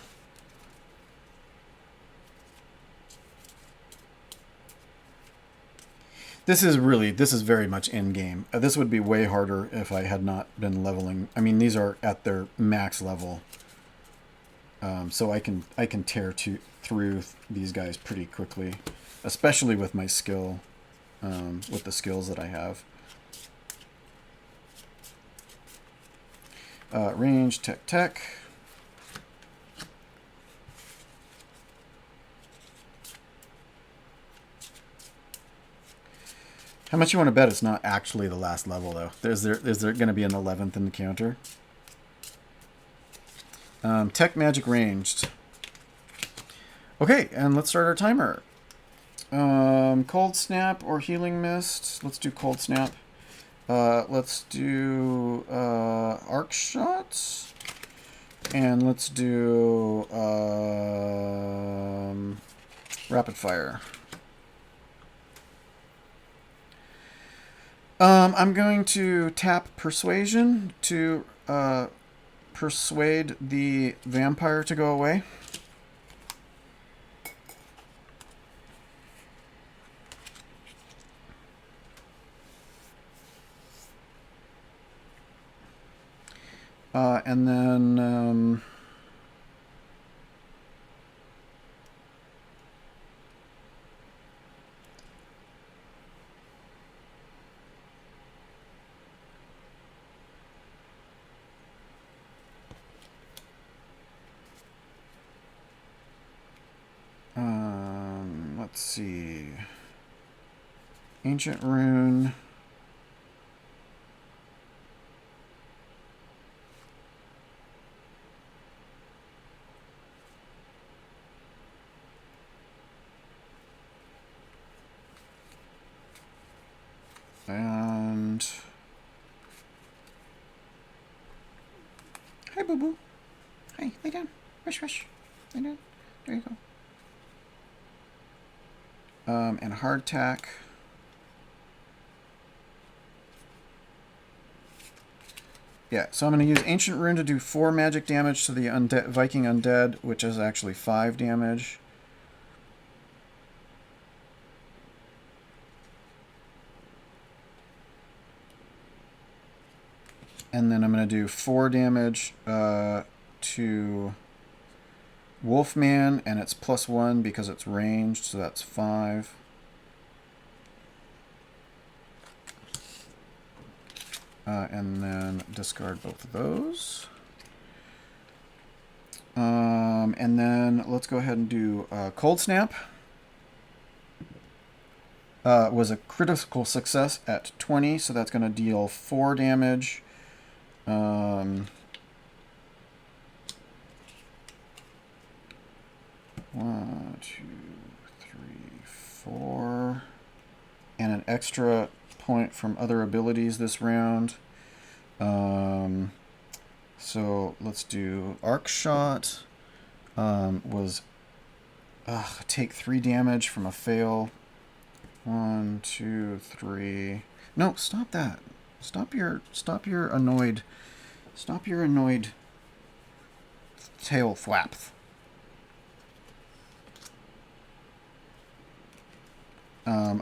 This is very much in-game. This would be way harder if I had not been leveling. I mean, these are at their max level. So I can tear through these guys pretty quickly, especially with my skill, with the skills that I have. Range, tech. How much you want to bet it's not actually the last level, though? Is there going to be an 11th encounter? Tech, magic, ranged. Okay, and let's start our timer. Cold snap or healing mist. Let's do cold snap. Let's do arc shots. And let's do rapid fire. I'm going to tap Persuasion to persuade the vampire to go away. And then let's see. Ancient Rune. And hi, Boo Boo. Hi, lay down. Rush, rush. Lay down. There you go. And hardtack. Yeah, so I'm going to use Ancient Rune to do 4 magic damage to the Viking Undead, which is actually 5 damage. And then I'm going to do 4 damage to Wolfman, and it's +1 because it's ranged, so that's 5. And then discard both of those. And then let's go ahead and do Cold Snap. Was a critical success at 20, so that's going to deal 4 damage. 1, 2, 3, 4, and an extra point from other abilities this round. So let's do Arc Shot. Was take 3 damage from a fail. 1, 2, 3. No, stop that. Stop your annoyed tail flaps.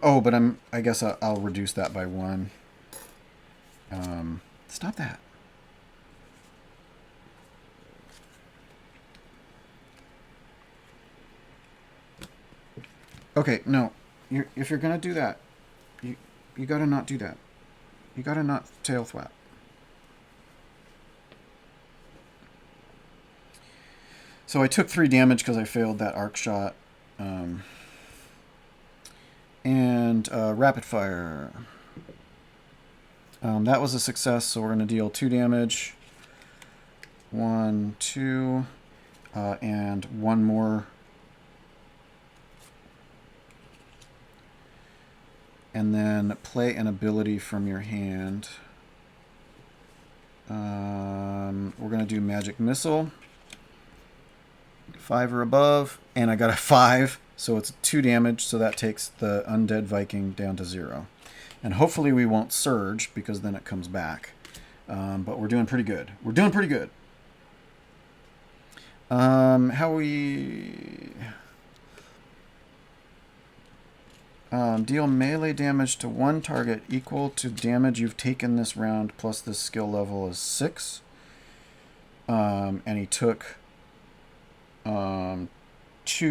Oh, but I guess I'll reduce that by 1. Stop that. Okay, no. If you're gonna do that, you gotta not do that. You gotta not tail flap. So I took 3 damage because I failed that arc shot. And rapid fire. That was a success, so we're going to deal 2 damage. 1, 2, and one more. And then play an ability from your hand. We're going to do Magic Missile. 5 or above. And I got a 5, so it's 2 damage, so that takes the Undead Viking down to 0. And hopefully we won't surge, because then it comes back. But we're doing pretty good. We're doing pretty good. How we... deal melee damage to one target equal to damage you've taken this round, plus this skill level is 6. And he took 2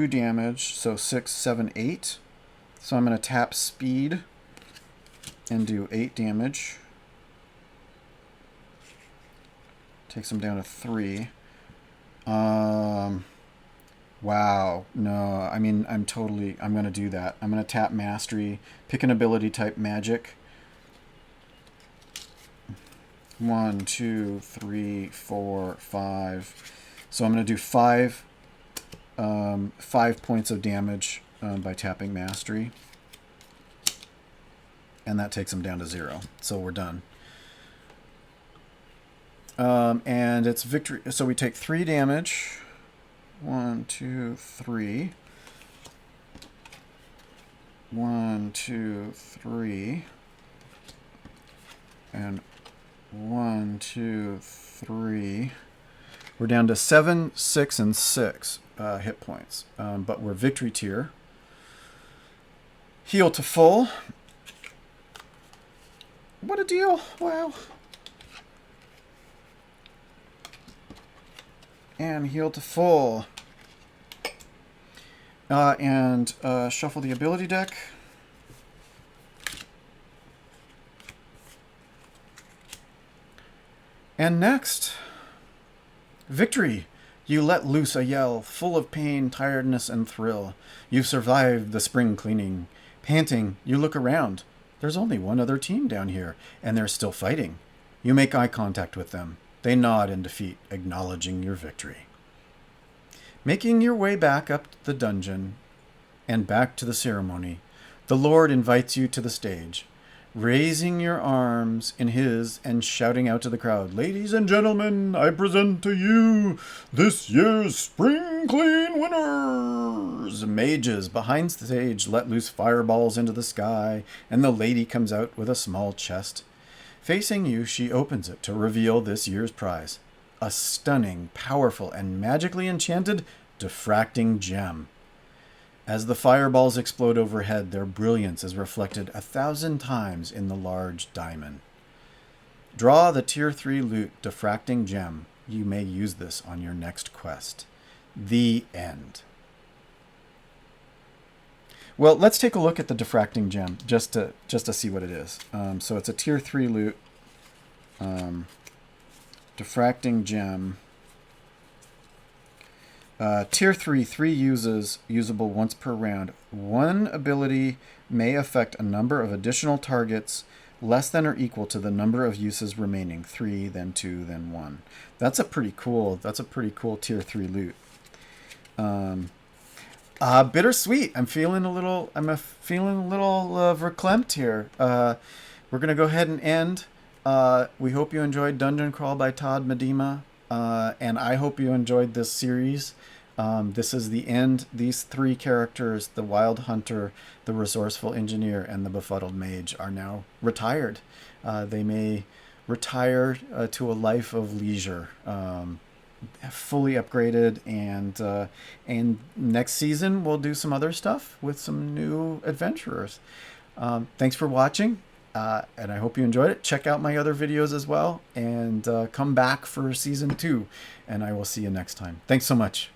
damage, so 6, 7, 8. So I'm going to tap speed and do 8 damage. Takes him down to 3. Wow, no, I mean, I'm going to do that. I'm going to tap Mastery, pick an ability type Magic. 1, 2, 3, 4, 5. So I'm going to do 5 points of damage by tapping Mastery. And that takes him down to 0. So we're done. And it's victory. So we take 3 damage. 1, 2, 3. 1, 2, 3. And 1, 2, 3. We're down to 7, 6, and 6 hit points. But we're victory tier. Heal to full. What a deal. Wow. And heal to full. And shuffle the ability deck. And next, victory. You let loose a yell, full of pain, tiredness, and thrill. You've survived the spring cleaning. Panting, you look around. There's only one other team down here, and they're still fighting. You make eye contact with them. They nod in defeat, acknowledging your victory. Making your way back up the dungeon and back to the ceremony, the Lord invites you to the stage, raising your arms in his and shouting out to the crowd, "Ladies and gentlemen, I present to you this year's Spring Clean winners!" Mages behind the stage let loose fireballs into the sky, and the lady comes out with a small chest. Facing you, she opens it to reveal this year's prize. A stunning, powerful, and magically enchanted diffracting gem. As the fireballs explode overhead, their brilliance is reflected 1,000 times in the large diamond. Draw the Tier 3 loot diffracting gem. You may use this on your next quest. The end. Well, let's take a look at the diffracting gem just to see what it is. So it's a Tier 3 loot. Diffracting gem. Tier 3, 3 uses, usable once per round. One ability may affect a number of additional targets less than or equal to the number of uses remaining. 3, then 2, then 1. That's a pretty cool Tier 3 loot. Bittersweet. I'm feeling a little verklempt here. We're gonna go ahead and end. We hope you enjoyed Dungeon Crawl by Todd Medema, and I hope you enjoyed this series. This is the end. These 3 characters, the Wild Hunter, the Resourceful Engineer, and the Befuddled Mage, are now retired. They may retire to a life of leisure. Fully upgraded, and next season we'll do some other stuff with some new adventurers. Thanks for watching, and I hope you enjoyed it. Check out my other videos as well, and come back for season 2, and I will see you next time. Thanks so much.